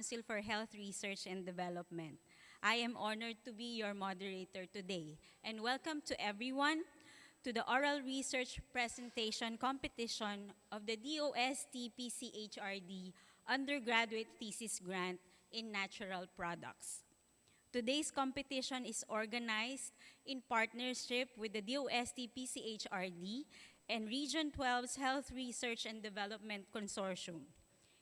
Council for Health Research and Development. I am honored to be your moderator today, and welcome to everyone to the oral research presentation competition of the DOST-PCHRD Undergraduate Thesis Grant in Natural Products. Today's competition is organized in partnership with the DOST-PCHRD and Region 12's Health Research and Development Consortium.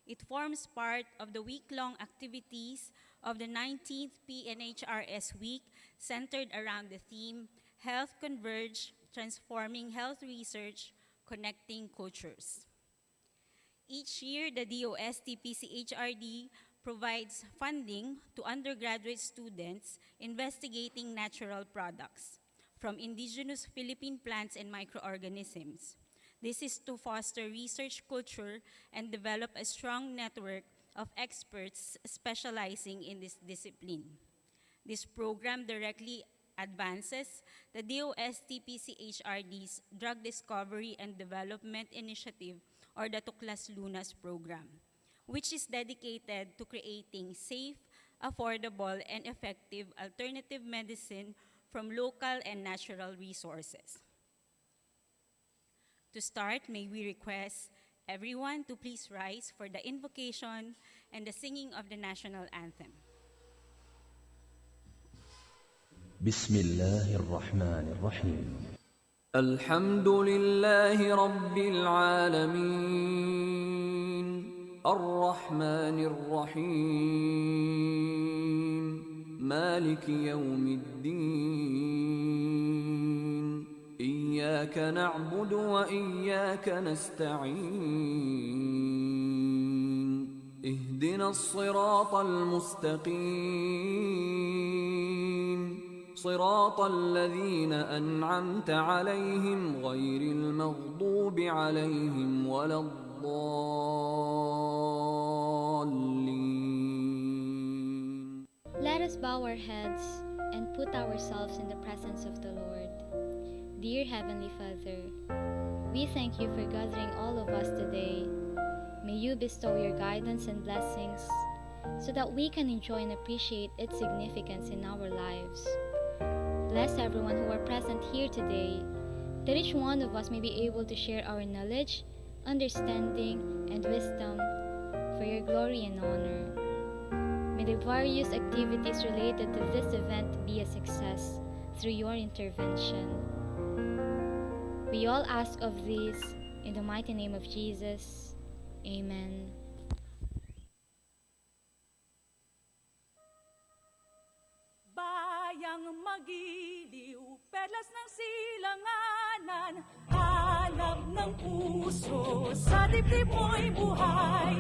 It forms part of the week-long activities of the 19th PNHRS Week centered around the theme, Health Converge, Transforming Health Research, Connecting Cultures. Each year, the DOST-PCHRD provides funding to undergraduate students investigating natural products from indigenous Philippine plants and microorganisms. This is to foster research culture and develop a strong network of experts specializing in this discipline. This program directly advances the DOST-PCHRD's Drug Discovery and Development Initiative, or the Tuklas Lunas program, which is dedicated to creating safe, affordable, and effective alternative medicine from local and natural resources. To start, may we request everyone to please rise for the invocation and the singing of the national anthem. Bismillahirrahmanirrahim. Alhamdulillahi Rabbil Alameen. Ar-Rahmanir Rahim. Maliki Yawmiddin. إياك نعبد وإياك نستعين اهدنا الصراط المستقيم صراط الذين أنعمت عليهم غير المغضوب عليهم ولا الضالين. Let us bow our heads and put ourselves in the presence of the Lord. Dear Heavenly Father, we thank you for gathering all of us today. May you bestow your guidance and blessings so that we can enjoy and appreciate its significance in our lives. Bless everyone who are present here today, that each one of us may be able to share our knowledge, understanding, and wisdom for your glory and honor. May the various activities related to this event be a success through your intervention. We all ask of this in the mighty name of Jesus. Amen. Bayang magiliw, perlas ng silanganan, hanap ng puso, sa dibdib mo'y buhay.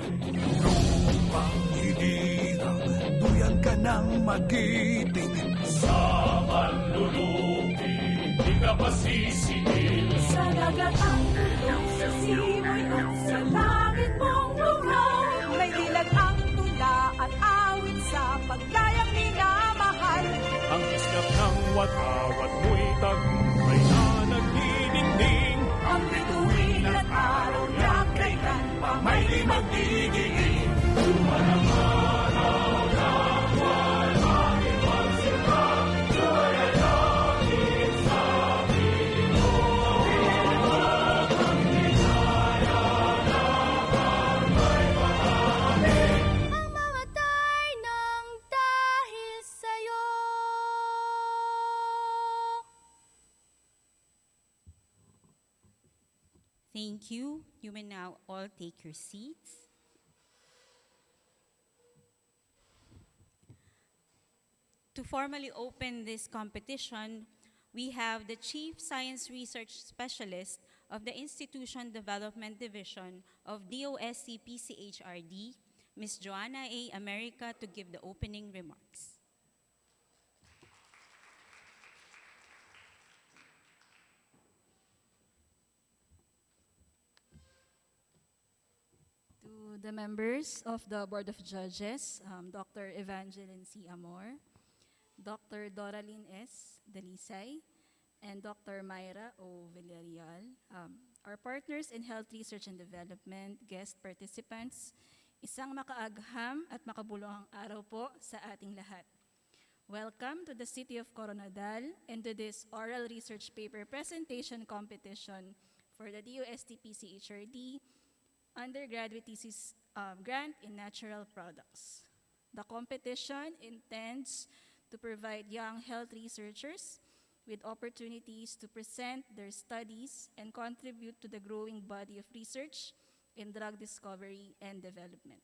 Lupang hihirang, duyan ka ng magiting. Sa manlulupi, di ka masisingil. Sa dagat ang tulong, sa simoy at sa langit mong lugaw. May dilag ang tula at awit sa paglayang minamahal. Ang iskap ng watawat mo'y tagumpay na nagdidingding. Ang bituin at araw na kailan pa may di magdidiin. Tumanang araw na buwan, aming magsimba. Buhay at langit sa piling mo. Pinag ang Bisaya na may pahalik. Ang mamatay ng dahil sa'yo. Thank you. You may now all take your seats. To formally open this competition, we have the Chief Science Research Specialist of the Institution Development Division of DOST-PCHRD, Ms. Joanna A. America, to give the opening remarks. To the members of the Board of Judges, Dr. Evangeline C. Amor, Dr. Doralyn S. Dalisay, and Dr. Myra O. Villarreal, our partners in health research and development, guest participants, Isang makaagham at makabuluhang araw po sa ating lahat. Welcome to the City of Coronadal and to this oral research paper presentation competition for the DOST-PCHRD Undergraduate Thesis Grant in Natural Products. The competition intends to provide young health researchers with opportunities to present their studies and contribute to the growing body of research in drug discovery and development.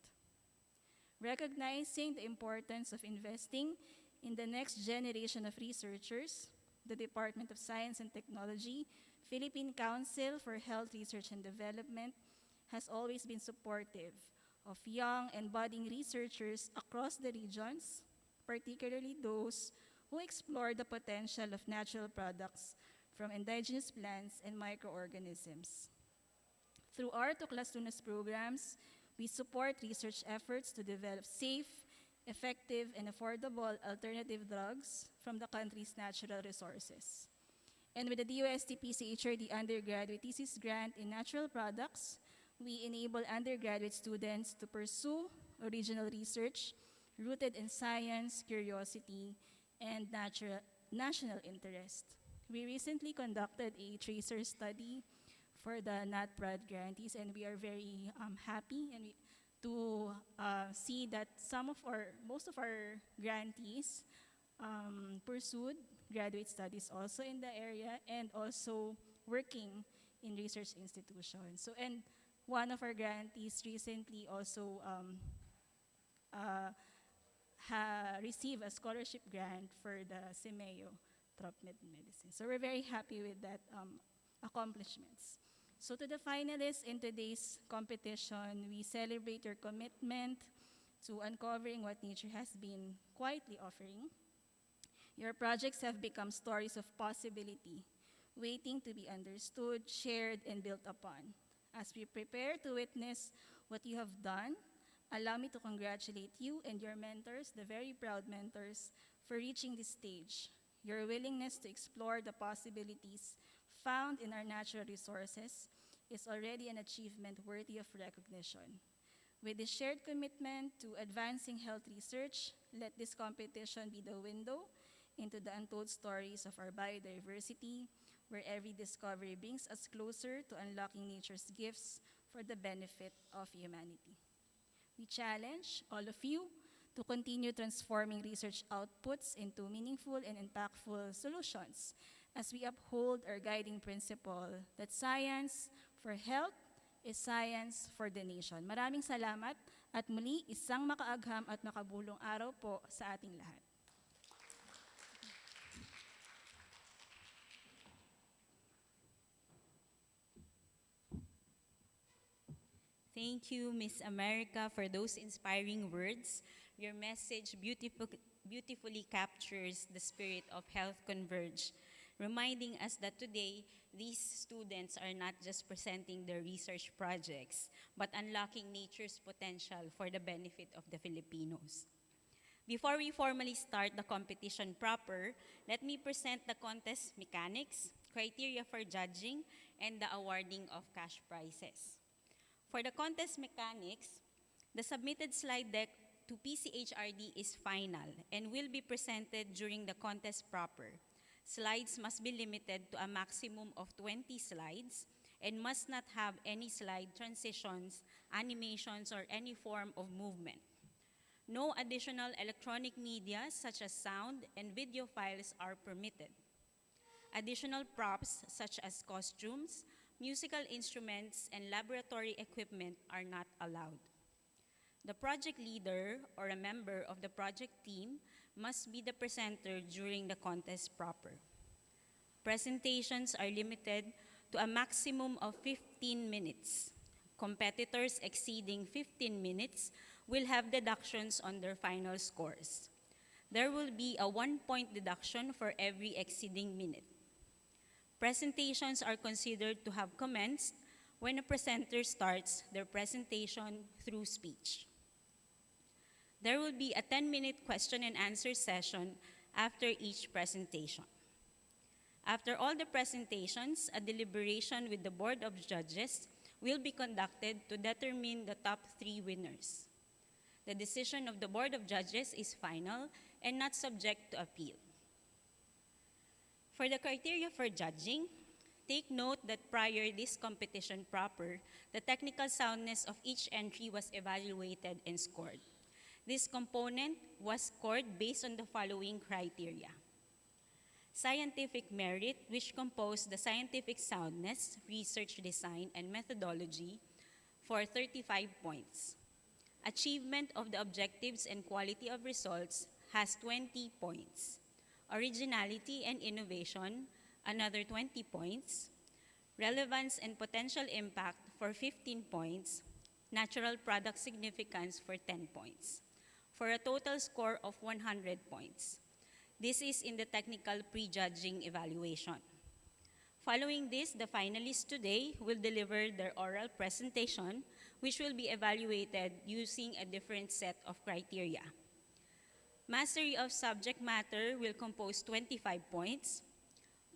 Recognizing the importance of investing in the next generation of researchers, the Department of Science and Technology, Philippine Council for Health Research and Development has always been supportive of young and budding researchers across the regions, particularly those who explore the potential of natural products from indigenous plants and microorganisms. Through our Tuklas Tunas programs, we support research efforts to develop safe, effective, and affordable alternative drugs from the country's natural resources. And with the DOST-PCHRD Undergraduate Thesis Grant in Natural Products, we enable undergraduate students to pursue original research rooted in science, curiosity, and national interest. We recently conducted a tracer study for the NatProd grantees, and we are very happy to see that most of our grantees pursued graduate studies also in the area and also working in research institutions. And one of our grantees recently also received a scholarship grant for the CIMEO Tropical Medicine. So we're very happy with that accomplishments. So to the finalists in today's competition, we celebrate your commitment to uncovering what nature has been quietly offering. Your projects have become stories of possibility, waiting to be understood, shared, and built upon. As we prepare to witness what you have done, allow me to congratulate you and your mentors, the very proud mentors, for reaching this stage. Your willingness to explore the possibilities found in our natural resources is already an achievement worthy of recognition. With this shared commitment to advancing health research, let this competition be the window into the untold stories of our biodiversity, where every discovery brings us closer to unlocking nature's gifts for the benefit of humanity. We challenge all of you to continue transforming research outputs into meaningful and impactful solutions as we uphold our guiding principle that science for health is science for the nation. Maraming salamat at muli isang makaagham at makabulong araw po sa ating lahat. Thank you, Miss America, for those inspiring words. Your message beautifully captures the spirit of Health Converge, reminding us that today, these students are not just presenting their research projects, but unlocking nature's potential for the benefit of the Filipinos. Before we formally start the competition proper, let me present the contest mechanics, criteria for judging, and the awarding of cash prizes. For the contest mechanics, the submitted slide deck to PCHRD is final and will be presented during the contest proper. Slides must be limited to a maximum of 20 slides and must not have any slide transitions, animations, or any form of movement. No additional electronic media such as sound and video files are permitted. Additional props such as costumes, musical instruments, and laboratory equipment are not allowed. The project leader or a member of the project team must be the presenter during the contest proper. Presentations are limited to a maximum of 15 minutes. Competitors exceeding 15 minutes will have deductions on their final scores. There will be a 1-point deduction for every exceeding minute. Presentations are considered to have commenced when a presenter starts their presentation through speech. There will be a 10-minute question and answer session after each presentation. After all the presentations, a deliberation with the Board of Judges will be conducted to determine the top 3 winners. The decision of the Board of Judges is final and not subject to appeal. For the criteria for judging, take note that prior this competition proper, the technical soundness of each entry was evaluated and scored. This component was scored based on the following criteria. Scientific merit, which composed the scientific soundness, research design, and methodology for 35 points. Achievement of the objectives and quality of results has 20 points. Originality and innovation, another 20 points. Relevance and potential impact for 15 points. Natural product significance for 10 points. For a total score of 100 points. This is in the technical prejudging evaluation. Following this, the finalists today will deliver their oral presentation, which will be evaluated using a different set of criteria. Mastery of subject matter will compose 25 points.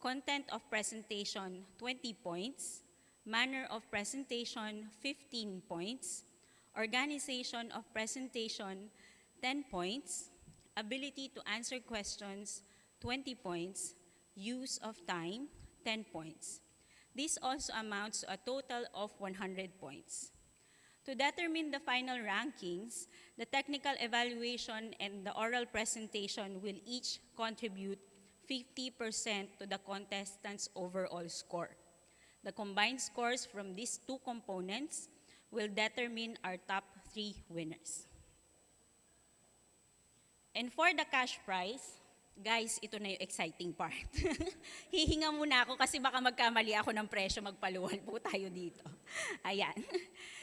Content of presentation, 20 points. Manner of presentation, 15 points. Organization of presentation, 10 points. Ability to answer questions, 20 points. Use of time, 10 points. This also amounts to a total of 100 points. To determine the final rankings, the technical evaluation and the oral presentation will each contribute 50% to the contestants' overall score. The combined scores from these 2 components will determine our top 3 winners. And for the cash prize, guys, ito na yung exciting part. Hihinga muna ako kasi baka magkamali ako ng presyo, magpaluwal po tayo dito. Ayan.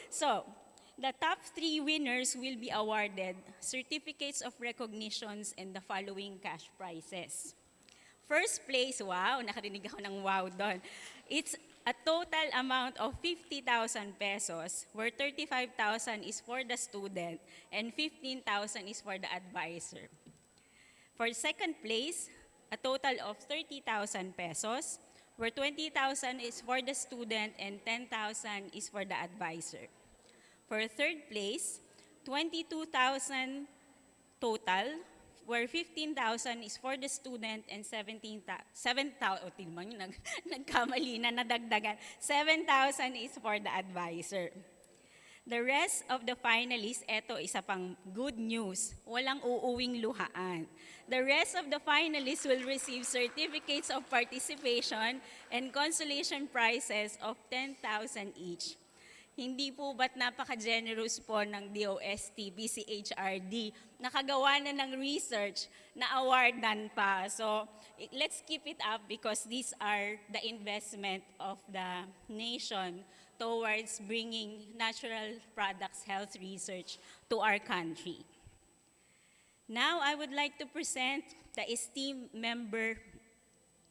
So, the top 3 winners will be awarded certificates of recognitions and the following cash prizes. First place, wow, nakarinig ako ng wow doon. It's a total amount of 50,000 pesos, where 35,000 is for the student and 15,000 is for the advisor. For second place, a total of 30,000 pesos, where 20,000 is for the student and 10,000 is for the advisor. For third place, 22,000 total, where 15,000 is for the student and 7,000, nagkamali na nadagdagan, 7,000 is for the advisor. The rest of the finalists, eto isa pang good news, walang uuwing luhaan. The rest of the finalists will receive certificates of participation and consolation prizes of 10,000 each. Hindi po ba't napaka-generous po ng DOST, PCHRD, nakagawa na ng research na awardan pa. So let's keep it up because these are the investment of the nation towards bringing natural products health research to our country. Now I would like to present the esteemed member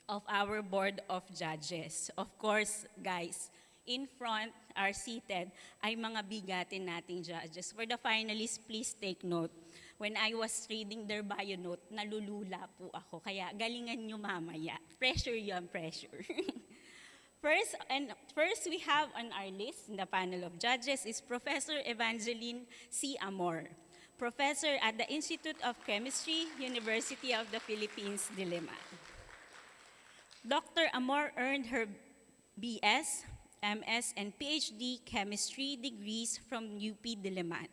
of our Board of Judges. Of course, guys, in front are seated ay mga bigatin nating judges. For the finalists, please take note. When I was reading their bio note, nalulula po ako. Kaya galingan nyo mamaya. Pressure yan, pressure. First, we have on our list in the panel of judges is Professor Evangeline C. Amor, Professor at the Institute of Chemistry, University of the Philippines, Diliman. Dr. Amor earned her BS, MS, and PhD chemistry degrees from UP Diliman.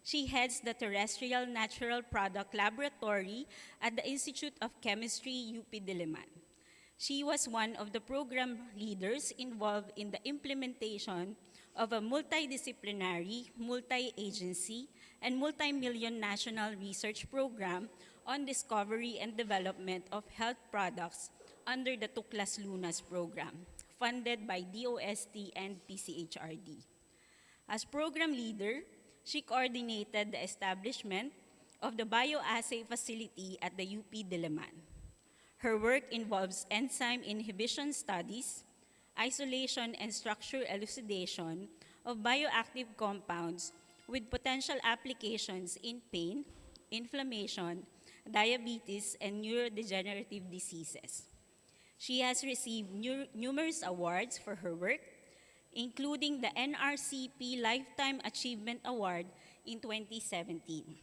She heads the Terrestrial Natural Product Laboratory at the Institute of Chemistry, UP Diliman. She was one of the program leaders involved in the implementation of a multidisciplinary, multi-agency, and multi-million national research program on discovery and development of health products under the Tuklas Lunas program, funded by DOST and PCHRD. As program leader, she coordinated the establishment of the bioassay facility at the UP Diliman. Her work involves enzyme inhibition studies, isolation and structure elucidation of bioactive compounds with potential applications in pain, inflammation, diabetes, and neurodegenerative diseases. She has received numerous awards for her work, including the NRCP Lifetime Achievement Award in 2017.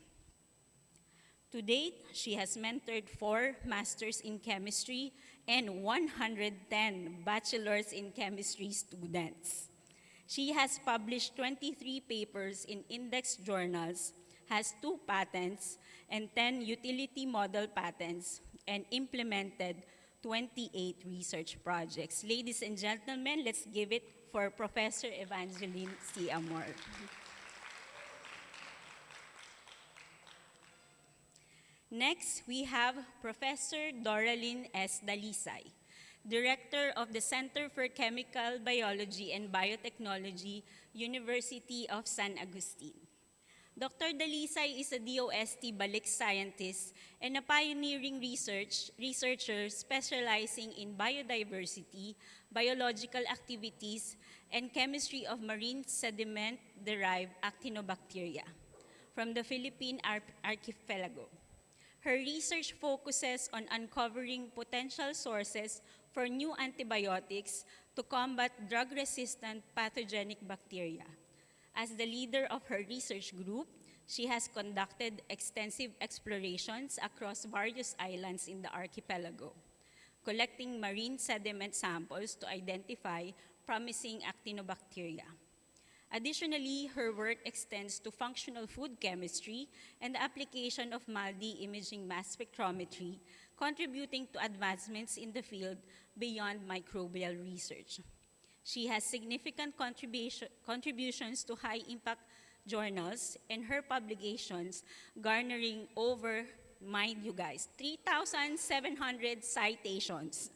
To date, she has mentored 4 Masters in Chemistry and 110 Bachelors in Chemistry students. She has published 23 papers in index journals, has 2 patents and 10 utility model patents, and implemented 28 research projects. Ladies and gentlemen, let's give it for Professor Evangeline C. Amor. Next, we have Professor Doralyn S. Dalisay, Director of the Center for Chemical Biology and Biotechnology, University of San Agustin. Dr. Dalisay is a DOST Balik scientist and a pioneering researcher specializing in biodiversity, biological activities, and chemistry of marine sediment-derived actinobacteria from the Philippine archipelago. Her research focuses on uncovering potential sources for new antibiotics to combat drug-resistant pathogenic bacteria. As the leader of her research group, she has conducted extensive explorations across various islands in the archipelago, collecting marine sediment samples to identify promising actinobacteria. Additionally, her work extends to functional food chemistry and the application of MALDI imaging mass spectrometry, contributing to advancements in the field beyond microbial research. She has significant contributions to high-impact journals and her publications garnering over, mind you guys, 3,700 citations.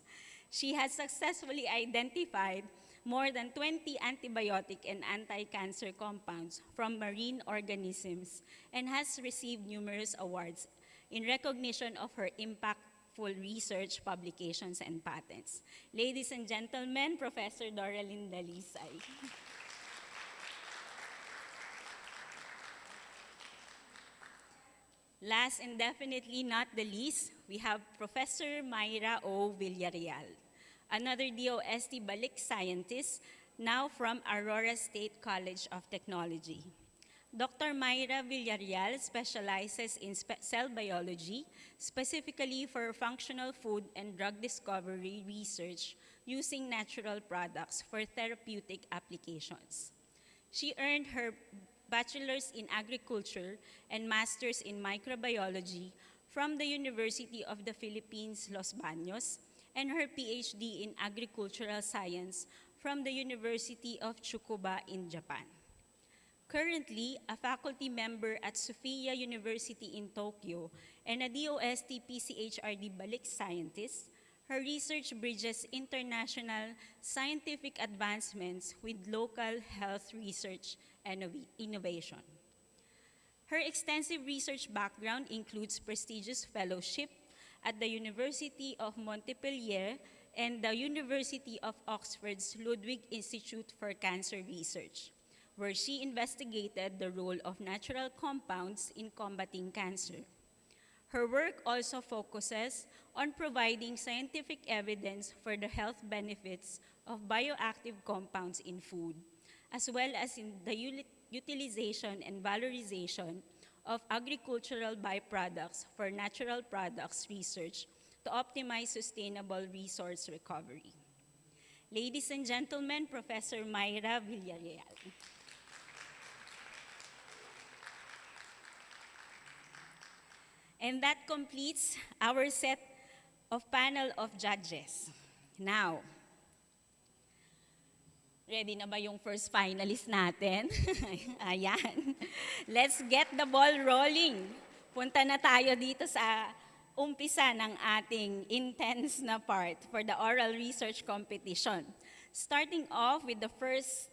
She has successfully identified more than 20 antibiotic and anti-cancer compounds from marine organisms and has received numerous awards in recognition of her impactful research, publications, and patents. Ladies and gentlemen, Professor Doralyn Dalisay. Last and definitely not the least, we have Professor Mayra O. Villarreal, another DOST Balik scientist, now from Aurora State College of Technology. Dr. Mayra Villarreal specializes in cell biology, specifically for functional food and drug discovery research using natural products for therapeutic applications. She earned her bachelor's in agriculture and master's in microbiology from the University of the Philippines, Los Baños, and her PhD in agricultural science from the University of Tsukuba in Japan. Currently, a faculty member at Sophia University in Tokyo and a DOST PCHRD Balik scientist, her research bridges international scientific advancements with local health research and innovation. Her extensive research background includes prestigious fellowship at the University of Montpellier and the University of Oxford's Ludwig Institute for Cancer Research, where she investigated the role of natural compounds in combating cancer. Her work also focuses on providing scientific evidence for the health benefits of bioactive compounds in food, as well as in the utilization and valorization of agricultural byproducts for natural products research to optimize sustainable resource recovery. Ladies and gentlemen, Professor Mayra Villarreal. And that completes our set of panel of judges. Now, ready na ba yung first finalist natin? Ayan. Let's get the ball rolling. Punta na tayo dito sa umpisa ng ating intense na part for the oral research competition. Starting off with the first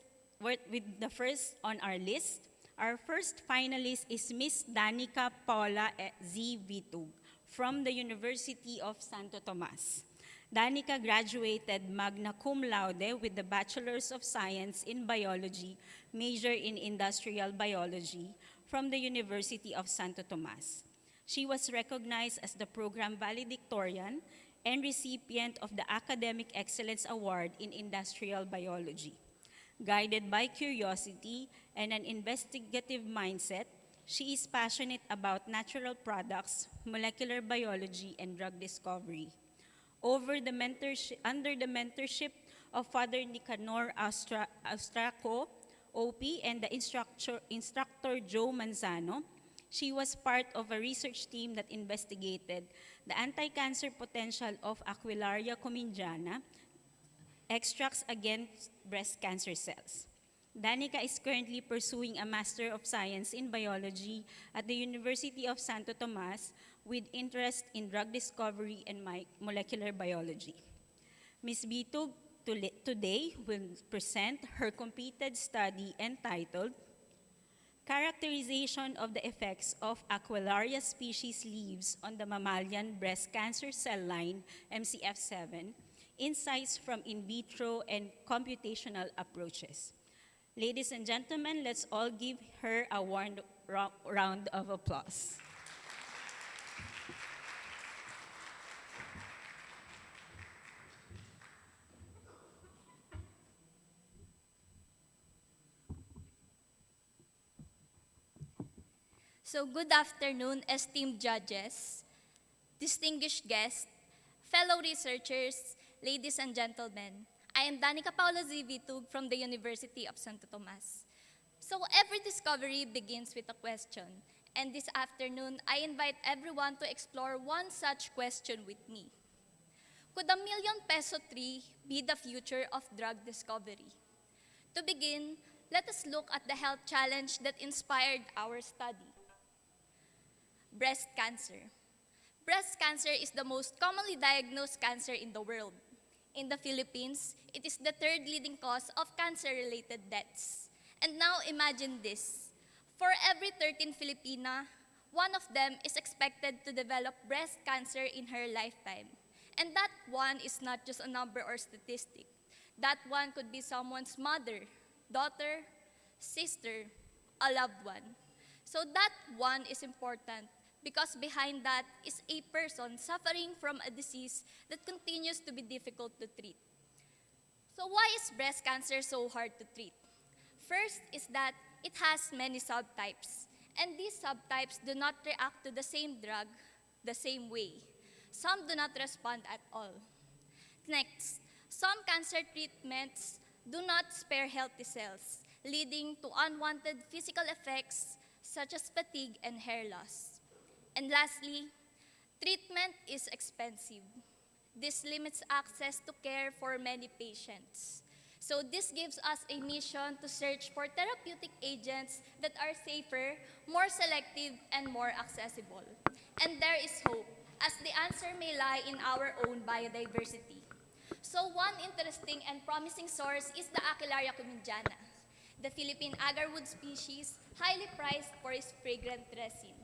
on our list, our first finalist is Miss Danica Paula Z. Vitug from the University of Santo Tomas. Danica graduated magna cum laude with the Bachelor's of Science in Biology, major in Industrial Biology from the University of Santo Tomas. She was recognized as the program valedictorian and recipient of the Academic Excellence Award in Industrial Biology. Guided by curiosity and an investigative mindset, she is passionate about natural products, molecular biology, and drug discovery. Under the mentorship of Father Nicanor Austraco, OP, and the instructor Joe Manzano, she was part of a research team that investigated the anti-cancer potential of Aquilaria commingiana extracts against breast cancer cells. Danica is currently pursuing a Master of Science in Biology at the University of Santo Tomas with interest in drug discovery and molecular biology. Ms. Bitug today will present her completed study entitled Characterization of the Effects of Aquilaria species Leaves on the Mammalian Breast Cancer Cell Line, MCF7, Insights from In Vitro and Computational Approaches. Ladies and gentlemen, let's all give her a warm round of applause. So good afternoon, esteemed judges, distinguished guests, fellow researchers, ladies and gentlemen. I am Danica Paula Z. Vitug from the University of Santo Tomas. So every discovery begins with a question, and this afternoon I invite everyone to explore one such question with me. Could a million peso tree be the future of drug discovery? To begin, let us look at the health challenge that inspired our study. Breast cancer. Breast cancer is the most commonly diagnosed cancer in the world. In the Philippines, it is the third leading cause of cancer-related deaths. And now imagine this. For every 13 Filipina, one of them is expected to develop breast cancer in her lifetime. And that one is not just a number or statistic. That one could be someone's mother, daughter, sister, a loved one. So that one is important because behind that is a person suffering from a disease that continues to be difficult to treat. So why is breast cancer so hard to treat? First is that it has many subtypes, and these subtypes do not react to the same drug the same way. Some do not respond at all. Next, some cancer treatments do not spare healthy cells, leading to unwanted physical effects such as fatigue and hair loss. And lastly, treatment is expensive. This limits access to care for many patients. So this gives us a mission to search for therapeutic agents that are safer, more selective, and more accessible. And there is hope, as the answer may lie in our own biodiversity. So one interesting and promising source is the Aquilaria commingiana, the Philippine agarwood species highly prized for its fragrant resin.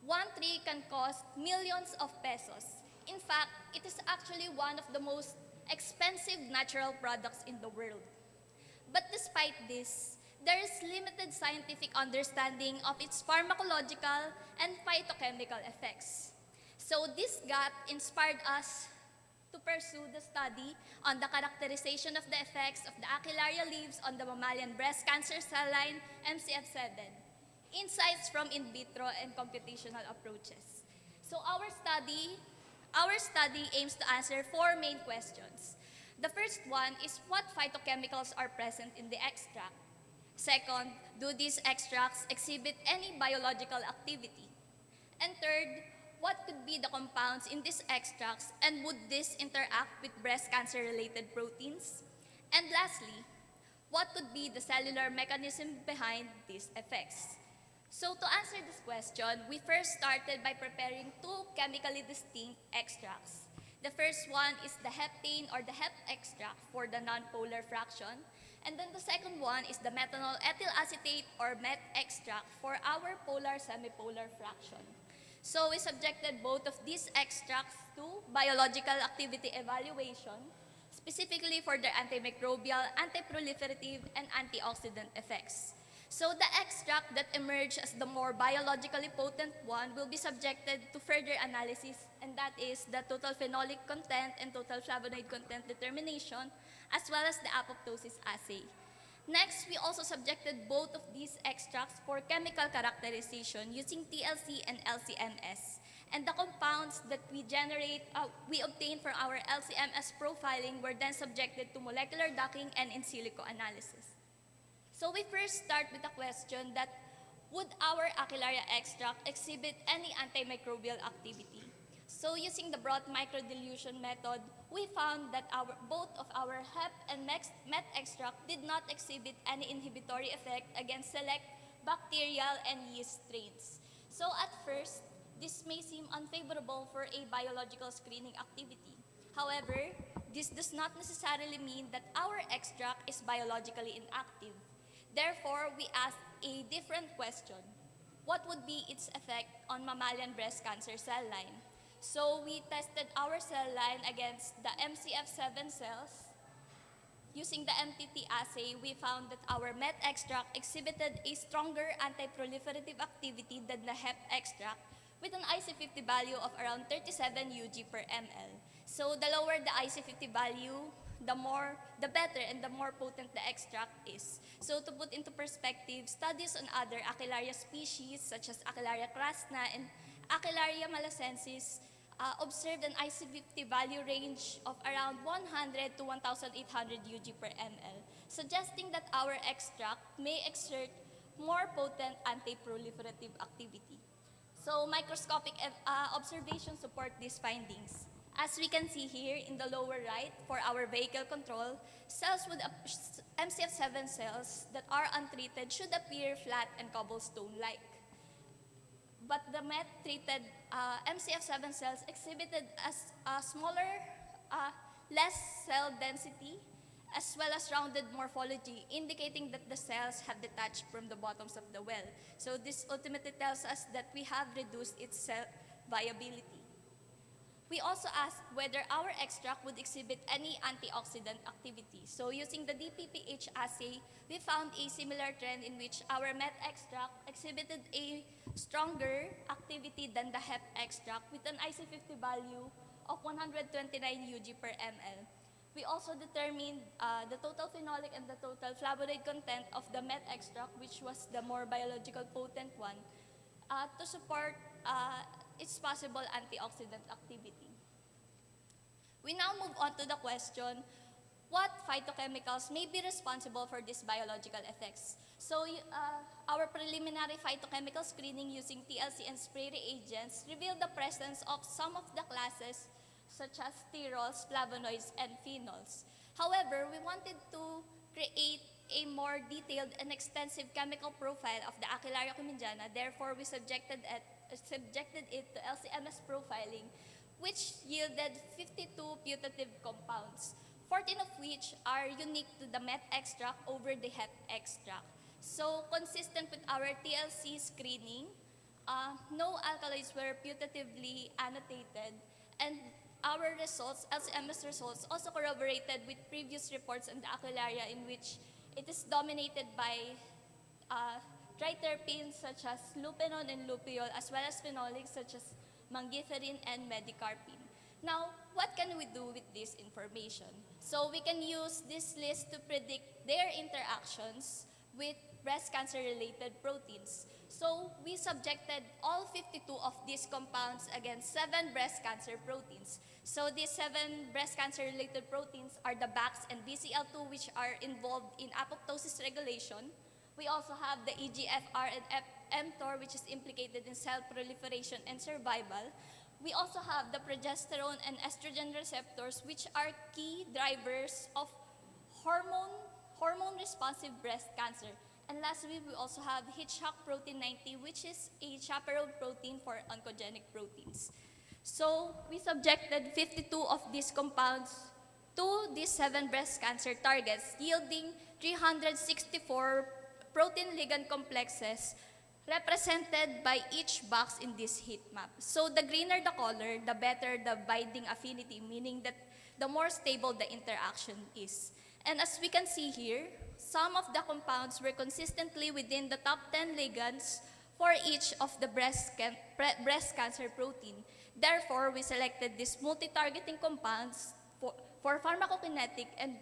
One tree can cost millions of pesos. In fact, it is actually one of the most expensive natural products in the world. But despite this, there is limited scientific understanding of its pharmacological and phytochemical effects. So this gap inspired us to pursue the study on the characterization of the effects of the Aquilaria leaves on the mammalian breast cancer cell line, MCF7. Insights from in vitro and computational approaches. So our study aims to answer four main questions. The first one is what phytochemicals are present in the extract. Second, do these extracts exhibit any biological activity? And third, what could be the compounds in these extracts and would this interact with breast cancer-related proteins? And lastly, what could be the cellular mechanism behind these effects? So to answer this question, we first started by preparing two chemically distinct extracts. The first one is the heptane or the hep extract for the nonpolar fraction, and then the second one is the methanol ethyl acetate or MET extract for our polar semipolar fraction. So we subjected both of these extracts to biological activity evaluation, specifically for their antimicrobial, antiproliferative, and antioxidant effects. So the extract that emerged as the more biologically potent one will be subjected to further analysis, and that is the total phenolic content and total flavonoid content determination, as well as the apoptosis assay. Next, we also subjected both of these extracts for chemical characterization using TLC and LCMS. And the compounds that we obtained from our LCMS profiling were then subjected to molecular docking and in silico analysis. So we first start with the question that would our Aquilaria extract exhibit any antimicrobial activity? So using the broad microdilution method, we found that both of our HEP and MET extract did not exhibit any inhibitory effect against select bacterial and yeast strains. So at first, this may seem unfavorable for a biological screening activity. However, this does not necessarily mean that our extract is biologically inactive. Therefore, we asked a different question. What would be its effect on mammalian breast cancer cell line? So we tested our cell line against the MCF7 cells. Using the MTT assay, we found that our MET extract exhibited a stronger anti-proliferative activity than the HEP extract with an IC50 value of around 37 UG per ml. So the lower the IC50 value, the better and the more potent the extract is. So to put into perspective, studies on other Aquilaria species such as Aquilaria crasna and Aquilaria malacensis observed an IC50 value range of around 100 to 1,800 UG per ml, suggesting that our extract may exert more potent anti-proliferative activity. So microscopic observations support these findings. As we can see here in the lower right, for our vehicle control, cells with MCF7 cells that are untreated should appear flat and cobblestone-like. But the MET-treated MCF7 cells exhibited a smaller, less cell density, as well as rounded morphology, indicating that the cells have detached from the bottoms of the well. So this ultimately tells us that we have reduced its cell viability. We also asked whether our extract would exhibit any antioxidant activity. So using the DPPH assay, we found a similar trend in which our MET extract exhibited a stronger activity than the HEP extract with an IC50 value of 129 UG per ml. We also determined the total phenolic and the total flavonoid content of the MET extract, which was the more biological potent one, to support its possible antioxidant activity. We now move on to the question, what phytochemicals may be responsible for these biological effects? So our preliminary phytochemical screening using TLC and spray reagents revealed the presence of some of the classes such as sterols, flavonoids, and phenols. However, we wanted to create a more detailed and extensive chemical profile of the Aquilaria comediana. Therefore, we subjected it to LCMS profiling, which yielded 52 putative compounds, 14 of which are unique to the MET extract over the HEP extract. So, consistent with our TLC screening, no alkaloids were putatively annotated, and our results, LCMS results, also corroborated with previous reports on the Aquilaria in which it is dominated by triterpenes such as lupinon and lupiol, as well as phenolics such as mangiferin and medicarpine. Now, what can we do with this information? So we can use this list to predict their interactions with breast cancer-related proteins. So we subjected all 52 of these compounds against 7 breast cancer proteins. So these 7 breast cancer-related proteins are the BAX and BCL2, which are involved in apoptosis regulation. We also have the EGFR and mTOR, which is implicated in cell proliferation and survival. We also have the progesterone and estrogen receptors, which are key drivers of hormone-responsive breast cancer. And lastly, we also have Hitchcock protein 90, which is a chaperone protein for oncogenic proteins. So we subjected 52 of these compounds to these 7 breast cancer targets, yielding 364 protein ligand complexes represented by each box in this heat map. So the greener the color, the better the binding affinity, meaning that the more stable the interaction is. And as we can see here, some of the compounds were consistently within the top 10 ligands for each of the breast cancer protein. Therefore, we selected these multi-targeting compounds for pharmacokinetic and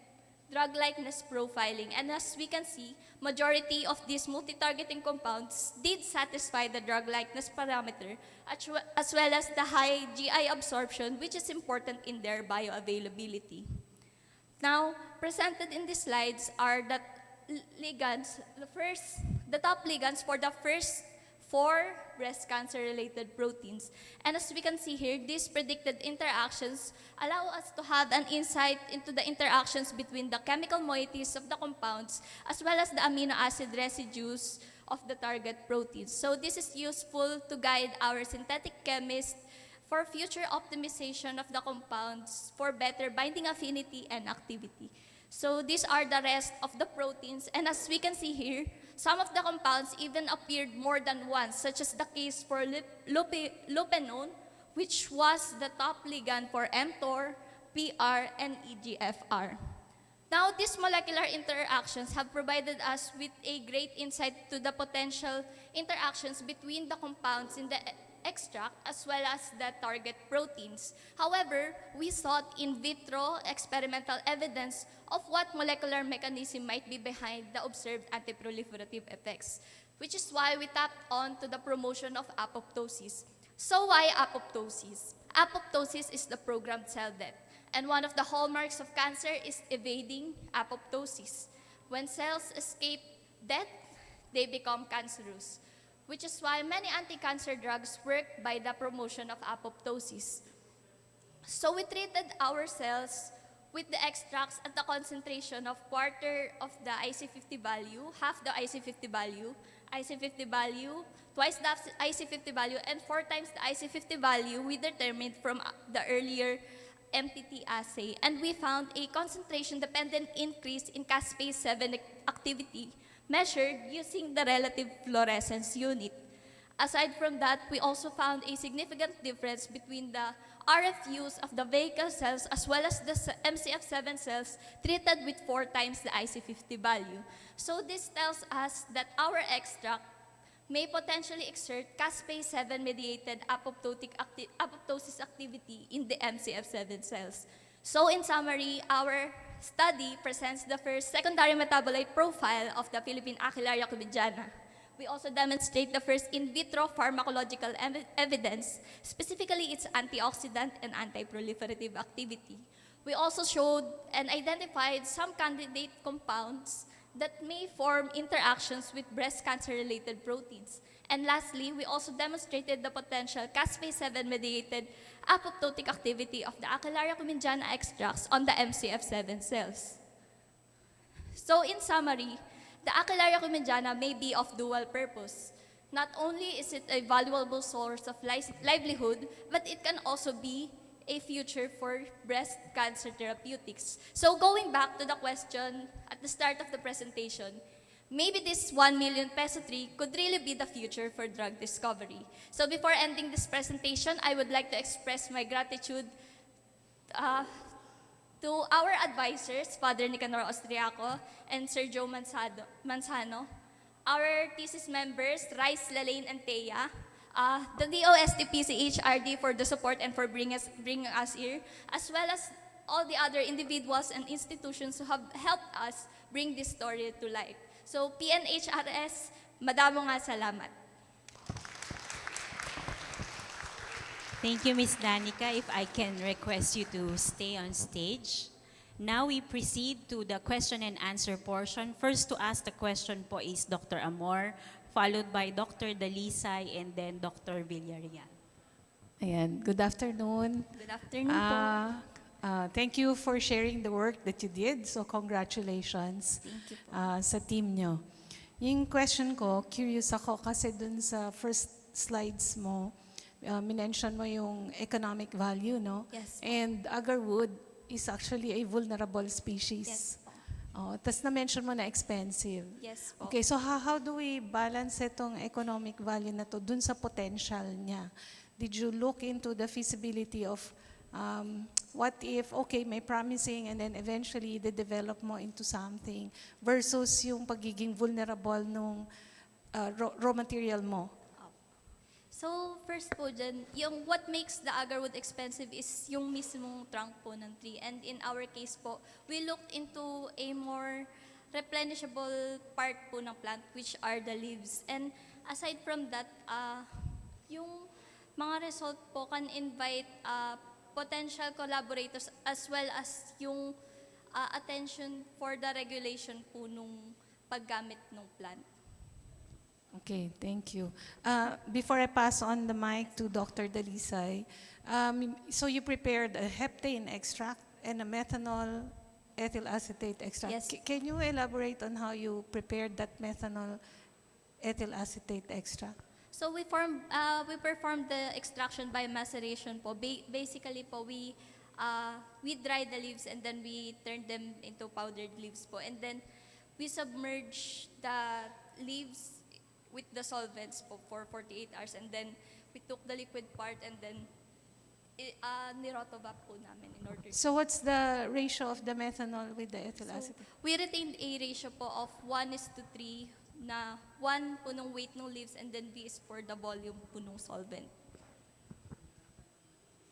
drug likeness profiling. And as we can see, majority of these multi-targeting compounds did satisfy the drug likeness parameter as well as the high GI absorption, which is important in their bioavailability. Now, presented in these slides are the ligands, the top ligands for the first 4 breast cancer-related proteins. And as we can see here, these predicted interactions allow us to have an insight into the interactions between the chemical moieties of the compounds as well as the amino acid residues of the target proteins. So this is useful to guide our synthetic chemists for future optimization of the compounds for better binding affinity and activity. So these are the rest of the proteins, and as we can see here, some of the compounds even appeared more than once, such as the case for lupenone, which was the top ligand for mTOR, PR, and EGFR. Now, these molecular interactions have provided us with a great insight to the potential interactions between the compounds in the extract as well as the target proteins. However, we sought in vitro experimental evidence of what molecular mechanism might be behind the observed antiproliferative effects, which is why we tapped on to the promotion of apoptosis. So why apoptosis? Apoptosis is the programmed cell death, and one of the hallmarks of cancer is evading apoptosis. When cells escape death, they become cancerous, which is why many anti-cancer drugs work by the promotion of apoptosis. So we treated our cells with the extracts at the concentration of quarter of the IC50 value, half the IC50 value, twice the IC50 value, and 4 times the IC50 value we determined from the earlier MTT assay. And we found a concentration-dependent increase in caspase-7 activity measured using the relative fluorescence unit. Aside from that, we also found a significant difference between the RFUs of the vehicle cells as well as the MCF7 cells treated with 4 times the IC50 value. So this tells us that our extract may potentially exert caspase-7-mediated apoptosis activity in the MCF7 cells. So in summary, our study presents the first secondary metabolite profile of the Philippine Aquilaria cumidiana. We also demonstrate the first in vitro pharmacological evidence, specifically its antioxidant and anti-proliferative activity. We also showed and identified some candidate compounds that may form interactions with breast cancer-related proteins. And lastly, we also demonstrated the potential caspase-7-mediated apoptotic activity of the Aquilaria cumidiana extracts on the MCF7 cells. So in summary, the Aquilaria cumidiana may be of dual purpose. Not only is it a valuable source of livelihood, but it can also be a future for breast cancer therapeutics. So going back to the question at the start of the presentation, maybe this 1 million peso tree could really be the future for drug discovery. So before ending this presentation, I would like to express my gratitude to our advisors, Father Nicanor Austriaco and Sir Joe Manzano, our thesis members, Rice, Lalaine, and Thea, the DOST-PCHRD for the support and for bringing us here, as well as all the other individuals and institutions who have helped us bring this story to life. So PNHRS, madamo nga salamat. Thank you, Ms. Danica. If I can request you to stay on stage. Now we proceed to the question and answer portion. First to ask the question po is Dr. Amor, followed by Dr. Dalisay, and then Dr. Villarreal. Ayan, good afternoon. Good afternoon po. Thank you for sharing the work that you did. So congratulations sa team nyo. Yung question ko, curious ako kasi dun sa first slides mo, minention mo yung economic value, no? Yes. And agarwood is actually a vulnerable species. Yes po. Tapos na-mention mo na expensive. Yes po. Okay, so how do we balance itong economic value na to dun sa potential niya? Did you look into the feasibility of what if, okay, may promising and then eventually de-develop mo into something versus yung pagiging vulnerable nung raw material mo? So, first po dyan, yung what makes the agarwood expensive is yung mismong trunk po ng tree. And in our case po, we looked into a more replenishable part po ng plant, which are the leaves. And aside from that, yung mga result po can invite potential collaborators as well as yung attention for the regulation po nung paggamit ng plant. Okay, thank you. Before I pass on the mic to Dr. Dalisay, so you prepared a heptane extract and a methanol ethyl acetate extract. Yes. Can you elaborate on how you prepared that methanol ethyl acetate extract? So we performed the extraction by maceration po. Basically po, we dry the leaves and then we turn them into powdered leaves po. And then we submerge the leaves with the solvents po for 48 hours. And then we took the liquid part and then nirotobap po namin in order. So what's the ratio of the methanol with the ethyl So, acetate? we retained a ratio po of 1:3 na 1 po nung weight ng leaves and then V is for the volume po nung solvent.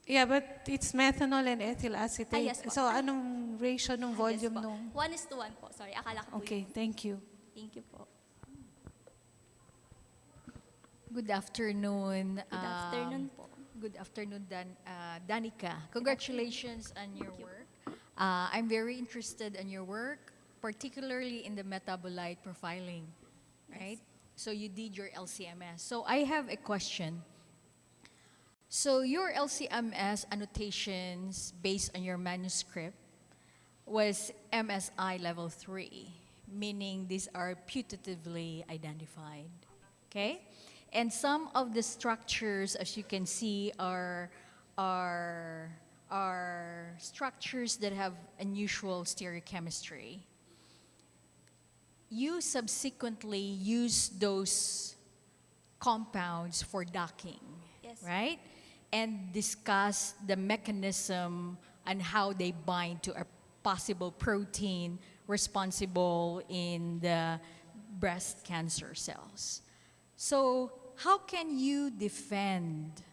Yeah, but it's methanol and ethyl acetate. Yes po. So anong ratio ng volume Yes po. nung? 1:1 po. Sorry, akala ko po Okay, yun. thank you. Thank you po. Good afternoon. Good afternoon po. Good afternoon, Danica. Congratulations on your work. I'm very interested in your work, particularly in the metabolite profiling, right? So you did your LCMS. So I have a question. So your LCMS annotations based on your manuscript was MSI level 3, meaning these are putatively identified, okay? And some of the structures, as you can see, are structures that have unusual stereochemistry. You subsequently use those compounds for docking, Yes. right? And discuss the mechanism and how they bind to a possible protein responsible in the breast cancer cells. So, how can you defend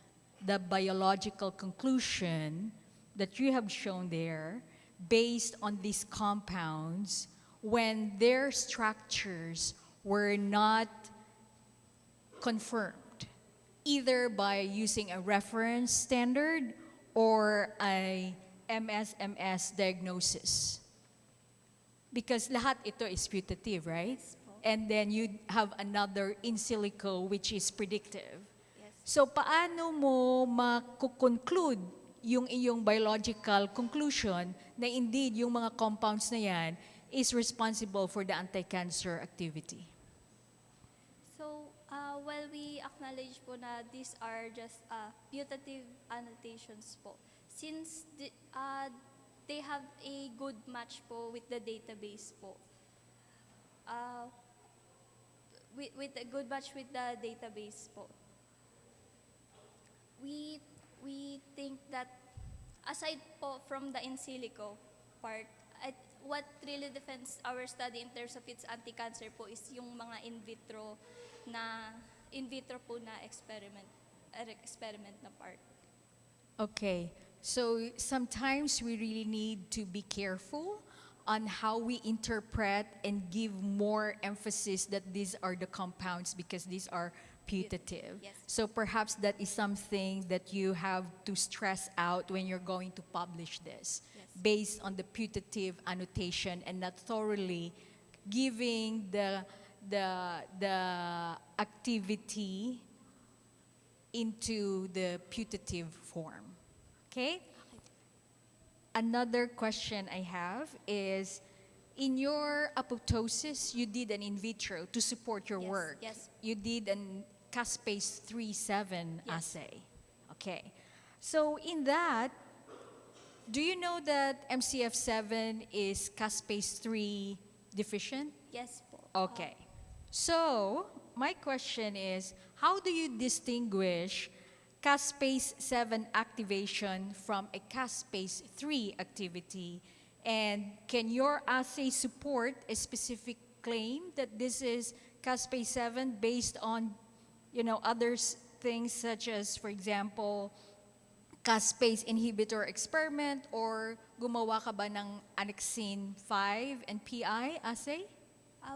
the biological conclusion that you have shown there based on these compounds when their structures were not confirmed, either by using a reference standard or a MSMS diagnosis? Because lahat ito is putative, right? And then you have another in silico which is predictive. Yes. So paano mo makukonclude yung iyong biological conclusion na indeed yung mga compounds na yan is responsible for the anti-cancer activity? So, while we acknowledge po na these are just putative annotations po, since they have a good match po with the database po, with a good match with the database po, we think that aside po from the in silico part, what really defends our study in terms of its anti-cancer po is yung mga in vitro po na experiment na part. Okay, so sometimes we really need to be careful on how we interpret and give more emphasis that these are the compounds because these are putative. Yes. So perhaps that is something that you have to stress out when you're going to publish this, Yes. based on the putative annotation and not thoroughly giving the activity into the putative form. Okay? Another question I have is, in your apoptosis, you did an in vitro to support your Yes, work. yes. You did an caspase 3-7 Yes. assay. Okay. So in that, do you know that MCF7 is caspase 3 deficient? Yes po. Okay. So, my question is, how do you distinguish caspase 7 activation from a caspase 3 activity? And can your assay support a specific claim that this is caspase 7 based on, other things such as, for example, caspase inhibitor experiment, or gumawa ka ba ng annexin 5 and PI assay?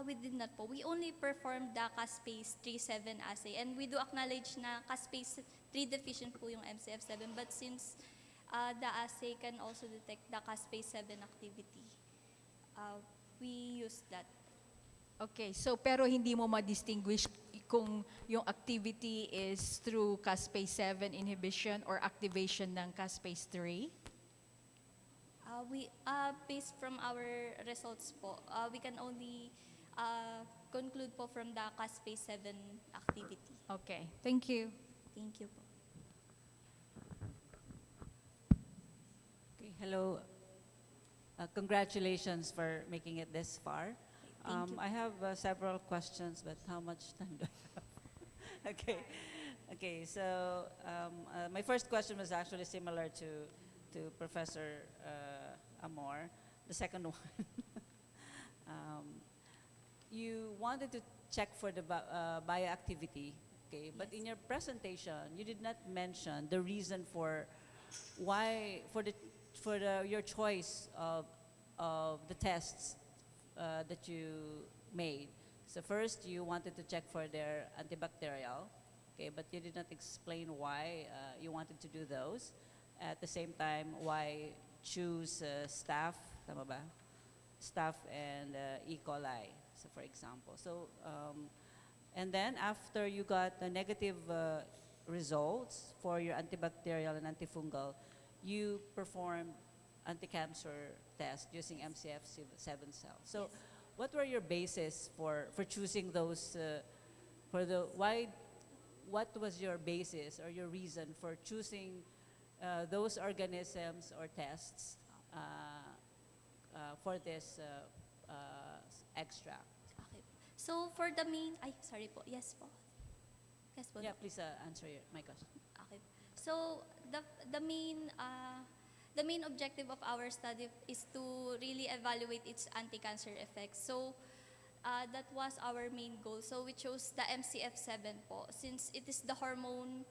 We did not po. We only performed the caspase 3-7 assay, and we do acknowledge na caspase 3 deficient po yung MCF7, but since the assay can also detect the caspase 7 activity, we use that. Okay, so pero hindi mo ma-distinguish kung yung activity is through caspase 7 inhibition or activation ng caspase 3? We based from our results po, we can only conclude po from the caspase 7 activity. Okay, thank you. Thank you po. Okay, hello. Congratulations for making it this far. Thank you. I have several questions, but how much time do I have? Okay. Okay, so my first question was actually similar to Professor Amor. The second one, you wanted to check for the bioactivity, okay? But in your presentation, you did not mention the reason for why your choice of the tests that you made. So first, you wanted to check for their antibacterial, okay? But you did not explain why you wanted to do those. At the same time, why choose staph, tama ba? Staph and E. coli, so for example. So, and then after you got the negative results for your antibacterial and antifungal, you performed anti-cancer test using MCF7 cells. So, Yes. what were your basis for choosing those? What was your basis or your reason for choosing those organisms or tests for this extract? Okay. So for the main, sorry po. Yes po. Yes po. Yeah, please answer my question. Okay. So the main objective of our study is to really evaluate its anti-cancer effects. So that was our main goal. So we chose the MCF7 po, since it is the hormone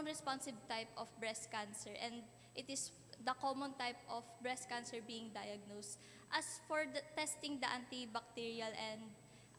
responsive type of breast cancer, and it is the common type of breast cancer being diagnosed. As for the testing the antibacterial and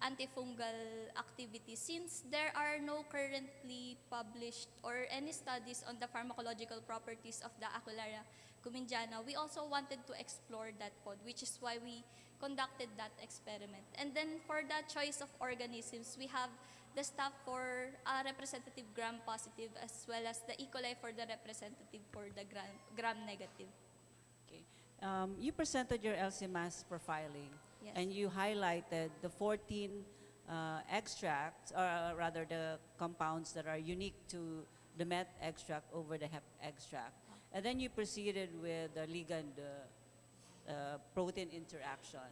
antifungal activity, since there are no currently published or any studies on the pharmacological properties of the Aquilaria cumingiana, we also wanted to explore that pod, which is why we conducted that experiment. And then for the choice of organisms, we have the staph for representative gram-positive, as well as the E. coli for the representative for the gram-negative. Okay. You presented your LC-mass profiling, Yes. and you highlighted the 14 extracts, or rather the compounds that are unique to the MET extract over the HEP extract. And then you proceeded with the ligand protein interaction.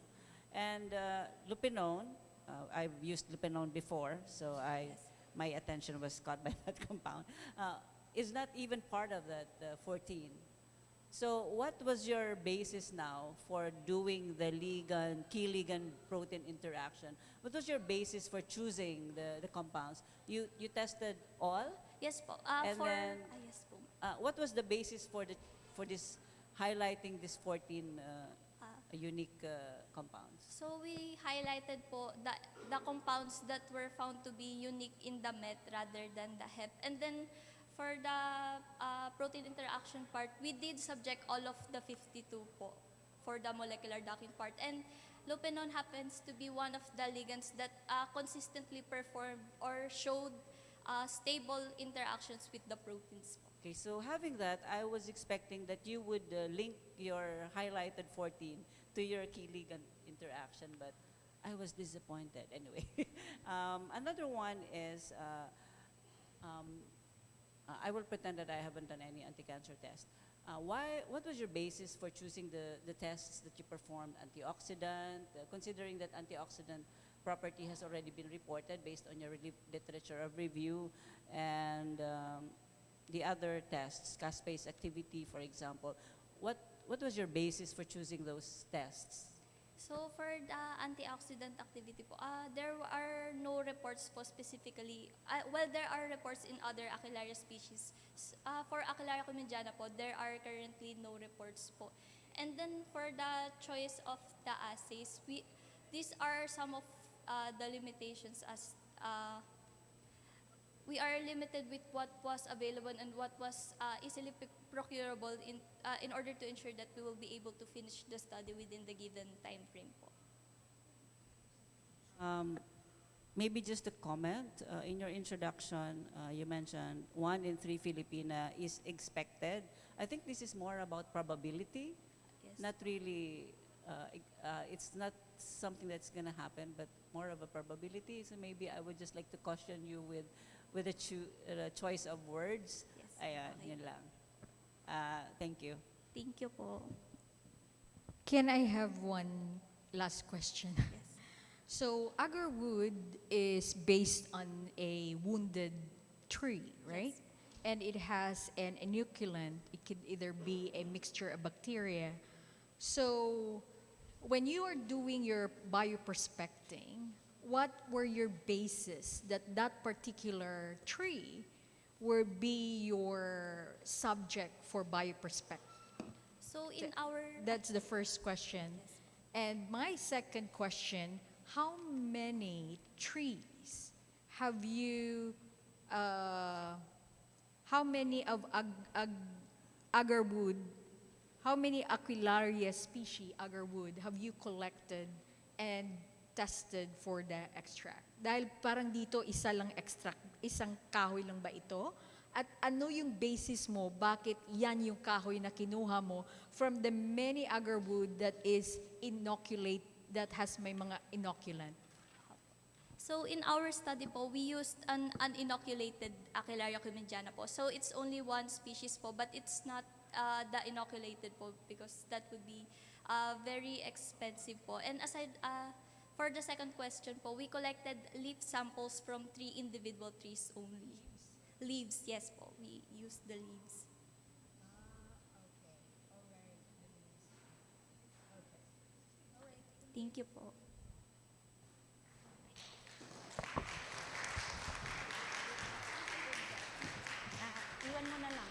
And lupinone, I've used lupinone before, so my attention was caught by that compound, is not even part of that 14. So what was your basis now for doing the key ligand protein interaction? What was your basis for choosing the compounds? You tested all? Yes po. And then, yes po. what was the basis for this highlighting this 14 unique compounds? So we highlighted po the compounds that were found to be unique in the MET rather than the HEP. And then for the protein interaction part, we did subject all of the 52 po for the molecular docking part. And lupinone happens to be one of the ligands that consistently performed or showed stable interactions with the proteins po. Okay, so having that, I was expecting that you would link your highlighted 14 to your key ligand interaction, but I was disappointed anyway. Another one is, I will pretend that I haven't done any anti-cancer test. What was your basis for choosing the tests that you performed? Antioxidant, considering that antioxidant property has already been reported based on your literature of review, and the other tests, caspase activity, for example. What was your basis for choosing those tests? So for the antioxidant activity po, there are no reports po specifically. Well, there are reports in other Aquilaria species. For Aquilaria comediana po, there are currently no reports po. And then for the choice of the assays, these are some of the limitations as we are limited with what was available and what was easily procurable in order to ensure that we will be able to finish the study within the given time frame po. Maybe just a comment. In your introduction, you mentioned 1 in 3 Filipina is expected. I think this is more about probability, Yes. not really, it's not something that's going to happen, but more of a probability. So maybe I would just like to caution you with the choice of words. Yes. Ayan, Okay. yun lang. Thank you. Thank you po. Can I have one last question? Yes. So agarwood is based on a wounded tree, right? Yes. And it has an inoculant. It could either be a mixture of bacteria. So when you are doing your bioprospecting, what were your basis that that particular tree will be your subject for bioprospect? So in our That's the first question. Yes. And my second question, how many trees have you, how many of agarwood, how many Aquilaria species agarwood have you collected and tested for the extract? Dahil parang dito isa lang extract, isang kahoy lang ba ito? At ano yung basis mo, bakit yan yung kahoy na kinuha mo from the many agarwood that is inoculate, that has may mga inoculant? So in our study po, we used an uninoculated Aquilaria comediana po. So it's only one species po, but it's not the inoculated po because that would be very expensive po. And aside, for the second question po, we collected leaf samples from 3 individual trees only. Leaves, yes po. We used the leaves. Thank you po. Iwan mo na lang.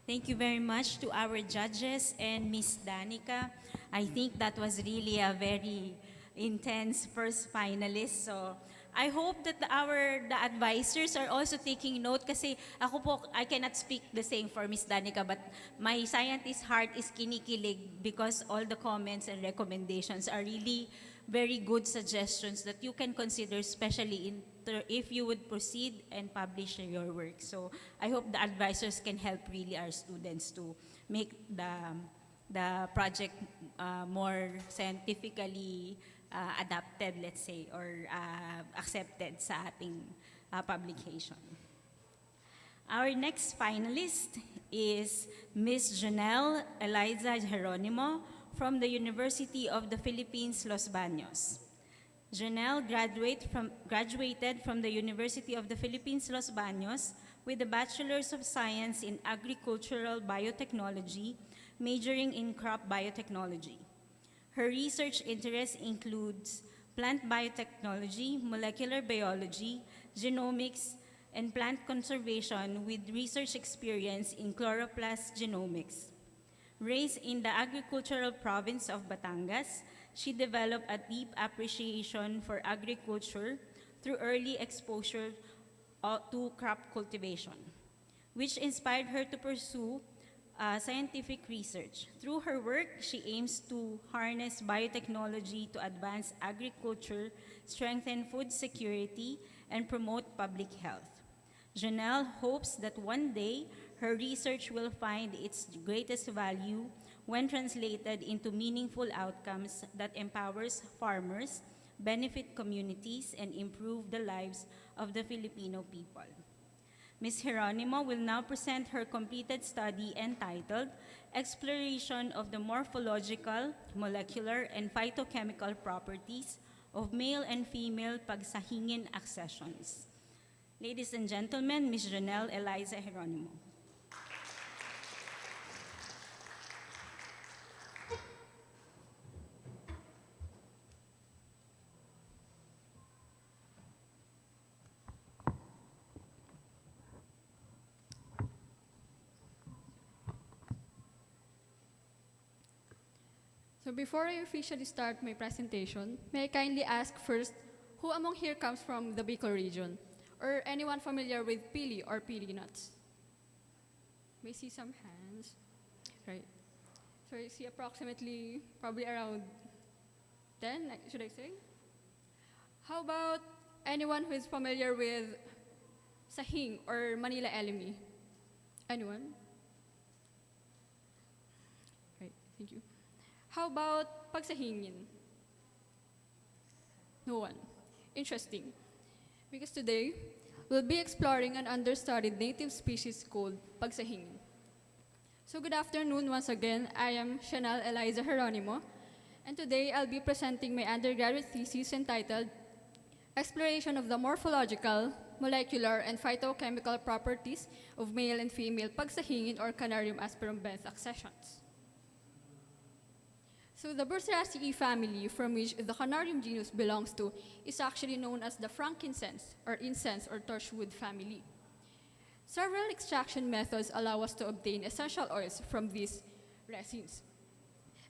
Thank you very much to our judges and Miss Danica. I think that was really a very intense first finalist. So I hope that the advisors are also taking note kasi ako po, I cannot speak the same for Miss Danica, but my scientist heart is kinikilig because all the comments and recommendations are really very good suggestions that you can consider, especially if you would proceed and publish your work. So I hope the advisors can help really our students to make the project more scientifically adapted, let's say, or accepted sa ating publication. Our next finalist is Ms. Janelle Eliza Geronimo from the University of the Philippines, Los Baños. Janelle graduated from the University of the Philippines, Los Baños with a Bachelor's of Science in Agricultural Biotechnology, majoring in crop biotechnology. Her research interests includes plant biotechnology, molecular biology, genomics, and plant conservation with research experience in chloroplast genomics. Raised in the agricultural province of Batangas, she developed a deep appreciation for agriculture through early exposure to crop cultivation, which inspired her to pursue scientific research. Through her work, she aims to harness biotechnology to advance agriculture, strengthen food security, and promote public health. Janelle hopes that one day her research will find its greatest value when translated into meaningful outcomes that empowers farmers, benefit communities, and improve the lives of the Filipino people. Ms. Geronimo will now present her completed study entitled Exploration of the Morphological, Molecular, and Phytochemical Properties of Male and Female Pagsahingin Accessions. Ladies and gentlemen, Ms. Janelle Eliza Geronimo. So before I officially start my presentation, may I kindly ask first, who among here comes from the Bicol region? Or anyone familiar with pili or pili nuts? May see some hands. Right. So I see approximately, probably around 10, should I say? How about anyone who is familiar with sahing or Manila elemi? Anyone? Right, thank you. How about pagsahingin? No one. Interesting. Because today, we'll be exploring an understudied native species called pagsahingin. So good afternoon once again. I am Chanel Eliza Geronimo, and today I'll be presenting my undergraduate thesis entitled Exploration of the Morphological, Molecular, and Phytochemical Properties of Male and Female Pagsahingin or Canarium asperum benth accessions. So the Burseraceae family from which the Canarium genus belongs to is actually known as the frankincense or incense or torchwood family. Several extraction methods allow us to obtain essential oils from these resins.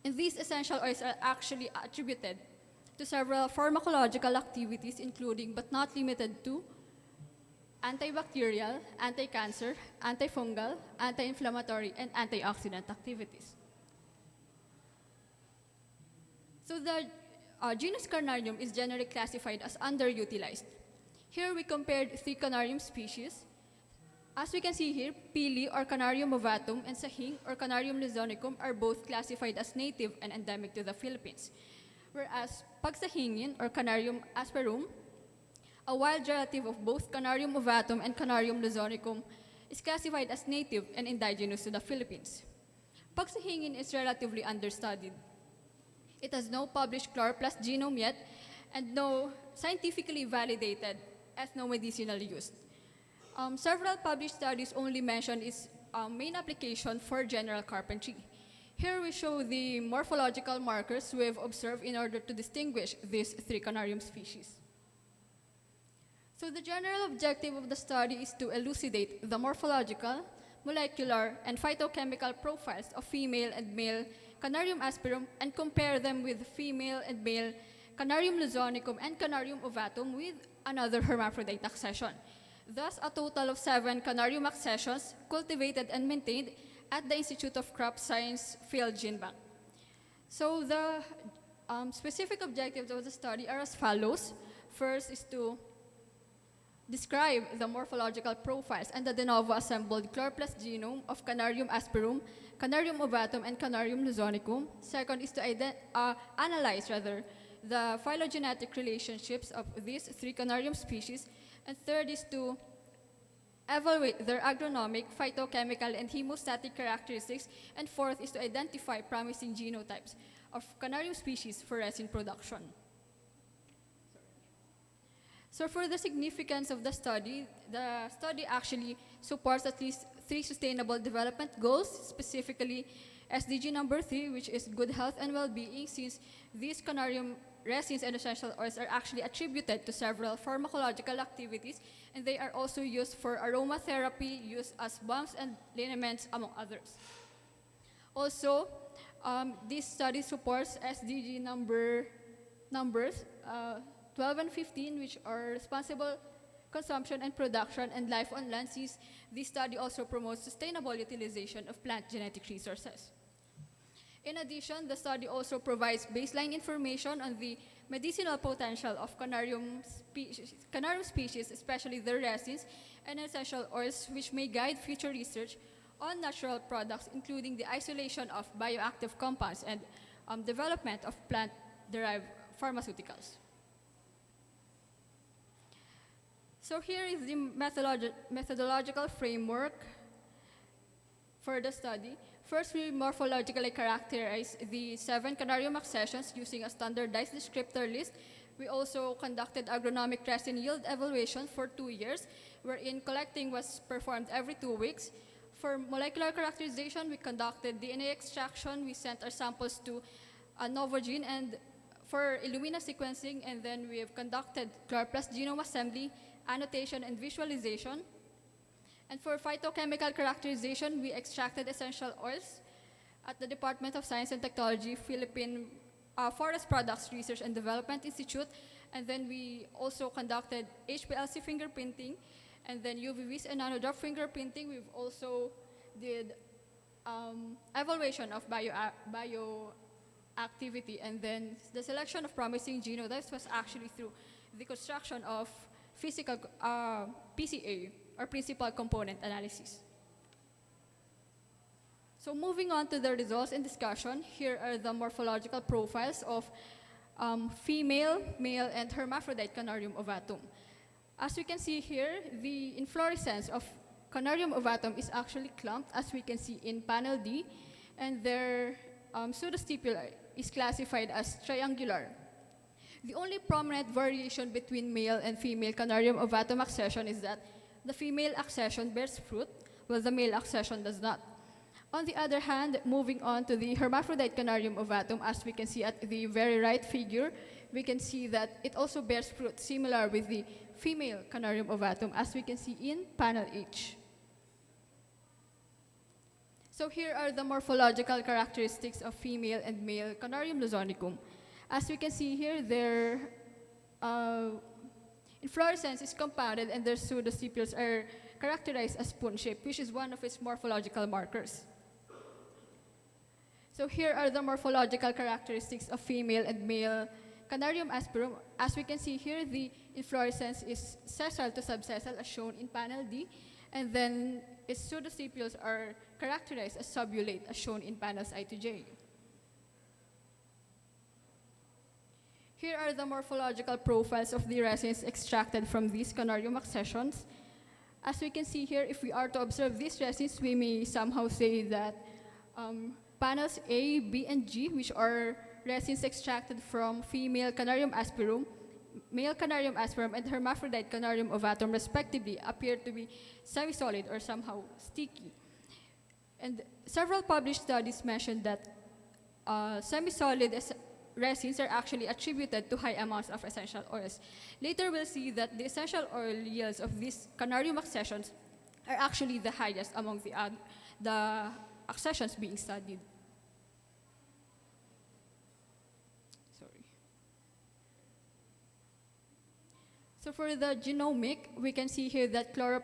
And these essential oils are actually attributed to several pharmacological activities, including but not limited to antibacterial, anti-cancer, antifungal, anti-inflammatory, and antioxidant activities. So the genus Carnarium is generally classified as underutilized. Here we compared 3 Carnarium species. As we can see here, pili or Canarium ovatum and sahing or Canarium luzonicum are both classified as native and endemic to the Philippines. Whereas pagsahingin or Canarium asperum, a wild relative of both Canarium ovatum and Canarium luzonicum, is classified as native and indigenous to the Philippines. Pagsahingin is relatively understudied. It has no published chloroplast genome yet and no scientifically validated ethnomedicinal use. Several published studies only mention its main application for general carpentry. Here we show the morphological markers we have observed in order to distinguish these 3 Canarium species. So the general objective of the study is to elucidate the morphological, molecular, and phytochemical profiles of female and male Canarium asperum and compare them with female and male Canarium luzonicum and Canarium ovatum with another hermaphrodite accession. Thus, a total of 7 Canarium accessions cultivated and maintained at the Institute of Crop Science Field Gene Bank. So the specific objectives of the study are as follows. First is to describe the morphological profiles and the de novo assembled chloroplast genome of Canarium asperum, Canarium ovatum, and Canarium luzonicum. Second is to analyze the phylogenetic relationships of these 3 Canarium species. And third is to evaluate their agronomic, phytochemical, and hemostatic characteristics. And fourth is to identify promising genotypes of Canarium species for resin production. So for the significance of the study actually supports at least 3 sustainable development goals, specifically SDG number 3, which is good health and well-being, since these Canarium resins and essential oils are actually attributed to several pharmacological activities, and they are also used for aromatherapy, used as balms and liniments, among others. Also, this study supports SDG numbers 12 and 15, which are responsible consumption and production and life on land, since this study also promotes sustainable utilization of plant genetic resources. In addition, the study also provides baseline information on the medicinal potential of Canarium species, especially their resins and essential oils, which may guide future research on natural products, including the isolation of bioactive compounds and development of plant-derived pharmaceuticals. So here is the methodological framework for the study. First, we morphologically characterize the 7 Canarium accessions using a standardized descriptor list. We also conducted agronomic resin yield evaluation for 2 years, wherein collecting was performed every 2 weeks. For molecular characterization, we conducted DNA extraction. We sent our samples to Novogene, and for Illumina sequencing, and then we have conducted chloroplast genome assembly, annotation, and visualization. And for phytochemical characterization, we extracted essential oils at the Department of Science and Technology, Philippine Forest Products Research and Development Institute, and then we also conducted HPLC fingerprinting, and then UV-Vis and nanodrop fingerprinting. We've also did evaluation of bioactivity, and then the selection of promising genotypes was actually through the construction of physical PCA, or principal component analysis. So moving on to the results and discussion, here are the morphological profiles of female, male, and hermaphrodite Canarium ovatum. As we can see here, the inflorescence of Canarium ovatum is actually clumped, as we can see in panel D, and their pseudostipule is classified as triangular. The only prominent variation between male and female Canarium ovatum accession is that the female accession bears fruit, while the male accession does not. On the other hand, moving on to the hermaphrodite Canarium ovatum, as we can see at the very right figure, we can see that it also bears fruit, similar with the female Canarium ovatum, as we can see in panel H. So here are the morphological characteristics of female and male Canarium luzonicum. As we can see here, their inflorescence is compounded and their pseudostipules are characterized as spoon-shaped, which is one of its morphological markers. So here are the morphological characteristics of female and male Canarium asperum. As we can see here, the inflorescence is sessile to subsessile, as shown in panel D, and then its pseudostipules are characterized as subulate, as shown in panels I to J. Here are the morphological profiles of the resins extracted from these Canarium accessions. As we can see here, if we are to observe these resins, we may somehow say that panels A, B, and G, which are resins extracted from female Canarium asperum, male Canarium asperum, and hermaphrodite Canarium ovatum, respectively, appear to be semi-solid or somehow sticky. And several published studies mentioned that semi-solid resins are actually attributed to high amounts of essential oils. Later, we'll see that the essential oil yields of these Canarium accessions are actually the highest among the accessions being studied. Sorry. So for the genomic, we can see here that the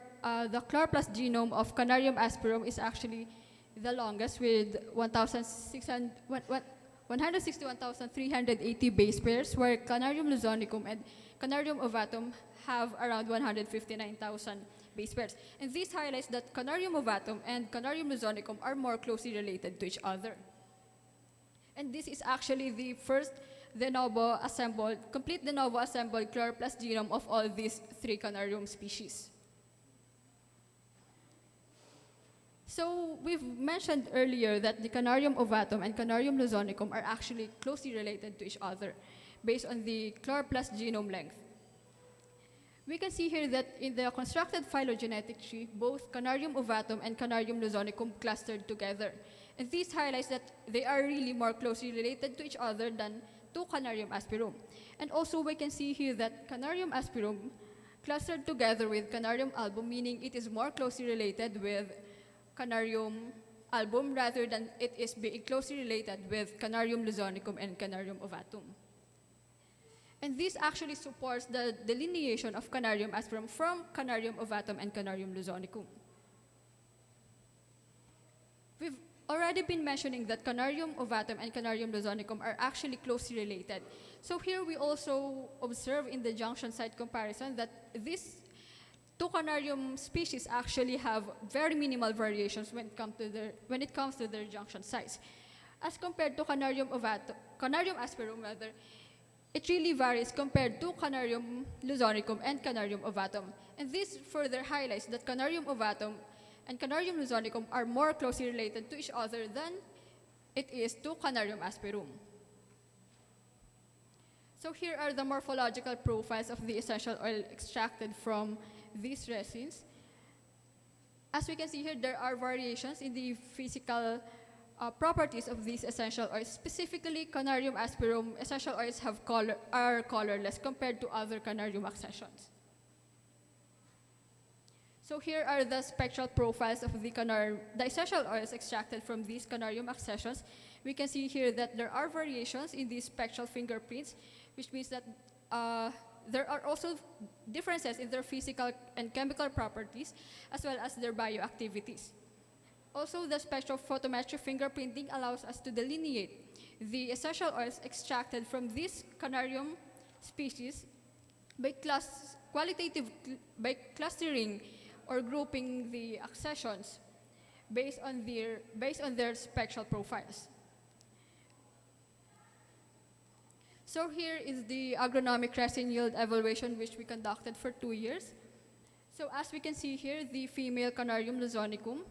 chloroplast genome of Canarium asperum is actually the longest, with 161,380 base pairs, where Canarium luzonicum and Canarium ovatum have around 159,000 base pairs. And this highlights that Canarium ovatum and Canarium luzonicum are more closely related to each other. And this is actually the first complete de novo assembled chloroplast genome of all these three Canarium species. So we've mentioned earlier that the Canarium ovatum and Canarium luzonicum are actually closely related to each other based on the chloroplast genome length. We can see here that in the constructed phylogenetic tree, both Canarium ovatum and Canarium luzonicum clustered together. And this highlights that they are really more closely related to each other than to Canarium asperum. And also we can see here that Canarium asperum clustered together with Canarium album, meaning it is more closely related with Canarium album rather than it is being closely related with Canarium luzonicum and Canarium ovatum. And this actually supports the delineation of Canarium asperum from Canarium ovatum and Canarium luzonicum. We've already been mentioning that Canarium ovatum and Canarium luzonicum are actually closely related. So here we also observe in the junction site comparison that these two Canarium species actually have very minimal variations when it comes to their junction sites. As compared to Canarium asperum rather, it really varies compared to Canarium luzonicum and Canarium ovatum. And this further highlights that Canarium ovatum and Canarium luzonicum are more closely related to each other than it is to Canarium asperum. So here are the morphological profiles of the essential oil extracted from these resins. As we can see here, there are variations in the physical properties of these essential oils. Specifically, Canarium asperum essential oils are colorless compared to other Canarium accessions. So here are the spectral profiles of the essential oils extracted from these canarium accessions. We can see here that there are variations in these spectral fingerprints, which means that there are also differences in their physical and chemical properties, as well as their bioactivities. Also, the spectrophotometric fingerprinting allows us to delineate the essential oils extracted from this canarium species by clustering or grouping the accessions based on their spectral profiles. So here is the agronomic resin yield evaluation, which we conducted for 2 years. So as we can see here, the female Canarium luzonicum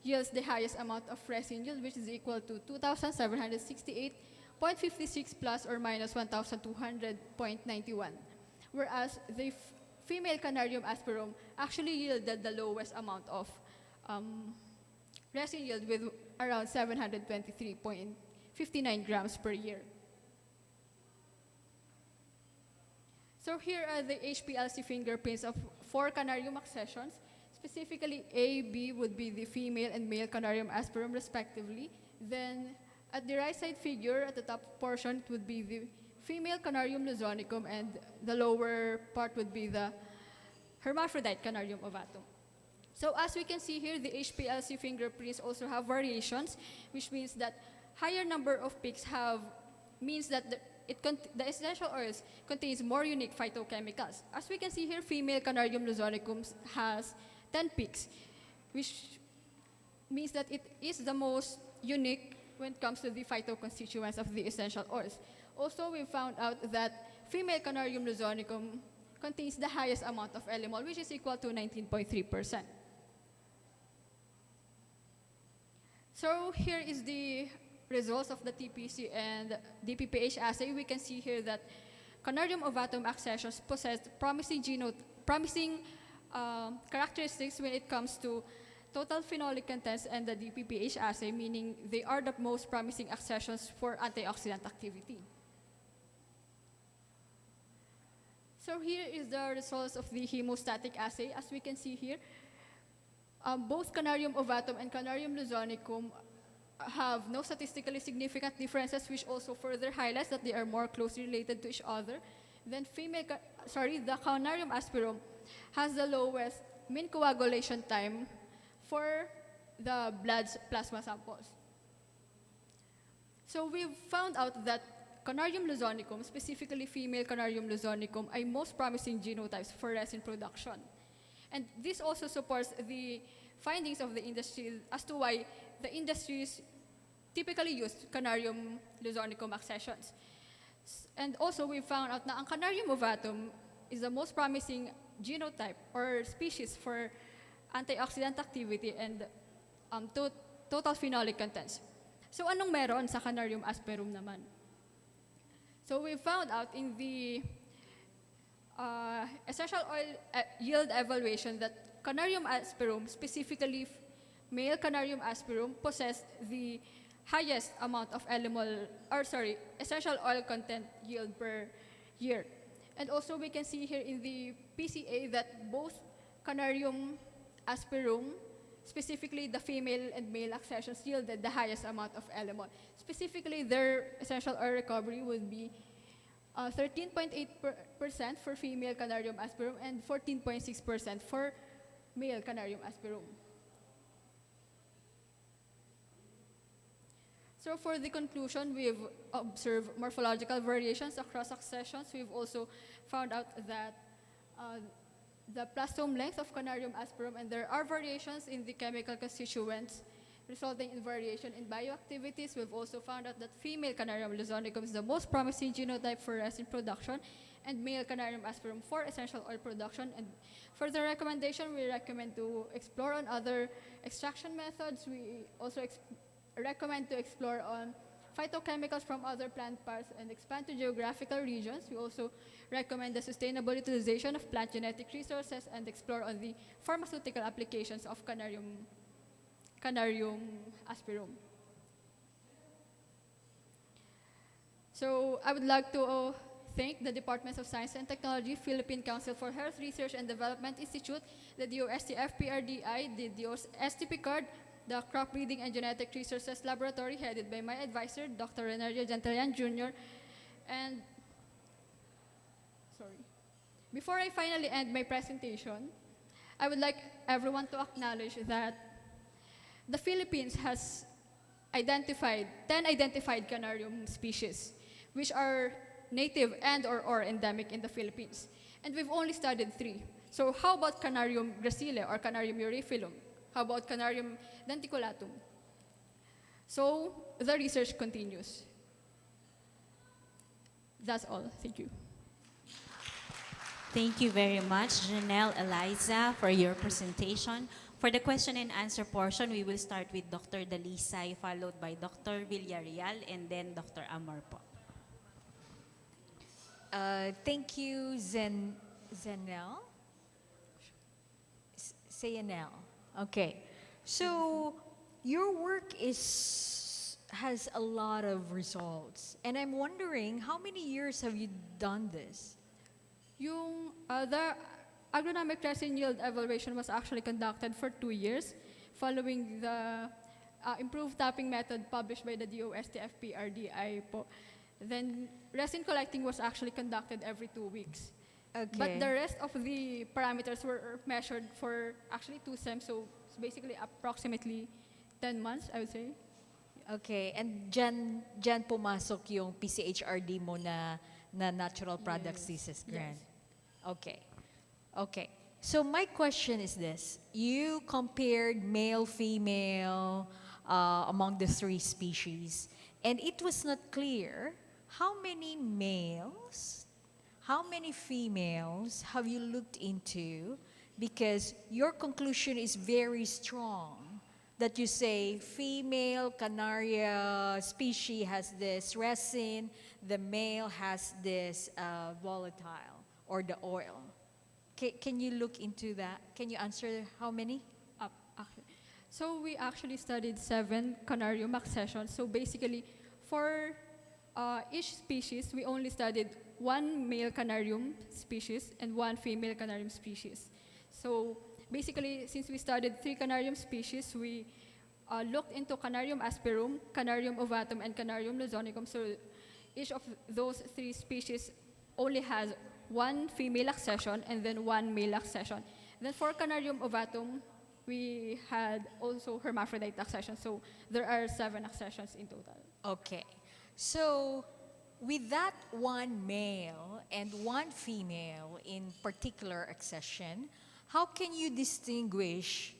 yields the highest amount of resin yield, which is equal to 2,768.56 plus or minus 1,200.91. Whereas the female Canarium asperum actually yielded the lowest amount of resin yield with around 723.59 grams per year. So here are the HPLC fingerprints of 4 Canarium accessions. Specifically, A, B would be the female and male Canarium asperum respectively. Then at the right side figure, at the top portion, it would be the female Canarium luzonicum, and the lower part would be the hermaphrodite Canarium ovatum. So as we can see here, the HPLC fingerprints also have variations, which means that higher number of peaks means that the essential oils contains more unique phytochemicals. As we can see here, female Canarium luzonicum has 10 peaks, which means that it is the most unique when it comes to the phytoconstituents of the essential oils. Also, we found out that female Canarium luzonicum contains the highest amount of elemol, which is equal to 19.3%. So here is the results of the TPC and DPPH assay. We can see here that Canarium ovatum accessions possess promising characteristics when it comes to total phenolic contents and the DPPH assay, meaning they are the most promising accessions for antioxidant activity. So here is the results of the hemostatic assay. As we can see here, both Canarium ovatum and Canarium luzonicum have no statistically significant differences, which also further highlights that they are more closely related to each other. Then the Canarium asperum has the lowest mean coagulation time for the blood plasma samples. So we've found out that Canarium luzonicum, specifically female Canarium luzonicum, are most promising genotypes for resin production. And this also supports the findings of the industry as to why the industries typically use Canarium luzonicum accessions. And also we found out that Canarium ovatum is the most promising genotype or species for antioxidant activity and total phenolic contents. So anong meron sa Canarium asperum naman? So we found out in the essential oil yield evaluation that Canarium asperum, specifically male Canarium asperum, possess the highest amount of essential oil content yield per year. And also we can see here in the PCA that both Canarium asperum, specifically the female and male accessions, yielded the highest amount of elemol. Specifically, their essential oil recovery would be 13.8% for female Canarium asperum and 14.6% for male Canarium asperum. So for the conclusion, we've observed morphological variations across accessions. We've also found out that the plastome length of Canarium asperum, and there are variations in the chemical constituents resulting in variation in bioactivities. We've also found out that female Canarium luzonicum is the most promising genotype for resin production, and male Canarium asperum for essential oil production. And for the recommendation, we recommend to explore on other extraction methods. We also recommend to explore on phytochemicals from other plant parts and expand to geographical regions. We also recommend the sustainable utilization of plant genetic resources and explore on the pharmaceutical applications of Canarium asperum. So I would like to thank the Departments of Science and Technology, Philippine Council for Health Research and Development Institute, the DOST FPRDI, the DOST Picard, the Crop Breeding and Genetic Resources Laboratory headed by my advisor, Dr. Renario Gentilian Jr. And, sorry. Before I finally end my presentation, I would like everyone to acknowledge that the Philippines has identified 10 identified Canarium species, which are native and or endemic in the Philippines. And we've only studied 3. So how about Canarium gracile or Canarium uriphyllum? How about Canarium denticulatum? So the research continues. That's all. Thank you. Thank you very much, Janelle, Eliza, for your presentation. For the question and answer portion, we will start with Dr. Dalisay, followed by Dr. Villarreal, and then Dr. Amor po. Thank you, Zenel. Sayanel. Okay. So your work has a lot of results. And I'm wondering, how many years have you done this? The agronomic resin yield evaluation was actually conducted for 2 years, following the improved tapping method published by the DOST FPRDI po. Then resin collecting was actually conducted every 2 weeks. Okay. But the rest of the parameters were measured for actually 2 sems, so it's basically approximately 10 months, I would say. Okay, and dyan pumasok yung PCHRD mo na Natural Products Thesis grant. Yes. Okay. Okay. So my question is this. You compared male, female among the 3 species, and it was not clear how many males, how many females have you looked into, because your conclusion is very strong that you say female Canaria species has this resin, the male has this volatile or the oil. Can you look into that? Can you answer how many? Okay. So we actually studied 7 Canarium accessions. So basically, for each species, we only studied 1 male Canarium species and 1 female Canarium species. So basically, since we studied 3 Canarium species, we looked into Canarium asperum, Canarium ovatum, and Canarium luzonicum. So each of those 3 species only has 1 female accession and then 1 male accession. Then for Canarium ovatum, we had also hermaphrodite accession. So there are 7 accessions in total. Okay. So with that 1 male and 1 female in particular accession, how can you distinguish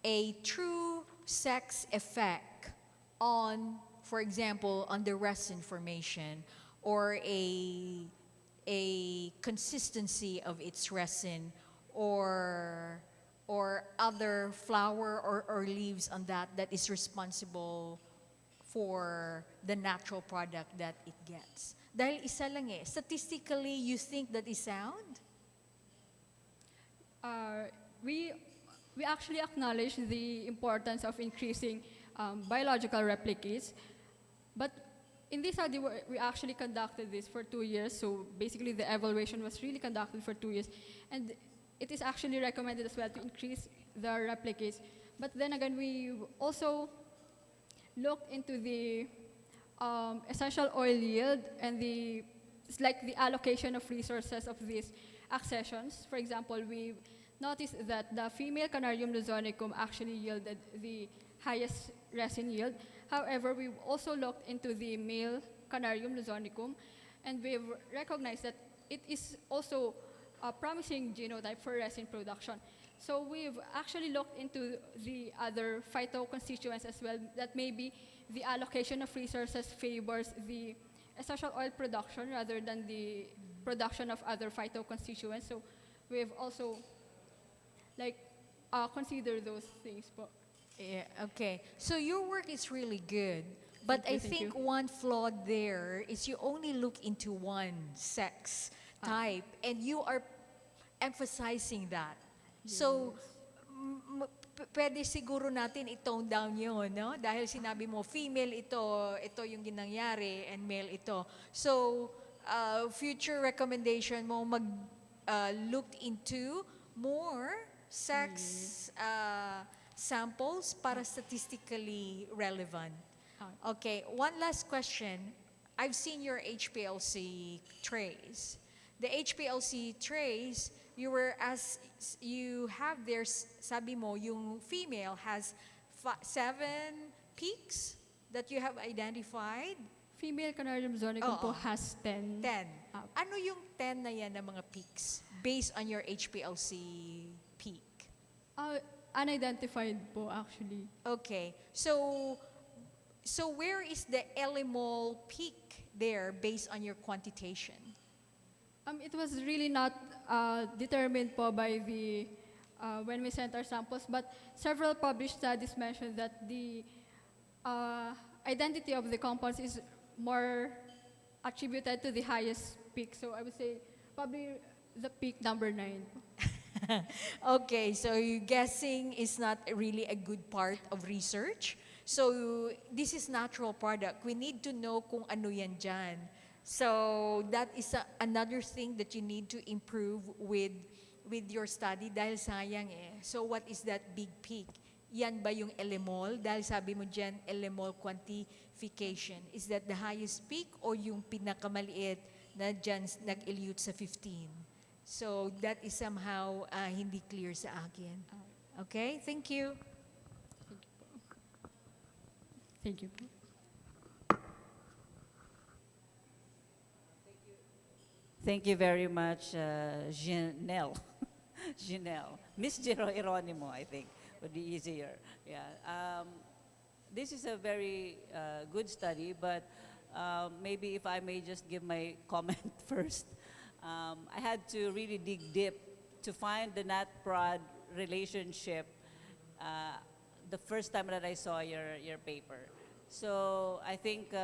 a true sex effect on, for example, on the resin formation, or a consistency of its resin, or other flower or leaves on that is responsible for the natural product that it gets? Dahil isa lang eh. Statistically, you think that is sound? We actually acknowledge the importance of increasing biological replicates, but in this study, we actually conducted this for 2 years. So basically, the evaluation was really conducted for 2 years, and it is actually recommended as well to increase the replicates. But then again, we also looked into the essential oil yield and it's like the allocation of resources of these accessions. For example, we noticed that the female Canarium luzonicum actually yielded the highest resin yield. However, we also looked into the male Canarium luzonicum, and we've recognized that it is also a promising genotype for resin production. So we've actually looked into the other phytoconstituents as well, that maybe the allocation of resources favors the essential oil production rather than the production of other phytoconstituents. So we've also considered those things. Yeah, okay. So your work is really good, but I Thank think you. one flaw there is you only look into one sex type, and you are emphasizing that. So, pwede siguro natin i-tone down yun, no? Dahil sinabi mo, female ito yung ginangyari, and male ito. So, future recommendation mo look into more sex samples para statistically relevant. Okay, one last question. I've seen your HPLC trays. The HPLC trays, you have there, sabi mo, yung female has 7 peaks that you have identified. Female Canarium zonicum po Oo. has 10. 10. Ano yung 10 na yan na mga peaks based on your HPLC peak? Unidentified po actually. Okay. So where is the Elimol peak there based on your quantitation? It was really not determined po by the when we sent our samples, but several published studies mentioned that the identity of the compounds is more attributed to the highest peak. So I would say probably the peak number 9. Okay, so guessing is not really a good part of research. So this is natural product. We need to know kung ano yan dyan. So that is another thing that you need to improve with your study dahil sayang eh. So what is that big peak? Yan ba yung Elimol? Dahil sabi mo dyan, Elimol quantification. Is that the highest peak or yung pinakamaliit na dyan nag-elute sa 15? So that is somehow hindi clear sa akin. Okay? Thank you. Thank you po. Thank you very much, Janelle. Janelle. Miss Geronimo, I think, would be easier. Yeah. This is a very good study, but maybe if I may just give my comment first. I had to really dig deep to find the NAT-PROD relationship the first time that I saw your paper. So I think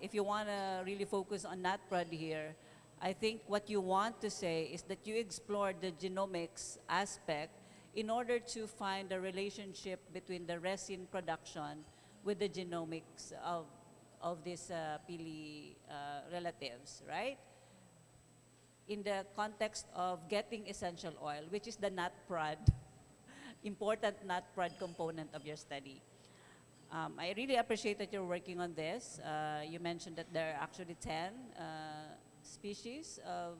if you want to really focus on NAT-PROD here, I think what you want to say is that you explored the genomics aspect in order to find a relationship between the resin production with the genomics of these pili relatives, right? In the context of getting essential oil, which is the NAT-PROD, important NAT-PROD component of your study. I really appreciate that you're working on this. You mentioned that there are actually 10 species of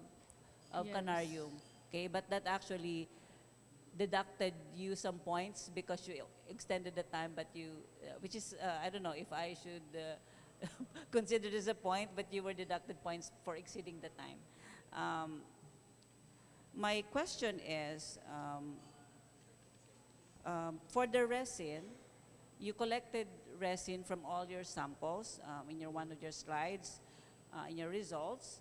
Yes. Canarium, okay? But that actually deducted you some points because you extended the time, but you, which is, I don't know if I should consider this a point, but you were deducted points for exceeding the time. My question is, for the resin, you collected resin from all your samples in one of your slides, in your results.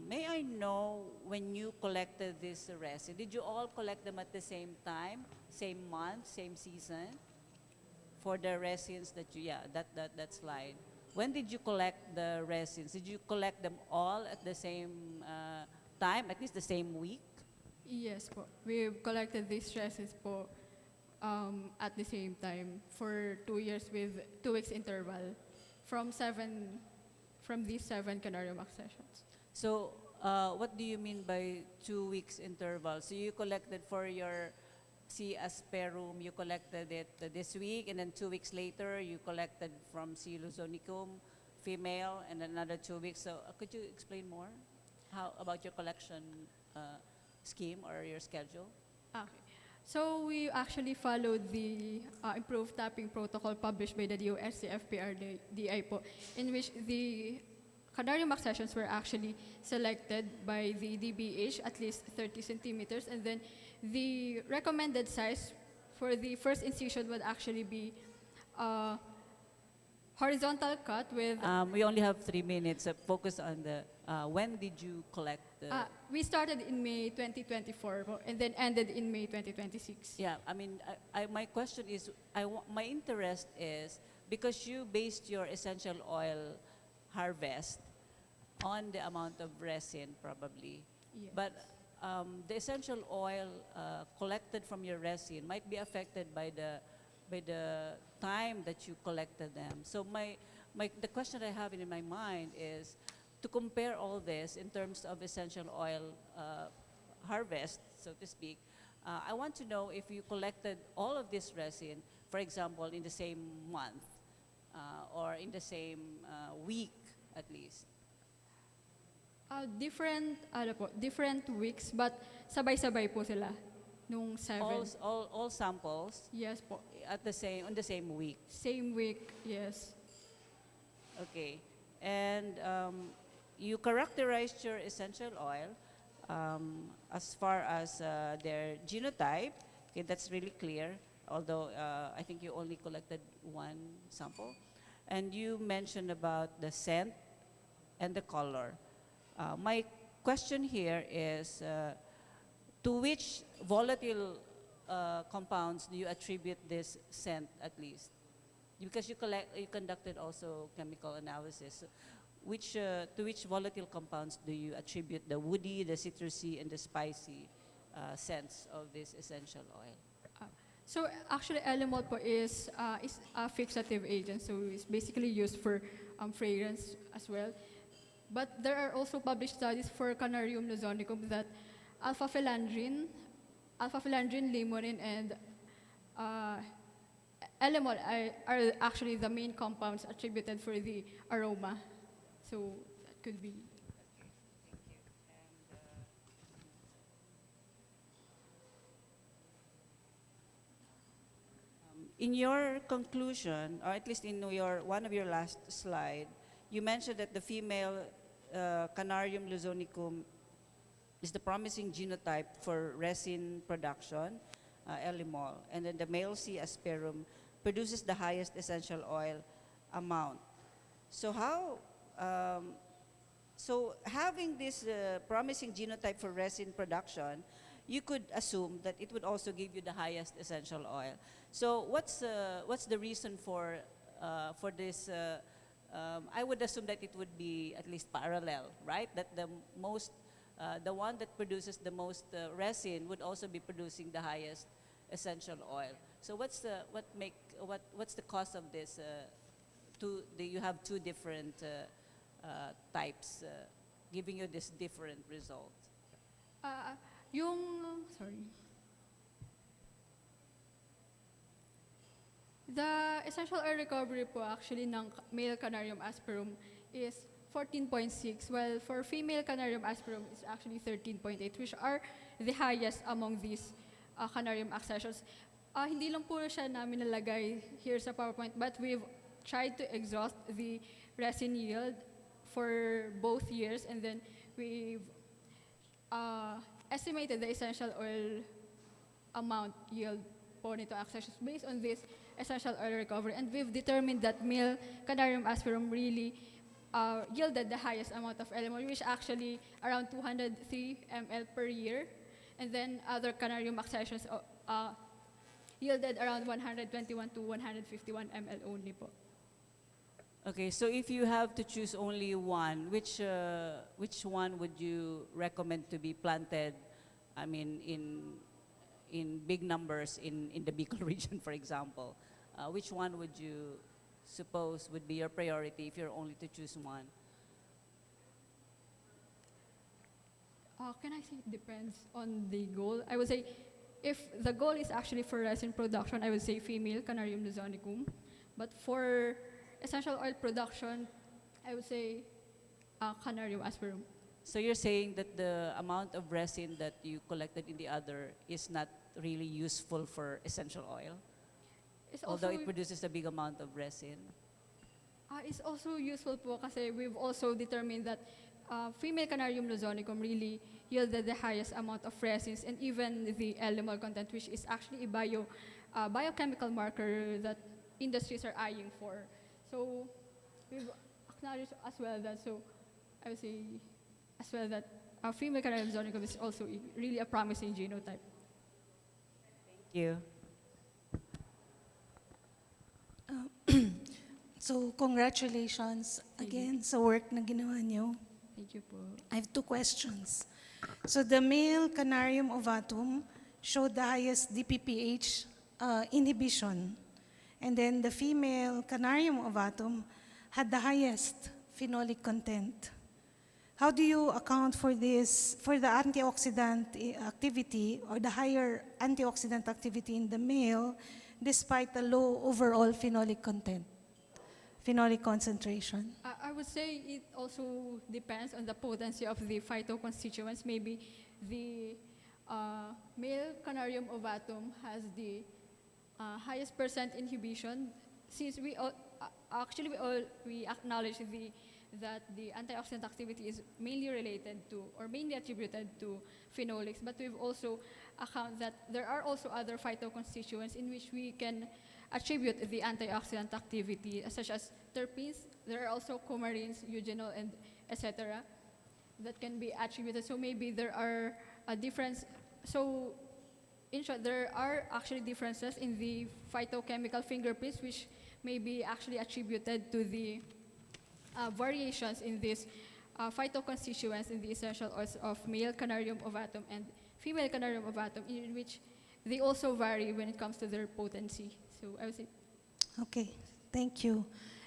May I know when you collected this resin, did you all collect them at the same time, same month, same season? For the resins that you, yeah, that slide. When did you collect the resins? Did you collect them all at the same time, at least the same week? Yes po. We've collected these resins po at the same time for 2 years with 2 weeks interval from these 7 Canarium accessions. So what do you mean by 2 weeks interval? So you collected for your C. asperum, you collected it this week, and then 2 weeks later you collected from C. luzonicum, female, and another 2 weeks. So could you explain more about your collection scheme or your schedule? Okay. So we actually followed the improved tapping protocol published by the DOST FPRDI po, in which the Canarium accessions were actually selected by the DBH at least 30 centimeters, and then the recommended size for the first incision would actually be horizontal cut with... We only have 3 minutes. So focus on the, when did you collect the... we started in May 2024 po, and then ended in May 2026. Yeah, I mean, my question is, my interest is, because you based your essential oil harvest on the amount of resin probably, Yes. but the essential oil collected from your resin might be affected by the time that you collected them. So the question I have in my mind is, to compare all this in terms of essential oil harvest, so to speak, I want to know if you collected all of this resin, for example, in the same month or in the same week at least. Different weeks, but sabay-sabay po sila nung 7. All samples Yes po. on the same week. Same week, yes. Okay. And you characterized your essential oil as far as their genotype. Okay, that's really clear, although I think you only collected one sample. And you mentioned about the scent and the color. My question here is, to which volatile compounds do you attribute this scent at least? Because you conducted also chemical analysis. To which volatile compounds do you attribute the woody, the citrusy, and the spicy scents of this essential oil? So actually, elemol po is a fixative agent, so it's basically used for fragrance as well. But there are also published studies for Canarium luzonicum that alpha-phelandrine, limonin, and elemol are actually the main compounds attributed for the aroma. So that could be. In your conclusion, or at least in one of your last slide, you mentioned that the female Canarium luzonicum is the promising genotype for resin production, elimol, and then the male C. asperum produces the highest essential oil amount. So so having this promising genotype for resin production, you could assume that it would also give you the highest essential oil. So what's the reason for this? I would assume that it would be at least parallel, right? That the one that produces the most resin would also be producing the highest essential oil. So what's the cause of this? You have two different types giving you this different result. The essential oil recovery po actually ng male Canarium asperum is 14.6, while for female Canarium asperum it's actually 13.8, which are the highest among these Canarium accessions. Hindi lang po siya namin nalagay here sa PowerPoint, but we've tried to exhaust the resin yield for both years, and then we've estimated the essential oil amount yield po nito accessions based on this essential oil recovery, and we've determined that male Canarium asperum really yielded the highest amount of elemol, which actually around 203 ml per year, and then other Canarium accessions yielded around 121 to 151 ml only po. Okay, so if you have to choose only one, which one would you recommend to be planted? I mean, in big numbers in the Bicol region, for example. Which one would you suppose would be your priority if you're only to choose one? Can I say it depends on the goal? I would say if the goal is actually for resin production, I would say female Canarium luzonicum. But for essential oil production, I would say Canarium asperum. So you're saying that the amount of resin that you collected in the other is not really useful for essential oil? Although it produces a big amount of resin? It's also useful po kasi we've also determined that female Canarium luzonicum really yielded the highest amount of resins, and even the elemol content, which is actually a biochemical marker that industries are eyeing for. So we've acknowledged as well that, so I would say as well that female Canarium luzonicum is also really a promising genotype. Thank you. So congratulations again sa work na ginawa niyo. Thank you po. I have two questions. So the male Canarium ovatum showed the highest DPPH inhibition, and then the female Canarium ovatum had the highest phenolic content. how do you account for this, for the antioxidant activity or the higher antioxidant activity in the male despite the low overall phenolic content, phenolic concentration? I would say it also depends on the potency of the phytoconstituents. Maybe the male Canarium ovatum has the highest percent inhibition, since we acknowledge that the antioxidant activity is mainly related to or mainly attributed to phenolics, but we've also account that there are also other phytoconstituents in which we can attribute the antioxidant activity, such as terpenes. There are also coumarins, eugenol, and etc. that can be attributed. So maybe there are a difference. So in short, there are actually differences in the phytochemical fingerprints which may be actually attributed to the variations in these phytoconstituents in the essential oils of male Canarium ovatum and female Canarium ovatum, in which they also vary when it comes to their potency. So I would say. Okay, thank you.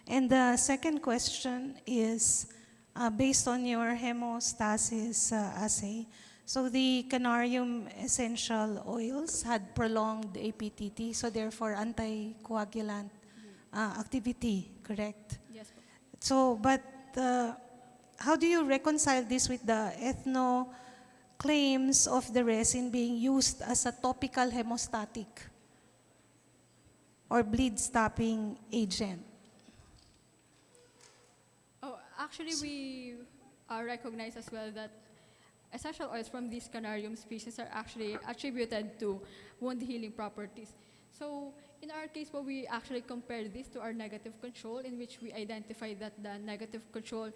And the second question is based on your hemostasis assay. So the Canarium essential oils had prolonged APTT, so therefore anticoagulant activity, correct? Yes, po. So, but how do you reconcile this with the ethno claims of the resin being used as a topical hemostatic or bleed stopping agent? Oh, actually, we recognize as well that essential oils from these Canarium species are actually attributed to wound healing properties. So in our case, we actually compare this to our negative control, in which we identify that the negative control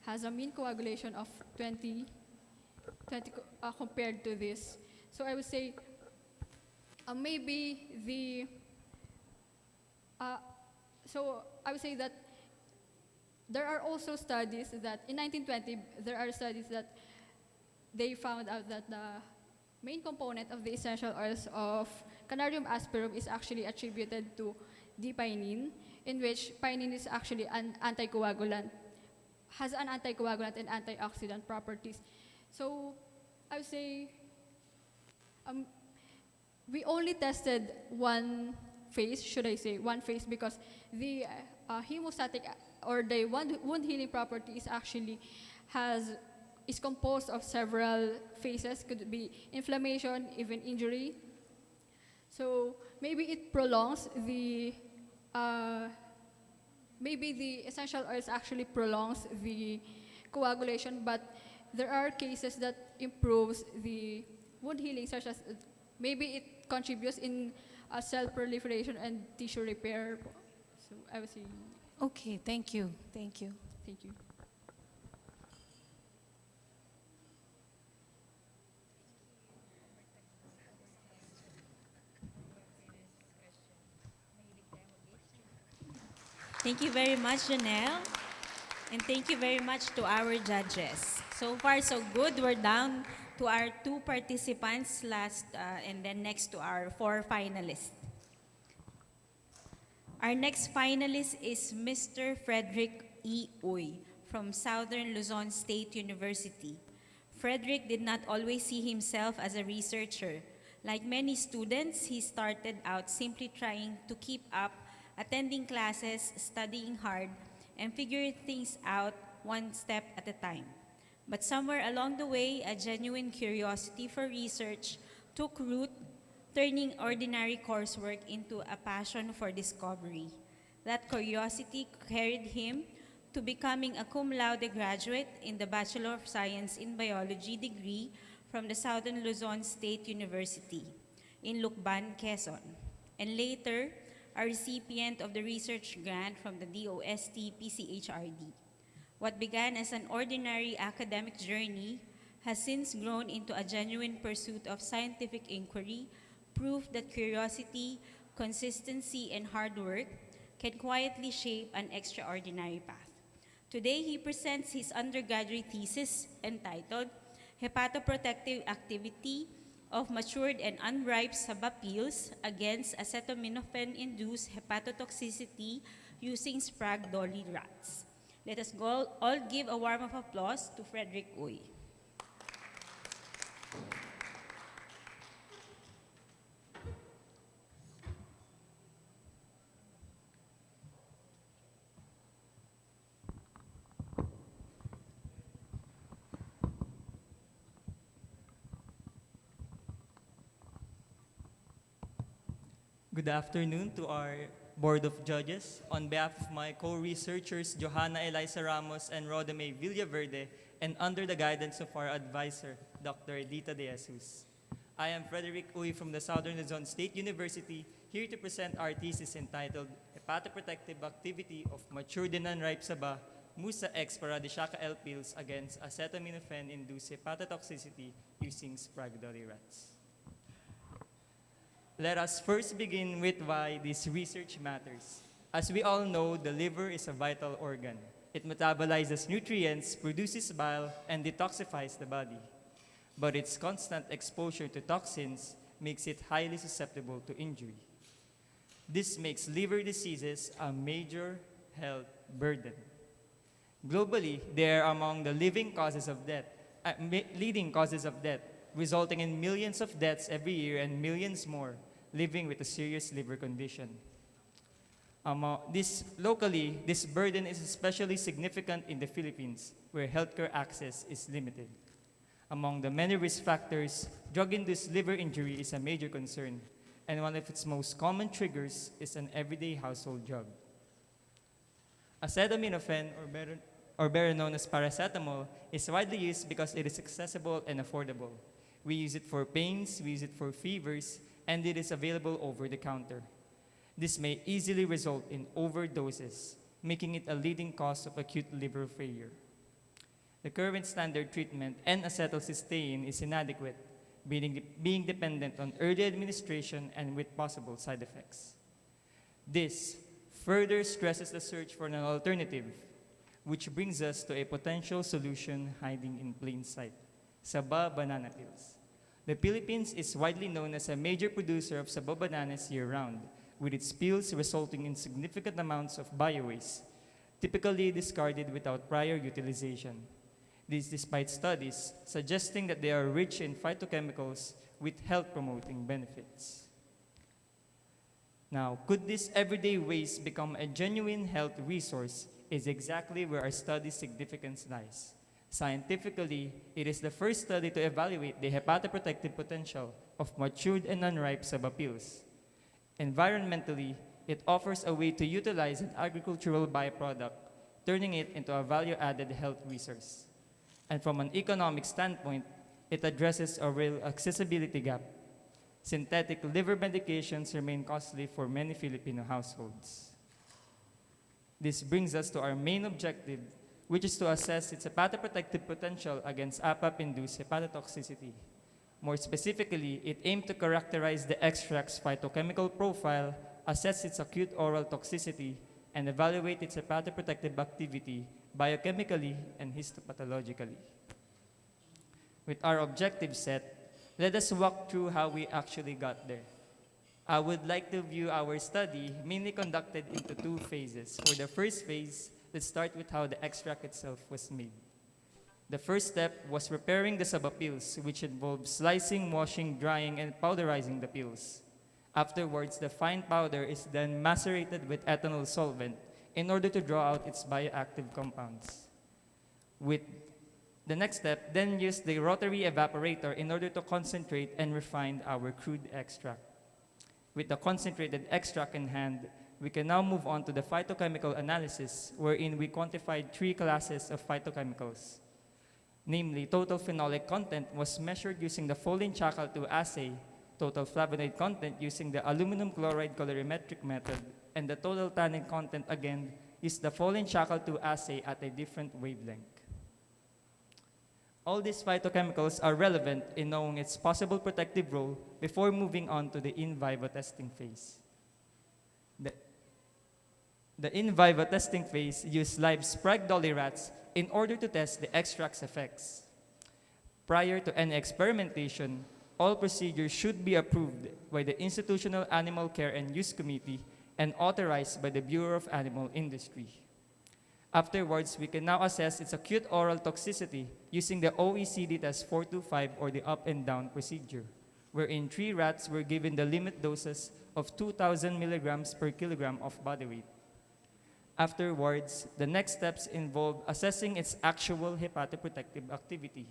has a mean coagulation of 20 compared to this. So I would say maybe the, so I would say that there are also studies that in 1920, there are studies that they found out that the main component of the essential oils of Canarium asperum is actually attributed to D-pinene, in which pinene is actually an anticoagulant, has an anticoagulant and antioxidant properties. So I would say we only tested one phase, should I say, one phase, because the hemostatic or the wound healing property is actually is composed of several phases. Could be inflammation, even injury. So maybe it prolongs the, maybe the essential oils actually prolongs the coagulation, but there are cases that improves the wound healing, such as maybe it contributes in cell proliferation and tissue repair. So I would say. Okay, thank you. Thank you. Thank you. Thank you very much, Janelle. And thank you very much to our judges. So far, so good. We're down to our 2 participants last, and then next to our 4 finalists. Our next finalist is Mr. Frederick E. Uy from Southern Luzon State University. Frederick did not always see himself as a researcher. Like many students, he started out simply trying to keep up, attending classes, studying hard, and figuring things out one step at a time. But somewhere along the way, a genuine curiosity for research took root, turning ordinary coursework into a passion for discovery. That curiosity carried him to becoming a cum laude graduate in the Bachelor of Science in Biology degree from the Southern Luzon State University in Lucban, Quezon, and later a recipient of the research grant from the DOST PCHRD. What began as an ordinary academic journey has since grown into a genuine pursuit of scientific inquiry, proof that curiosity, consistency, and hard work can quietly shape an extraordinary path. Today, he presents his undergraduate thesis entitled Hepatoprotective Activity of Matured and Unripe Sabapils Against Acetaminophen-Induced Hepatotoxicity Using Sprague-Dawley Rats. Let us all give a warm of applause to Frederick Uy. Good afternoon to our Board of Judges. On behalf of my co-researchers, Johanna Eliza Ramos and Rodame Villaverde, and under the guidance of our advisor, Dr. Edita De Jesus. I am Frederick Uy from the Southern Luzon State University, here to present our thesis entitled Hepatoprotective Activity of Matured and Unripe Saba, Musa X Paradishaca L pills against acetaminophen-induced hepatotoxicity using Sprague-Dawley rats. Let us first begin with why this research matters. As we all know, the liver is a vital organ. It metabolizes nutrients, produces bile, and detoxifies the body. But its constant exposure to toxins makes it highly susceptible to injury. This makes liver diseases a major health burden. Globally, they are among the leading causes of death, resulting in millions of deaths every year and millions more living with a serious liver condition. Locally, this burden is especially significant in the Philippines, where healthcare access is limited. Among the many risk factors, drug-induced liver injury is a major concern, and one of its most common triggers is an everyday household drug. Acetaminophen, or better known as paracetamol, is widely used because it is accessible and affordable. We use it for pains, we use it for fevers, and it is available over the counter. This may easily result in overdoses, making it a leading cause of acute liver failure. The current standard treatment, N-acetylcysteine, is inadequate, being dependent on early administration and with possible side effects. This further stresses the search for an alternative, which brings us to a potential solution hiding in plain sight: Saba banana peels. The Philippines is widely known as a major producer of Saba bananas year-round, with its peels resulting in significant amounts of biowaste, typically discarded without prior utilization. This despite studies suggesting that they are rich in phytochemicals with health-promoting benefits. Now, could this everyday waste become a genuine health resource is exactly where our study's significance lies. Scientifically, it is the first study to evaluate the hepatoprotective potential of matured and unripe Saba peels. Environmentally, it offers a way to utilize an agricultural byproduct, turning it into a value-added health resource. And from an economic standpoint, it addresses a real accessibility gap. Synthetic liver medications remain costly for many Filipino households. This brings us to our main objective, which is to assess its hepatoprotective potential against APAP-induced hepatotoxicity. More specifically, it aimed to characterize the extract's phytochemical profile, assess its acute oral toxicity, and evaluate its hepatoprotective activity biochemically and histopathologically. With our objective set, let us walk through how we actually got there. I would like to view our study mainly conducted into two phases. For the first phase, let's start with how the extract itself was made. The first step was preparing the Saba peels, which involved slicing, washing, drying, and powderizing the peels. Afterwards, the fine powder is then macerated with ethanol solvent in order to draw out its bioactive compounds. With the next step, then use the rotary evaporator in order to concentrate and refine our crude extract. With the concentrated extract in hand, we can now move on to the phytochemical analysis, wherein we quantified three classes of phytochemicals. Namely, total phenolic content was measured using the Folin-Chacal-2 assay, total flavonoid content using the aluminum chloride colorimetric method, and the total tannin content again is the Folin-Chacal-2 assay at a different wavelength. All these phytochemicals are relevant in knowing its possible protective role before moving on to the in vivo testing phase. The in vivo testing phase used live Sprague-Dawley rats in order to test the extract's effects. Prior to any experimentation, all procedures should be approved by the Institutional Animal Care and Use Committee and authorized by the Bureau of Animal Industry. Afterwards, we can now assess its acute oral toxicity using the OECD test 425 or the up and down procedure, wherein 3 rats were given the limit doses of 2,000 milligrams per kilogram of body weight. Afterwards, the next steps involve assessing its actual hepatoprotective activity.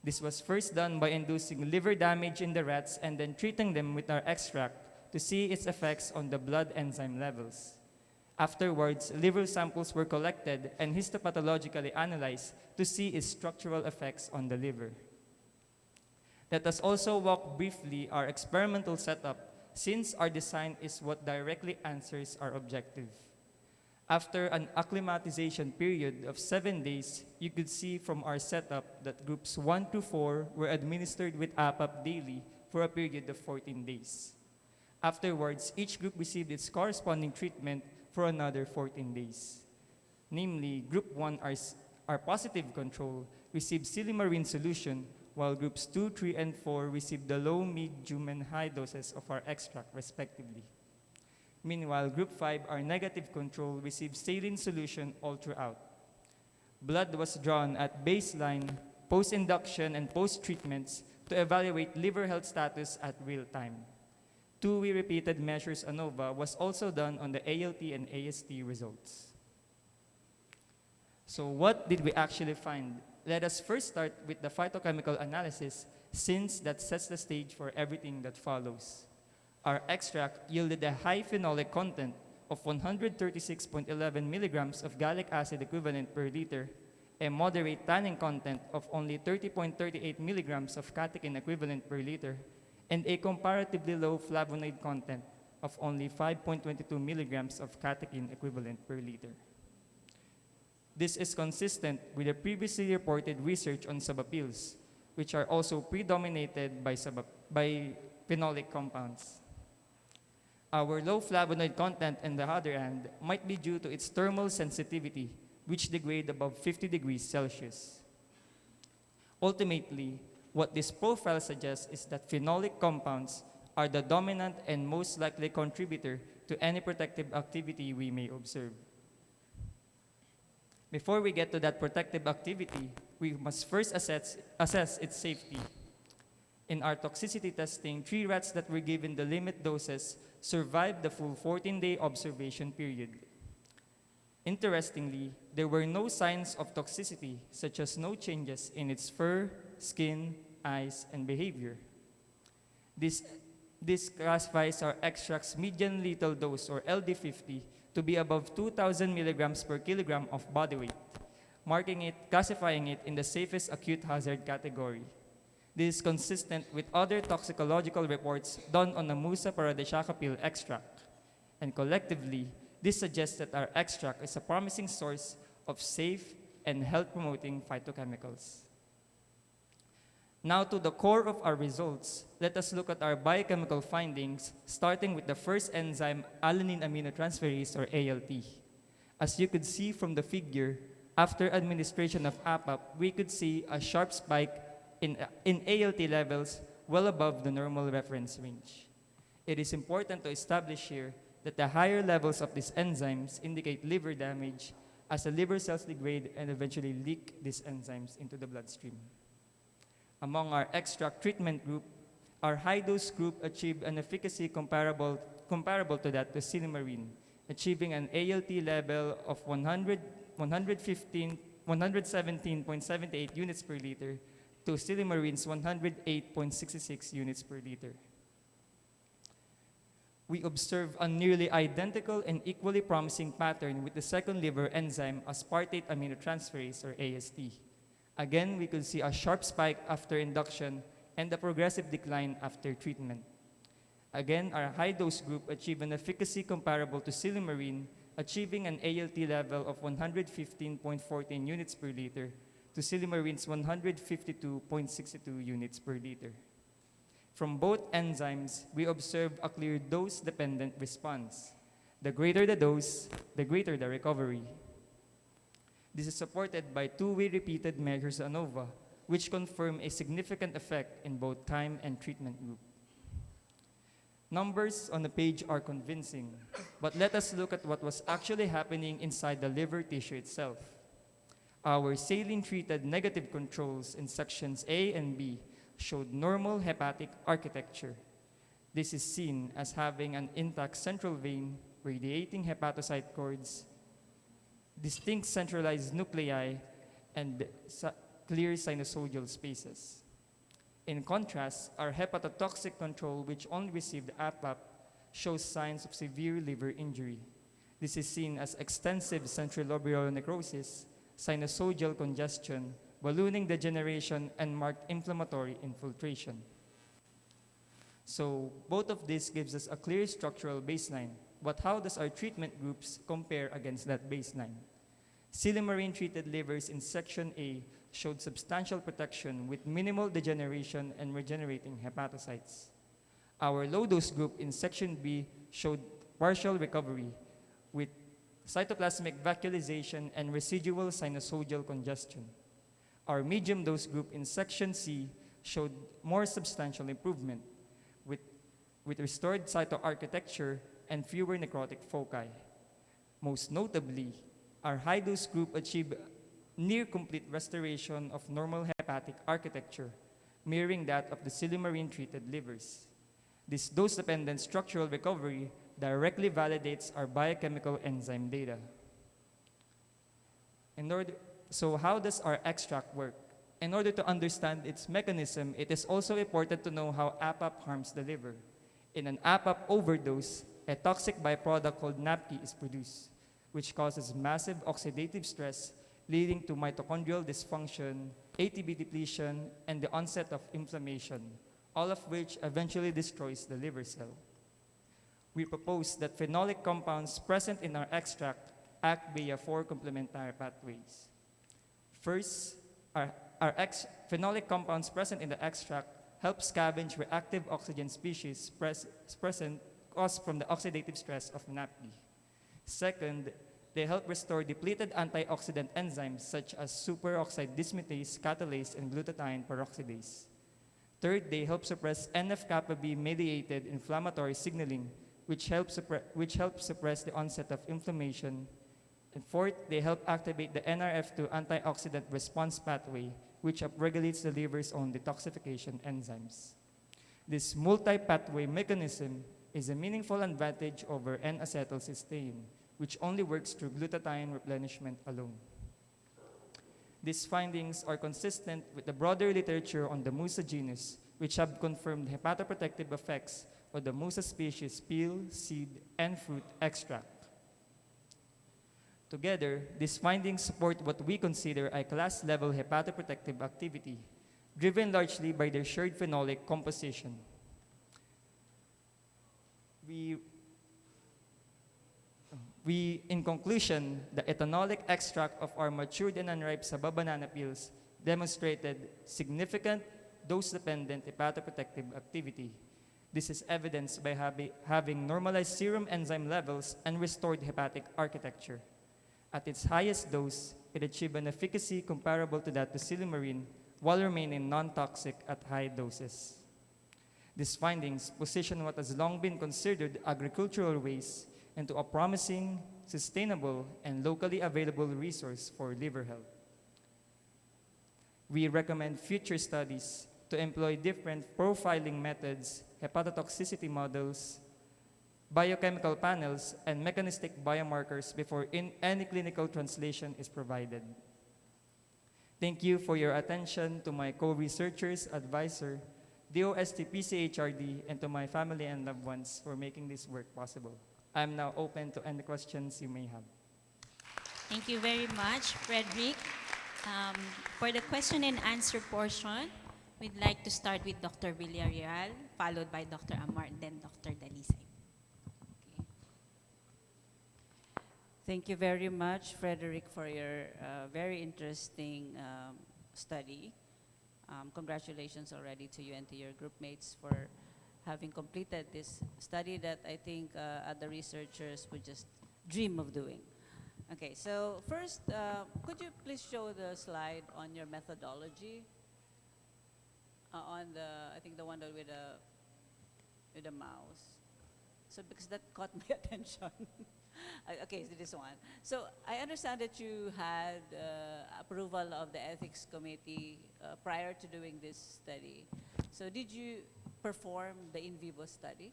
This was first done by inducing liver damage in the rats and then treating them with our extract to see its effects on the blood enzyme levels. Afterwards, liver samples were collected and histopathologically analyzed to see its structural effects on the liver. Let us also walk briefly our experimental setup, since our design is what directly answers our objective. After an acclimatization period of 7 days, you could see from our setup that groups 1 to 4 were administered with APAP daily for a period of 14 days. Afterwards, each group received its corresponding treatment for another 14 days. Namely, Group 1, our positive control, received silimarine solution, while Groups 2, 3, and 4 received the low, medium, and high doses of our extract, respectively. Meanwhile, Group 5, our negative control, received saline solution all throughout. Blood was drawn at baseline, post-induction, and post-treatments to evaluate liver health status at real time. 2-way repeated measures ANOVA was also done on the ALT and AST results. So what did we actually find? Let us first start with the phytochemical analysis, since that sets the stage for everything that follows. Our extract yielded a high phenolic content of 136.11 milligrams of gallic acid equivalent per liter, a moderate tannin content of only 30.38 milligrams of catechin equivalent per liter, and a comparatively low flavonoid content of only 5.22 milligrams of catechin equivalent per liter. This is consistent with the previously reported research on subapils, which are also predominated by phenolic compounds. Our low flavonoid content, on the other hand, might be due to its thermal sensitivity, which degrade above 50 degrees Celsius. Ultimately, what this profile suggests is that phenolic compounds are the dominant and most likely contributor to any protective activity we may observe. Before we get to that protective activity, we must first assess its safety. In our toxicity testing, 3 rats that were given the limit doses survived the full 14-day observation period. Interestingly, there were no signs of toxicity, such as no changes in its fur, skin, eyes, and behavior. This classifies our extract's median lethal dose, or LD50, to be above 2,000 milligrams per kilogram of body weight, classifying it in the safest acute hazard category. This is consistent with other toxicological reports done on the Musa paradisacapil extract, and collectively, this suggests that our extract is a promising source of safe and health-promoting phytochemicals. Now to the core of our results, let us look at our biochemical findings, starting with the first enzyme, alanine aminotransferase, or ALT. As you could see from the figure, after administration of APAP, we could see a sharp spike in ALT levels well above the normal reference range. It is important to establish here that the higher levels of these enzymes indicate liver damage, as the liver cells degrade and eventually leak these enzymes into the bloodstream. Among our extract treatment group, our high-dose group achieved an efficacy comparable to that to silimarine, achieving an ALT level of 117.78 units per liter to silimarine's 108.66 units per liter. We observe a nearly identical and equally promising pattern with the second liver enzyme, aspartate aminotransferase, or AST. Again, we could see a sharp spike after induction and a progressive decline after treatment. Again, our high-dose group achieved an efficacy comparable to silimarine, achieving an ALT level of 115.14 units per liter to silimarine's 152.62 units per liter. From both enzymes, we observed a clear dose-dependent response. The greater the dose, the greater the recovery. This is supported by 2-way repeated measures ANOVA, which confirm a significant effect in both time and treatment group. Numbers on the page are convincing, but let us look at what was actually happening inside the liver tissue itself. Our saline-treated negative controls in sections A and B showed normal hepatic architecture. This is seen as having an intact central vein, radiating hepatocyte cords, distinct centralized nuclei, and clear sinusoidal spaces. In contrast, our hepatotoxic control, which only received APAP, shows signs of severe liver injury. This is seen as extensive centrilobular necrosis, sinusoidal congestion, ballooning degeneration, and marked inflammatory infiltration. So both of this gives us a clear structural baseline, but how does our treatment groups compare against that baseline? Silymarin-treated livers in section A showed substantial protection with minimal degeneration and regenerating hepatocytes. Our low-dose group in section B showed partial recovery with cytoplasmic vacuolization and residual sinusoidal congestion. Our medium-dose group in section C showed more substantial improvement with restored cytoarchitecture and fewer necrotic foci. Most notably, our high-dose group achieved near complete restoration of normal hepatic architecture, mirroring that of the silymarin-treated livers. This dose-dependent structural recovery directly validates our biochemical enzyme data. So how does our extract work? In order to understand its mechanism, it is also important to know how APAP harms the liver. In an APAP overdose, a toxic byproduct called NAPK is produced, which causes massive oxidative stress, leading to mitochondrial dysfunction, ATP depletion, and the onset of inflammation, all of which eventually destroys the liver cell. We propose that phenolic compounds present in our extract act via 4 complementary pathways. First, phenolic compounds present in the extract help scavenge reactive oxygen species present caused from the oxidative stress of NAPK. Second, they help restore depleted antioxidant enzymes such as superoxide dismutase, catalase, and glutathione peroxidase. Third, they help suppress NF-kappa B-mediated inflammatory signaling, which helps suppress the onset of inflammation. And fourth, they help activate the NRF2 antioxidant response pathway, which upregulates the liver's own detoxification enzymes. This multi-pathway mechanism is a meaningful advantage over N-acetylcysteine, which only works through glutathione replenishment alone. These findings are consistent with the broader literature on the Musa genus, which have confirmed hepatoprotective effects of the Musa species peel, seed, and fruit extract. Together, these findings support what we consider a class-level hepatoprotective activity, driven largely by their shared phenolic composition. In conclusion, the ethanolic extract of our matured and unripe Saba banana peels demonstrated significant dose-dependent hepatoprotective activity. This is evidenced by having normalized serum enzyme levels and restored hepatic architecture. At its highest dose, it achieved an efficacy comparable to that of silymarin while remaining non-toxic at high doses. These findings position what has long been considered agricultural waste into a promising, sustainable, and locally available resource for liver health. We recommend future studies to employ different profiling methods, hepatotoxicity models, biochemical panels, and mechanistic biomarkers before any clinical translation is provided. Thank you for your attention to my co-researchers, advisor, DOST PCHRD, and to my family and loved ones for making this work possible. I'm now open to any questions you may have. Thank you very much, Frederick. For the question and answer portion, we'd like to start with Dr. Villarreal, followed by Dr. Amar, and then Dr. Dalisay. Thank you very much, Frederick, for your very interesting study. Congratulations already to you and to your group mates for having completed this study that I think other researchers would just dream of doing. Okay, so first, could you please show the slide on your methodology? On the, I think the one that with the mouse. So because that caught my attention. Okay, so this one. So I understand that you had approval of the ethics committee prior to doing this study. So did you perform the in vivo study?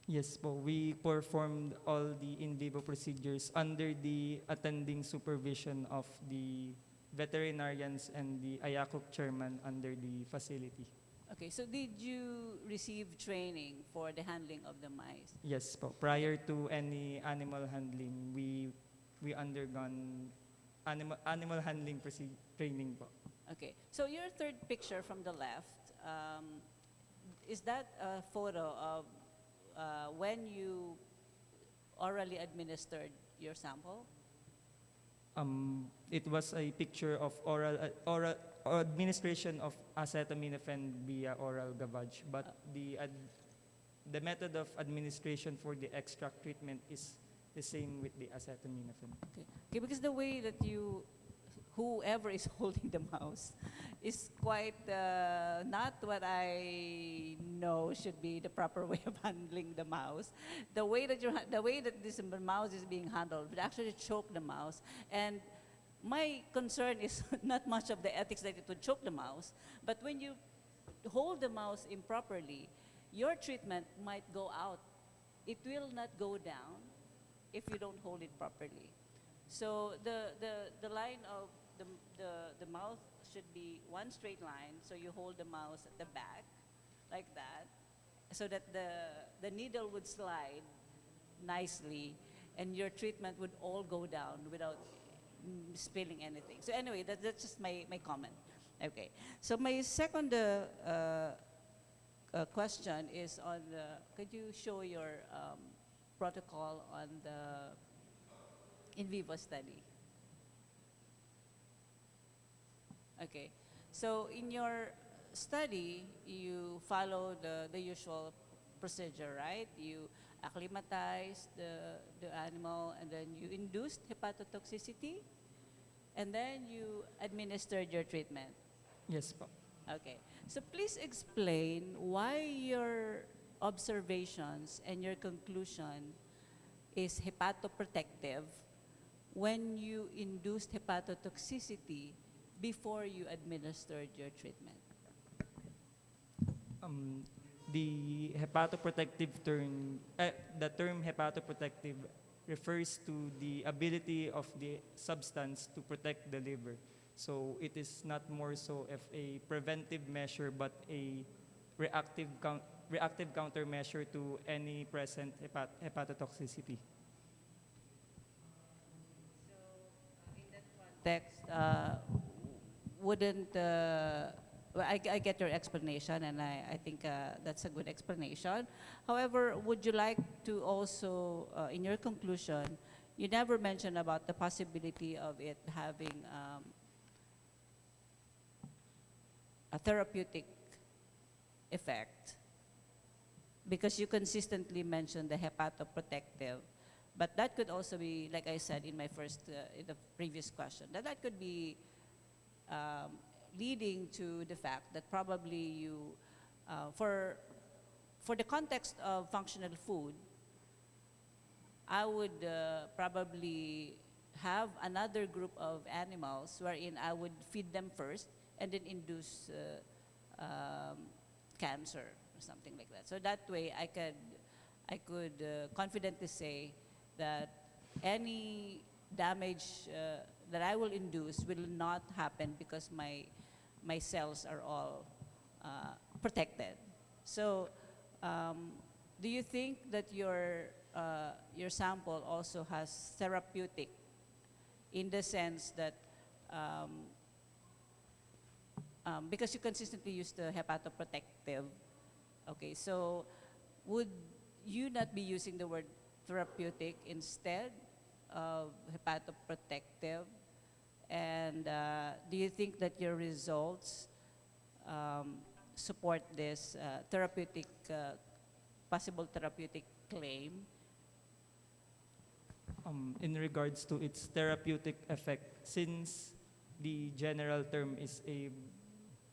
Yes po, we performed all the in vivo procedures under the attending supervision of the veterinarians and the IACUC chairman under the facility. Okay, so did you receive training for the handling of the mice? Yes po, prior to any animal handling, we undergone animal handling training po. Okay, so your third picture from the left, is that a photo of when you orally administered your sample? It was a picture of oral administration of acetaminophen via oral gavage, but the method of administration for the extract treatment is the same with the acetaminophen. Okay, okay, because the way that whoever is holding the mouse is quite not what I know should be the proper way of handling the mouse. The way that this mouse is being handled would actually choke the mouse. And my concern is not much of the ethics that it would choke the mouse, but when you hold the mouse improperly, your treatment might go out. It will not go down if you don't hold it properly. So the line of the mouth should be one straight line, so you hold the mouse at the back, like that, so that the needle would slide nicely, and your treatment would all go down without spilling anything. So anyway, that's just my comment. Okay, so my second question is on could you show your protocol on the in vivo study? Okay, so in your study, you follow the usual procedure, right? You acclimatize the animal, and then you induced hepatotoxicity, and then you administered your treatment. Yes po. Okay, so please explain why your observations and your conclusion is hepatoprotective when you induced hepatotoxicity before you administered your treatment. The hepatoprotective term, the term hepatoprotective refers to the ability of the substance to protect the liver. So it is not more so of a preventive measure, but a reactive countermeasure to any present hepatotoxicity. Text wouldn't, well, I get your explanation, and I think that's a good explanation. However, would you like to also, in your conclusion, you never mentioned about the possibility of it having a therapeutic effect, because you consistently mentioned the hepatoprotective, but that could also be, like I said in my in the previous question, that could be leading to the fact that probably you, for the context of functional food, I would probably have another group of animals wherein I would feed them first and then induce cancer or something like that. So that way I could confidently say that any damage that I will induce will not happen because my cells are all protected. So do you think that your sample also has therapeutic, in the sense that because you consistently use the hepatoprotective, okay, so would you not be using the word therapeutic instead of hepatoprotective? And do you think that your results support this possible therapeutic claim? In regards to its therapeutic effect, since the general term is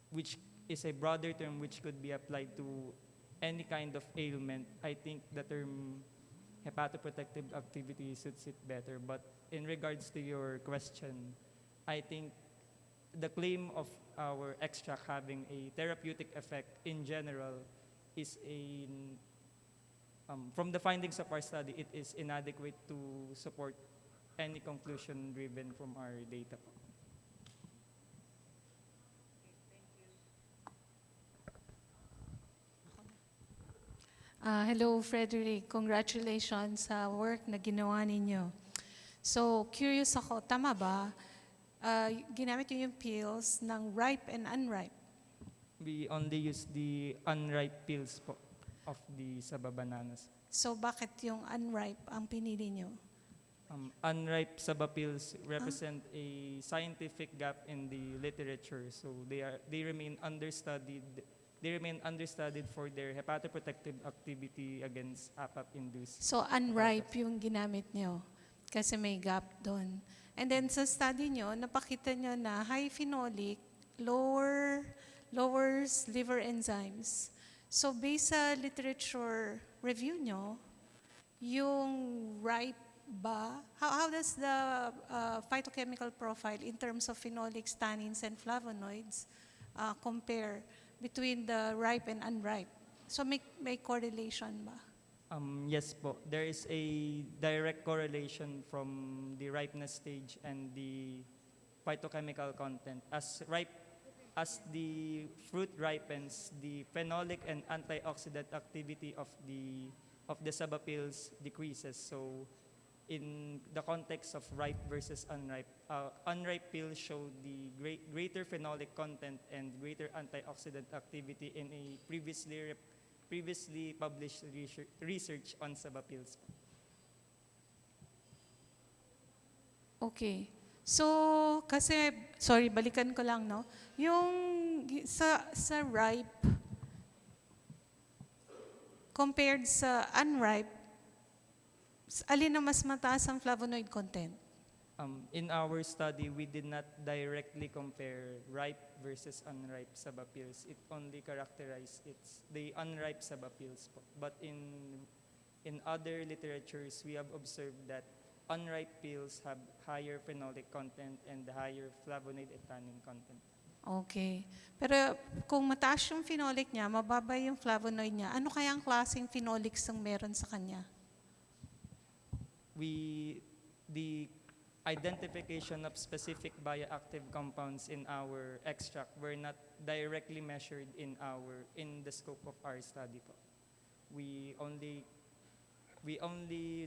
which is a broader term which could be applied to any kind of ailment, I think the term hepatoprotective activity suits it better. But in regards to your question, I think the claim of our extract having a therapeutic effect in general is from the findings of our study, it is inadequate to support any conclusion driven from our data. Hello, Frederick. Congratulations sa work na ginawa ninyo. So, curious ako, tama ba? Ginamit nyo yung pills ng ripe and unripe. We only use the unripe peels po of the saba bananas. So, bakit yung unripe ang pinili nyo? Unripe saba peels represent a scientific gap in the literature, so they remain understudied. They remain understudied for their hepatoprotective activity against APAP-induced. So, unripe yung ginamit nyo kasi may gap doon. And then sa study nyo, napakita nyo na high phenolic lowers liver enzymes. So, based sa literature review nyo, yung ripe ba, how does the phytochemical profile in terms of phenolics, tannins, and flavonoids compare between the ripe and unripe? So may correlation ba? Yes po. There is a direct correlation from the ripeness stage and the phytochemical content. As the fruit ripens, the phenolic and antioxidant activity of the saba peels decreases. So in the context of ripe versus unripe, unripe peels show the greater phenolic content and greater antioxidant activity in a previously published research on saba peels. Okay. So, kasi, sorry, balikan ko lang, no? Yung sa ripe, compared sa unripe, alin na mas mataas ang flavonoid content? In our study, we did not directly compare ripe versus unripe saba peels. It only characterized the unripe saba peels. But in other literatures, we have observed that unripe peels have higher phenolic content and higher flavonoid and tannin content. Okay. Pero kung mataas yung phenolic niya, mababa yung flavonoid niya, ano kaya ang klaseng phenolics ang meron sa kanya? The identification of specific bioactive compounds in our extract were not directly measured in the scope of our study po. We only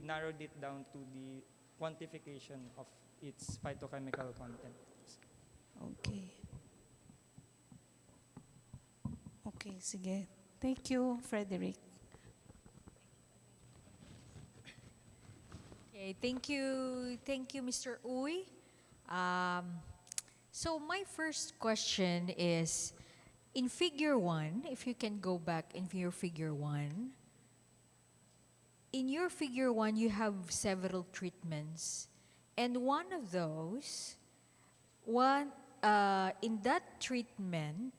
narrowed it down to the quantification of its phytochemical content. Okay. Okay, sige. Thank you, Frederick. Okay, thank you, Mr. Uy. So my first question is, in Figure 1, if you can go back in your Figure 1, in your Figure 1, you have several treatments. And one of those, in that treatment,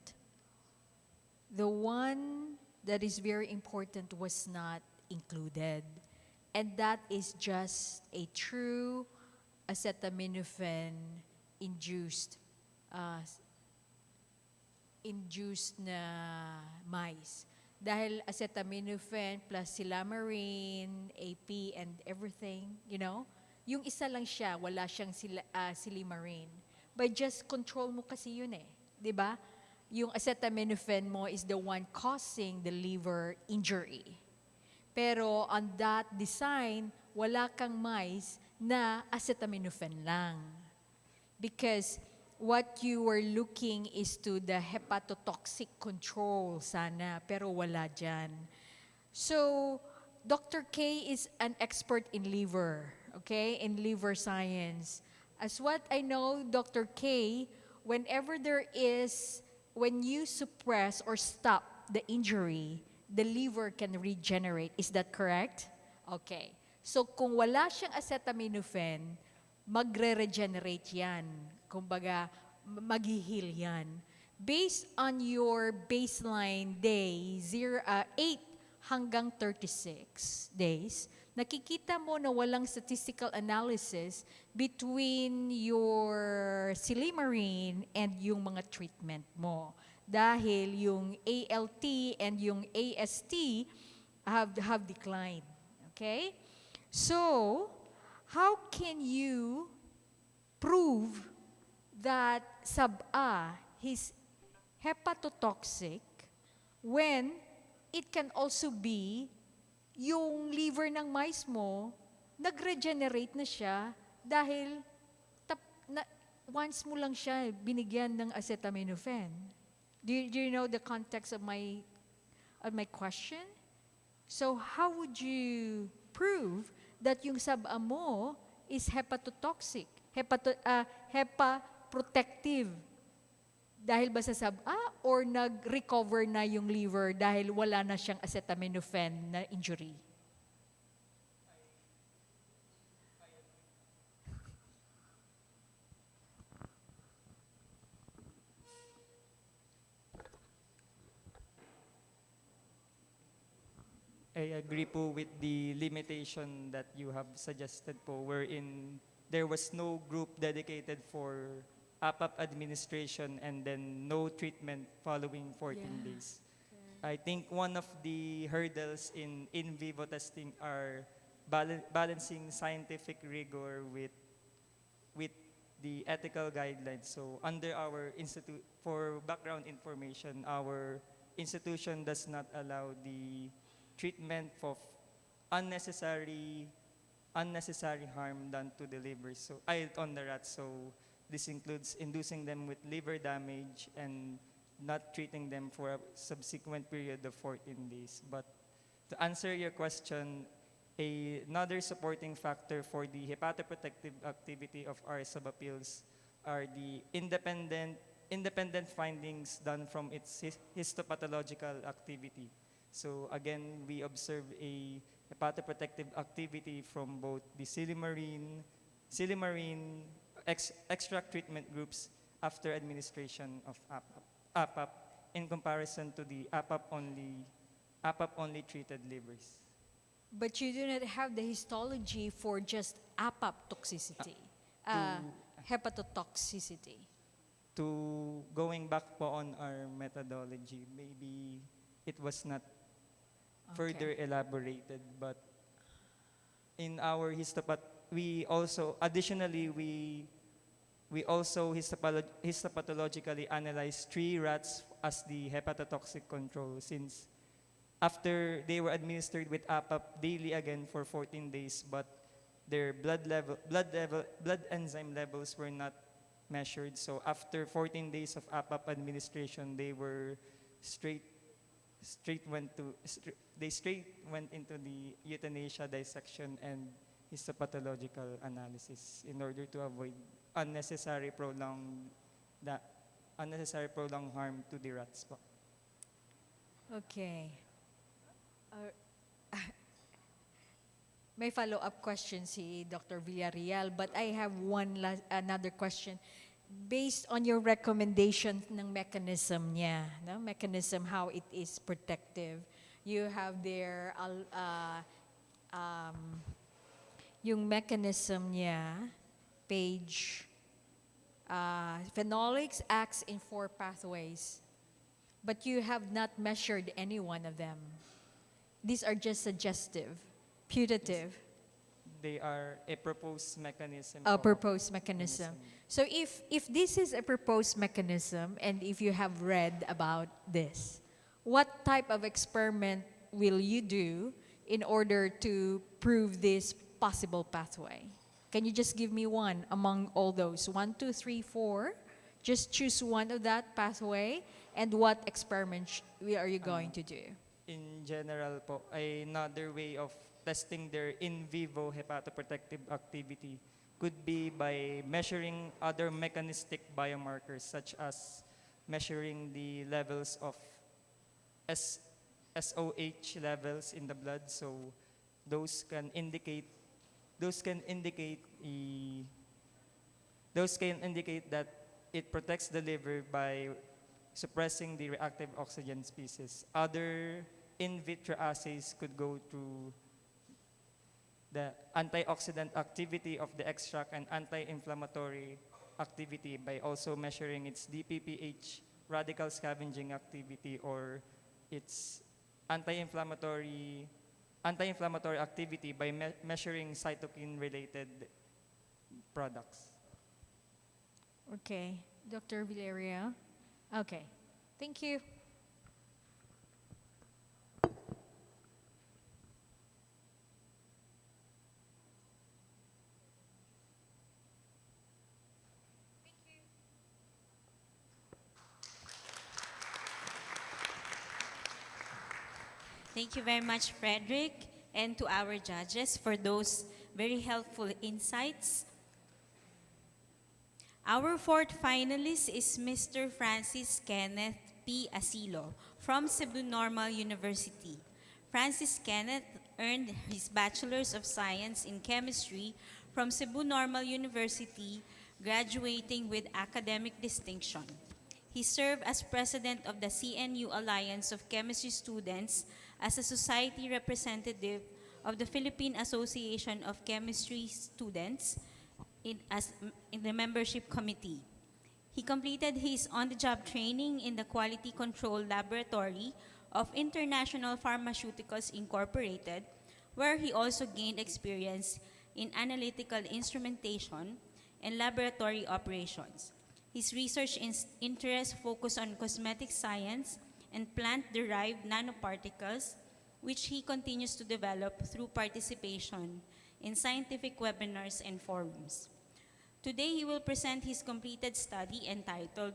the one that is very important was not included. And that is just a true acetaminophen-induced na mice. Dahil acetaminophen plus silamarine, AP, and everything, yung isa lang siya, wala siyang silamarine. But just control mo kasi yun di ba? Yung acetaminophen mo is the one causing the liver injury. Pero on that design, wala kang mice na acetaminophen lang. Because what you were looking is to the hepatotoxic control sana, pero wala dyan. So, Dr. K is an expert in liver, okay, in liver science. As what I know, Dr. K, when you suppress or stop the injury, the liver can regenerate. Is that correct? Okay. So kung wala siyang acetaminophen, magre-regenerate yan. Kumbaga, mag-heal yan. based on your baseline day, 8 hanggang 36 days, nakikita mo na walang statistical analysis between your silymarin and yung mga treatment mo. Dahil yung ALT and yung AST have declined. Okay? So, how can you prove that sub-A is hepatotoxic when it can also be yung liver ng mice mo, nag-regenerate na siya dahil once mo lang siya binigyan ng acetaminophen. Do you know the context of my question? So how would you prove that yung sub-A mo is hepatotoxic, hepaprotective? Dahil ba sa sub-A or nag-recover na yung liver dahil wala na siyang acetaminophen na injury? I agree po with the limitation that you have suggested po, wherein there was no group dedicated for APAP administration and then no treatment following 14 days. I think one of the hurdles in vivo testing are balancing scientific rigor with the ethical guidelines. So under our institute, for background information, our institution does not allow the treatment of unnecessary harm done to the liver, so on the rats. So this includes inducing them with liver damage and not treating them for a subsequent period of 14 days. But to answer your question, another supporting factor for the hepatoprotective activity of our sub-appeals are the independent findings done from its histopathological activity. So again, we observe a hepatoprotective activity from both the silymarin extract treatment groups after administration of APAP in comparison to the APAP-only treated livers. But you do not have the histology for just APAP toxicity, hepatotoxicity. To going back po on our methodology, maybe it was not further elaborated, but in our we also histopathologically analyzed 3 rats as the hepatotoxic control, since after they were administered with APAP daily again for 14 days, but their blood enzyme levels were not measured. So after 14 days of APAP administration, they were straight went into the euthanasia dissection and histopathological analysis in order to avoid unnecessary prolonged harm to the rats po. Okay. May follow-up question si Dr. Villarreal, but I have another question. Based on your recommendation ng mechanism niya, no? Mechanism how it is protective, you have there yung mechanism niya, page, phenolics acts in 4 pathways, but you have not measured any one of them. These are just suggestive, putative. They are a proposed mechanism. A proposed mechanism. So if this is a proposed mechanism, and if you have read about this, what type of experiment will you do in order to prove this possible pathway? Can you just give me one among all those? 1, 2, 3, 4. Just choose one of that pathway, and what experiment are you going to do? In general po, another way of testing their in vivo hepatoprotective activity could be by measuring other mechanistic biomarkers, such as measuring the levels of SOH levels in the blood. So those can indicate that it protects the liver by suppressing the reactive oxygen species. Other in vitro assays could go to the antioxidant activity of the extract and anti-inflammatory activity by also measuring its DPPH radical scavenging activity or its anti-inflammatory activity by measuring cytokine-related products. Okay, Dr. Valeria. Okay, thank you. Thank you very much, Frederick, and to our judges for those very helpful insights. Our fourth finalist is Mr. Francis Kenneth P. Asilo from Cebu Normal University. Francis Kenneth earned his Bachelor's of Science in Chemistry from Cebu Normal University, graduating with academic distinction. He served as president of the CNU Alliance of Chemistry Students, as a society representative of the Philippine Association of Chemistry Students in the membership committee. He completed his on-the-job training in the Quality Control Laboratory of International Pharmaceuticals Incorporated, where he also gained experience in analytical instrumentation and laboratory operations. His research interests focus on cosmetic science and plant-derived nanoparticles, which he continues to develop through participation in scientific webinars and forums. Today, he will present his completed study entitled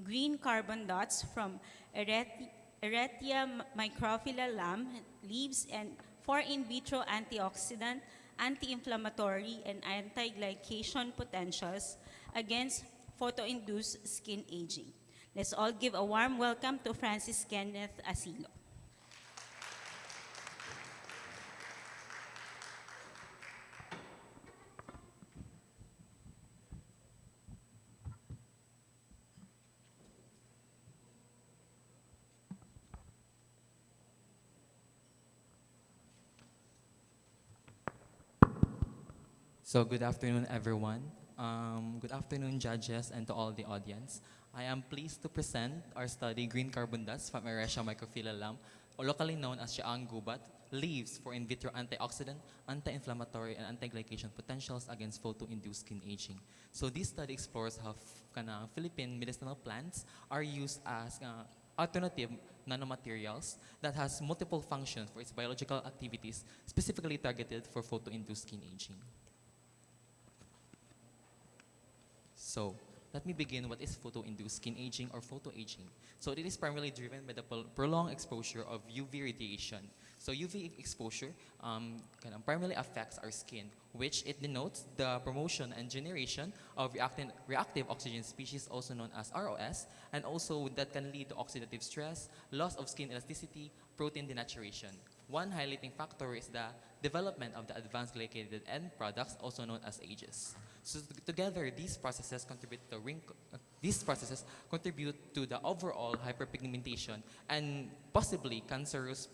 Green Carbon Dots from Eretia microphylla lam leaves and for in vitro antioxidant, anti-inflammatory, and anti-glycation potentials against photo-induced skin aging. Let's all give a warm welcome to Francis Kenneth Asilo. So good afternoon, everyone. Good afternoon, judges, and to all the audience. I am pleased to present our study, Green Carbon Dots from Eretia microphylla lam, or locally known as Siaang gubat, leaves for in vitro antioxidant, anti-inflammatory, and anti-glycation potentials against photo-induced skin aging. So this study explores how Philippine medicinal plants are used as alternative nanomaterials that has multiple functions for its biological activities, specifically targeted for photo-induced skin aging. So, let me begin. What is photo-induced skin aging or photoaging? So it is primarily driven by the prolonged exposure of UV radiation. So UV exposure primarily affects our skin, which it denotes the promotion and generation of reactive oxygen species, also known as ROS, and also that can lead to oxidative stress, loss of skin elasticity, protein denaturation. One highlighting factor is the development of the advanced glycated end products, also known as AGEs. So together, these processes contribute to the overall hyperpigmentation and possibly cancerous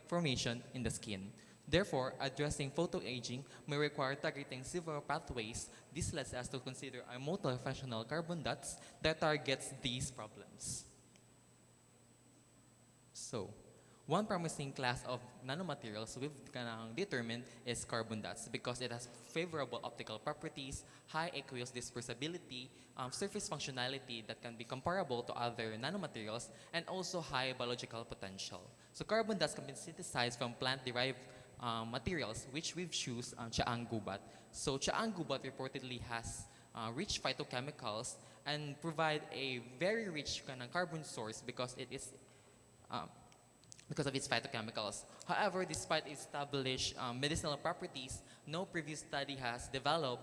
formation in the skin. Therefore, addressing photoaging may require targeting several pathways. This leads us to consider a multifunctional carbon dots that targets these problems. So, one promising class of nanomaterials we've determined is carbon dots because it has favorable optical properties, high aqueous dispersibility, surface functionality that can be comparable to other nanomaterials, and also high biological potential. So carbon dots can be synthesized from plant-derived materials, which we've chosen Siaang gubat. So Siaang gubat reportedly has rich phytochemicals and provide a very rich carbon source because it is because of its phytochemicals. However, despite established medicinal properties, no previous study has developed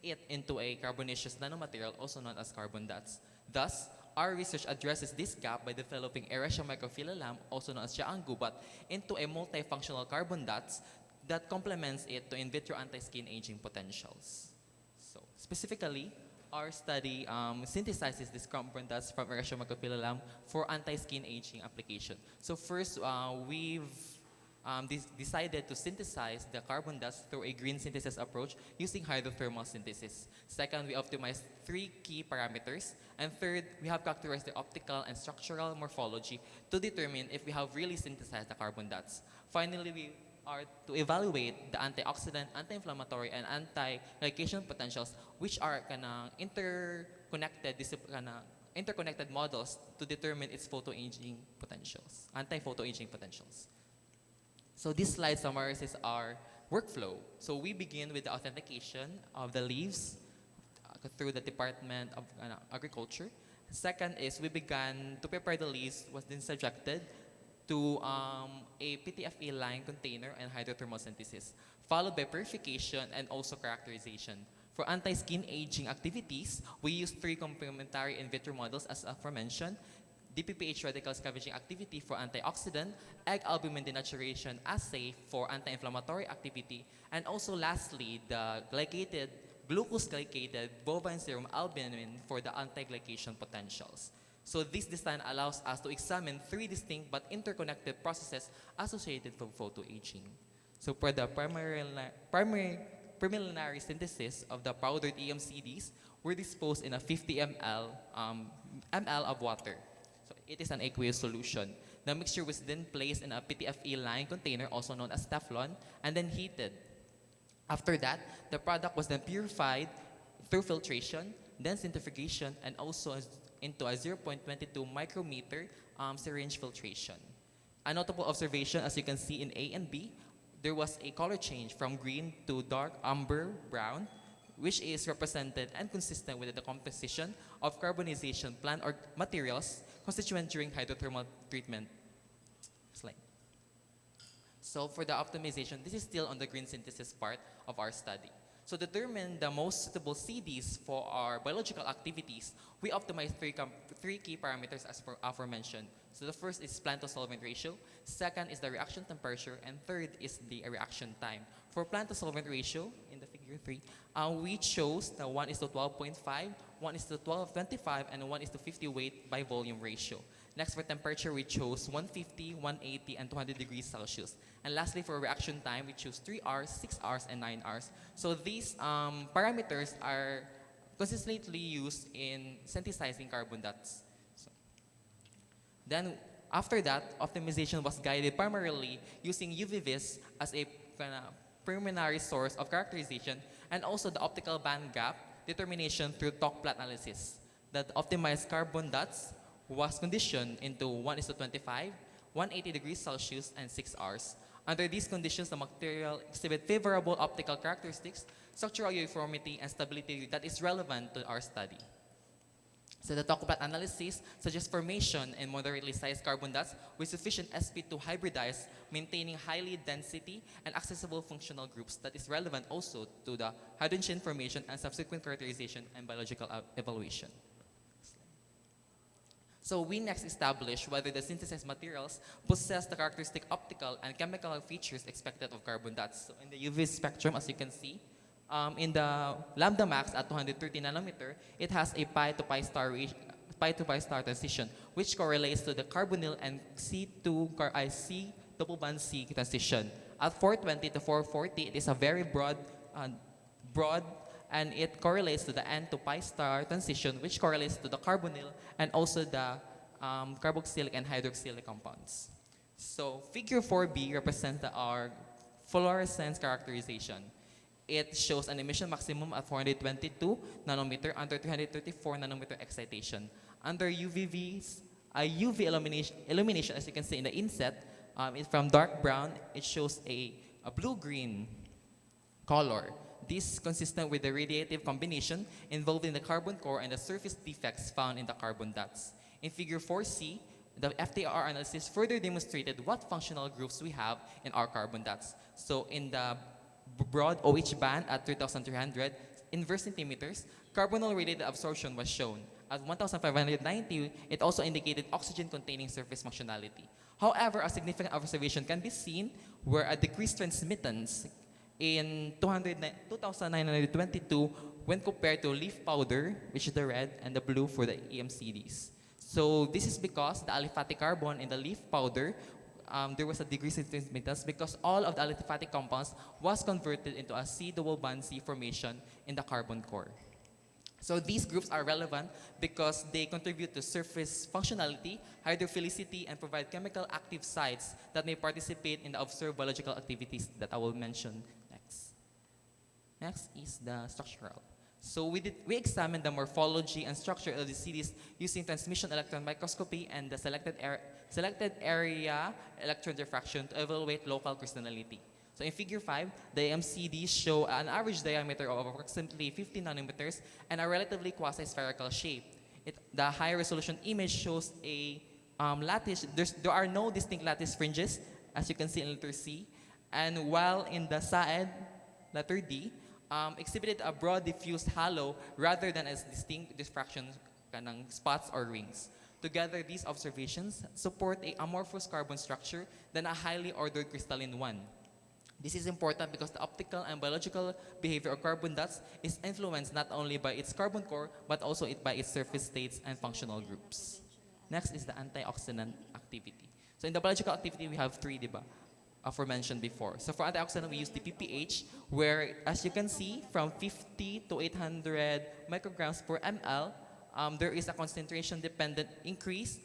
it into a carbonaceous nanomaterial, also known as carbon dots. Thus, our research addresses this gap by developing Eretia microphylla lam, also known as Siaang gubat, into a multifunctional carbon dots that complements it to in vitro anti-skin aging potentials. So, specifically, our study synthesizes these components from erasure microfilm for anti-skin aging application. So first, we've decided to synthesize the carbon dust through a green synthesis approach using hydrothermal synthesis. Second, we optimized 3 key parameters. And third, we have characterized the optical and structural morphology to determine if we have really synthesized the carbon dust. Finally, we are to evaluate the antioxidant, anti-inflammatory, and anti-glycation potentials, which are interconnected models to determine its photoaging potentials, anti-photoaging potentials. So this slide summarizes our workflow. So we begin with the authentication of the leaves through the Department of Agriculture. Second is we began to prepare the leaves, was then subjected to a PTFE line container and hydrothermal synthesis, followed by purification and also characterization. For anti-skin aging activities, we use 3 complementary in vitro models as aforementioned: DPPH radical scavenging activity for antioxidant, egg albumin denaturation assay for anti-inflammatory activity, and also lastly, the glucose-glycated bovine serum albumin for the anti-glycation potentials. So this design allows us to examine 3 distinct but interconnected processes associated with photoaging. So for the preliminary synthesis of the powdered EMCDs were disposed in a 50 ml of water. So it is an aqueous solution. The mixture was then placed in a PTFE line container, also known as Teflon, and then heated. After that, the product was then purified through filtration, then centrifugation, and also into a 0.22 micrometer syringe filtration. A notable observation, as you can see in A and B, there was a color change from green to dark amber brown, which is represented and consistent with the composition of carbonization plant or materials constituent during hydrothermal treatment. Slide. So for the optimization, this is still on the green synthesis part of our study. So to determine the most suitable CDs for our biological activities, we optimize 3 key parameters as aforementioned. So the first is plant to solvent ratio, second is the reaction temperature, and third is the reaction time. For plant to solvent ratio, in the figure 3, we chose the 1:12.5, 1:12.25, and 1:50 weight by volume ratio. Next, for temperature, we chose 150, 180, and 200 degrees Celsius. And lastly, for reaction time, we chose 3 hours, 6 hours, and 9 hours. So these parameters are consistently used in synthesizing carbon dust. Then, after that, optimization was guided primarily using UV-Vis as a preliminary source of characterization, and also the optical band gap determination through talk plot analysis. That optimized carbon dust was conditioned into 1:25, 180 degrees Celsius, and 6 hours. Under these conditions, the material exhibit favorable optical characteristics, structural uniformity, and stability that is relevant to our study. So the talk plot analysis suggests formation in moderately sized carbon dust with sufficient SP to hybridize, maintaining highly density and accessible functional groups that is relevant also to the hydrogen formation and subsequent characterization and biological evaluation. So we next establish whether the synthesized materials possess the characteristic optical and chemical features expected of carbon dust. So in the UV spectrum, as you can see, in the lambda max at 230 nanometer, it has a pi to pi star transition, which correlates to the carbonyl and C double bond C transition. At 420 to 440, it is a very broad, and it correlates to the N to pi star transition, which correlates to the carbonyl and also the carboxylic and hydroxylic compounds. So figure 4B represents our fluorescence characterization. It shows an emission maximum at 422 nanometer under 334 nanometer excitation. Under UV illumination, as you can see in the inset, it's from dark brown, it shows a blue-green color. This is consistent with the radiative combination involving the carbon core and the surface defects found in the carbon dots. In figure 4C, the FTR analysis further demonstrated what functional groups we have in our carbon dots. So in the broad OH band at 3,300 inverse centimeters, carbonyl radiated absorption was shown. At 1,590, it also indicated oxygen-containing surface functionality. However, a significant observation can be seen where a decreased transmittance in 2,922 when compared to leaf powder, which is the red, and the blue for the EMCDs. So this is because the aliphatic carbon in the leaf powder, there was a decrease in transmittance because all of the aliphatic compounds was converted into a C double bond C formation in the carbon core. So these groups are relevant because they contribute to surface functionality, hydrophilicity, and provide chemical active sites that may participate in the observed biological activities that I will mention next. Next is the structural. So we examined the morphology and structure of the CDs using transmission electron microscopy and the selected area electron diffraction to evaluate local crystallinity. So in figure 5, the MCDs show an average diameter of approximately 50 nanometers and a relatively quasi-spherical shape. The high resolution image shows a lattice. There are no distinct lattice fringes, as you can see in letter C. And while in the SAED, letter D, exhibited a broad diffused halo rather than as distinct diffraction spots or rings. Together, these observations support a amorphous carbon structure than a highly ordered crystalline one. This is important because the optical and biological behavior of carbon dots is influenced not only by its carbon core, but also by its surface states and functional groups. Next is the antioxidant activity. So in the biological activity, we have three, diba? Aforementioned before. So for antioxidant, we use the PPH, where, as you can see, from 50 to 800 micrograms per ml, there is a concentration-dependent increase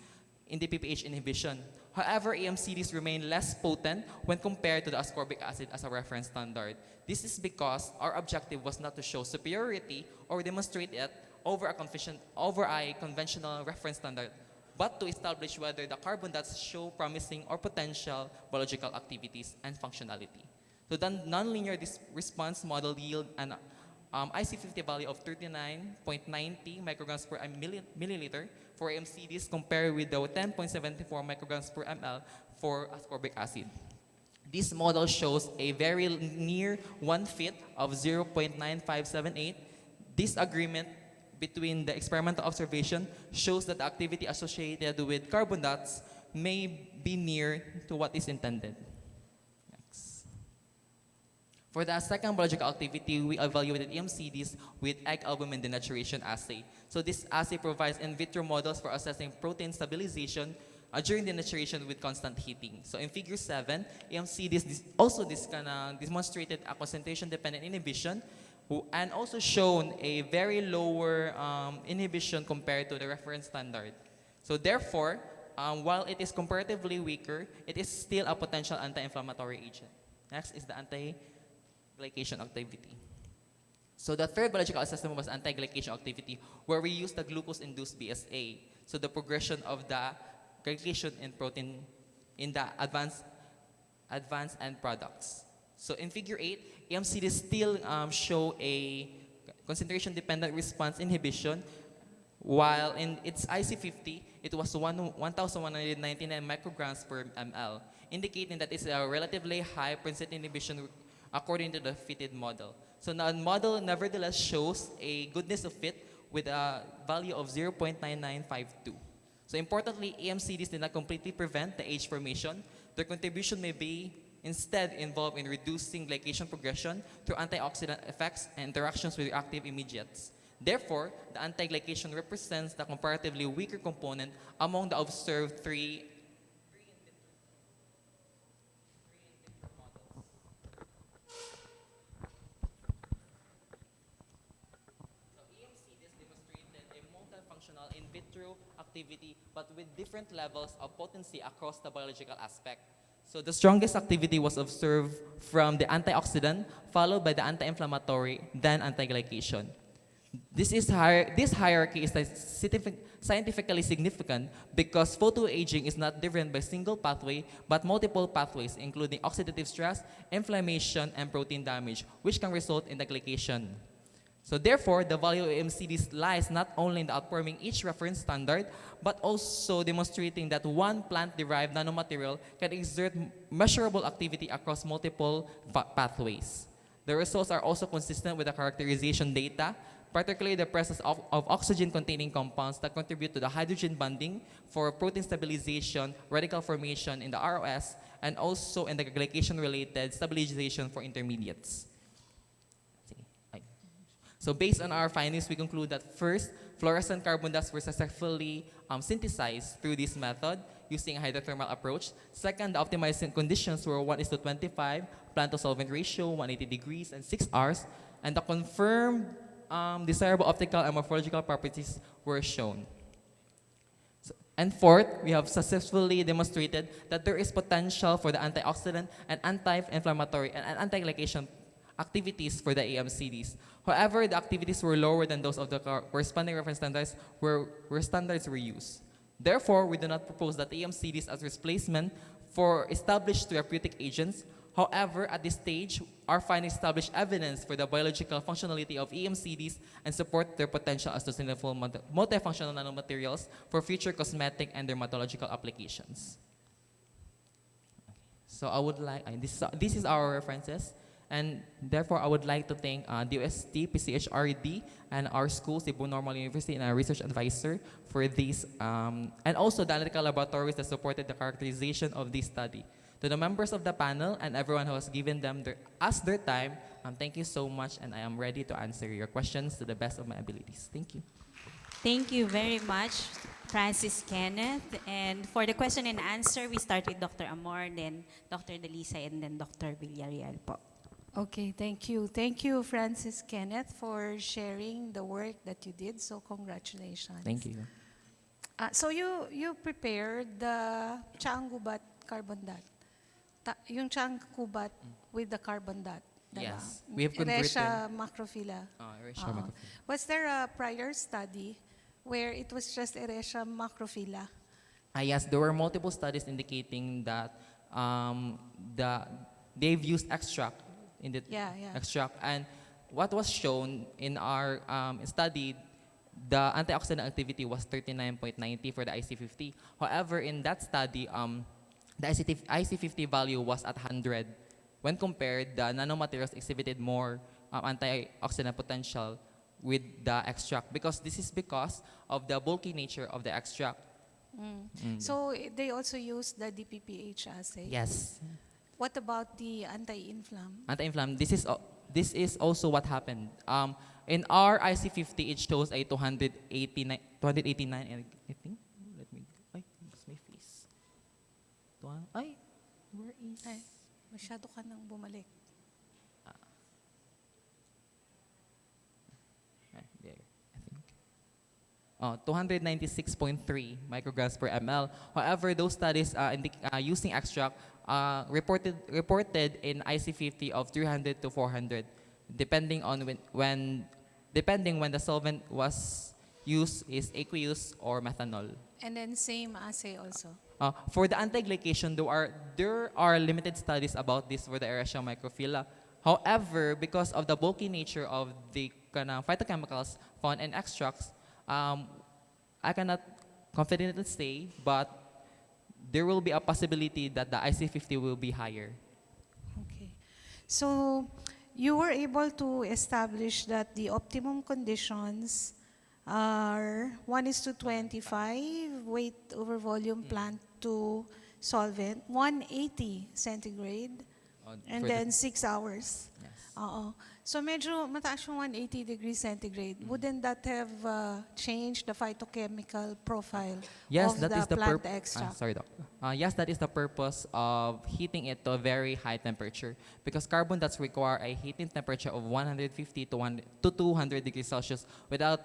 in the PPH inhibition. However, AMCDs remain less potent when compared to the ascorbic acid as a reference standard. This is because our objective was not to show superiority or demonstrate it over a conventional reference standard, but to establish whether the carbon dots show promising or potential biological activities and functionality. So the nonlinear response model yield an IC50 value of 39.90 micrograms per milliliter for MCDs compared with the 10.74 micrograms per ml for ascorbic acid. This model shows a very near one fit of 0.9578. This agreement between the experimental observation shows that the activity associated with carbon dots may be near to what is intended. Next. For the second biological activity, we evaluated EMCDs with egg albumin denaturation assay. So this assay provides in vitro models for assessing protein stabilization during denaturation with constant heating. So in figure 7, EMCDs also demonstrated a concentration-dependent inhibition and also shown a very lower inhibition compared to the reference standard. So therefore, while it is comparatively weaker, it is still a potential anti-inflammatory agent. Next is the anti-glycation activity. So the third biological assessment was anti-glycation activity, where we used the glucose-induced BSA. So the progression of the glycation in protein in the advanced end products. So in figure 8, EMCDs still show a concentration-dependent response inhibition, while in its IC50, it was 1,199 micrograms per ml, indicating that it's a relatively high percent inhibition according to the fitted model. So the model nevertheless shows a goodness of fit with a value of 0.9952. So importantly, EMCDs did not completely prevent the age formation. Their contribution may be instead involved in reducing glycation progression through antioxidant effects and interactions with reactive immediates. Therefore, the anti-glycation represents the comparatively weaker component among the observed three in vitro activity, but with different levels of potency across the biological aspect. So the strongest activity was observed from the antioxidant, followed by the anti-inflammatory, then anti-glycation. This hierarchy is scientifically significant because photoaging is not driven by single pathway, but multiple pathways, including oxidative stress, inflammation, and protein damage, which can result in the glycation. So therefore, the value of MCDs lies not only in the outperforming each reference standard, but also demonstrating that one plant-derived nanomaterial can exert measurable activity across multiple pathways. The results are also consistent with the characterization data particularly the presence of oxygen-containing compounds that contribute to the hydrogen bonding for protein stabilization, radical formation in the ROS, and also in the glycation-related stabilization for intermediates. So based on our findings, we conclude that first, fluorescent carbon dust were successfully synthesized through this method using a hydrothermal approach. Second, the optimizing conditions were 1:25, plant to solvent ratio, 180 degrees, and 6 hours. And the confirmed desirable optical and morphological properties were shown. And fourth, we have successfully demonstrated that there is potential for the antioxidant and anti-inflammatory and anti-glycation activities for the AMCDs. However, the activities were lower than those of the corresponding reference standards where standards were used. Therefore, we do not propose that AMCDs as replacement for established therapeutic agents. However, at this stage, our findings establish evidence for the biological functionality of EMCDs and support their potential as sustainable multifunctional nanomaterials for future cosmetic and dermatological applications. So I would like, this is our references. And therefore, I would like to thank DOST, PCHRD, and our school, Cebu Normal University, and our research advisor for this, and also the analytical laboratories that supported the characterization of this study. To the members of the panel and everyone who has given them us their time, thank you so much, and I am ready to answer your questions to the best of my abilities. Thank you. Thank you very much, Francis Kenneth. And for the question and answer, we start with Dr. Amor, then Dr. Dalisay, and then Dr. Villarreal po. Okay, thank you. Thank you, Francis Kenneth, for sharing the work that you did. So congratulations. Thank you. So you prepared the Changubat carbon dot. Yung Changubat with the carbon dot. Yes, we have converted. Escherichia macrophylla. Escherichia macrophylla. Was there a prior study where it was just Escherichia macrophylla? Yes, there were multiple studies indicating that they've used extract in the extract, and what was shown in our study, the antioxidant activity was 39.90 for the IC50. However, in that study, the IC50 value was at 100. When compared, the nanomaterials exhibited more antioxidant potential with the extract, because this is because of the bulky nature of the extract. So they also use the DPPH assay? Yes. What about the anti-inflam? Anti-inflam, this is also what happened. In our IC50, it shows a 289, and I think, let me, what's my face? Where is? Ay, masyado ka nang bumalik. There, I think. 296.3 micrograms per ml. However, those studies using extract reported in IC50 of 300 to 400, depending on when the solvent was used is aqueous or methanol. And then same assay also. For the anti-glycation, there are limited studies about this for the Escherichia microphylla. However, because of the bulky nature of the phytochemicals found in extracts, I cannot confidently say, but there will be a possibility that the IC50 will be higher. Okay. So you were able to establish that the optimum conditions are 1:25 weight over volume plant to solvent, 180 centigrade, and then 6 hours. Yes. So medyo mataas yung 180 degrees centigrade. Wouldn't that have changed the phytochemical profile of the plant extract? Sorry, Doc. Yes, that is the purpose of heating it to a very high temperature, because carbon dots require a heating temperature of 150 to 200 degrees Celsius without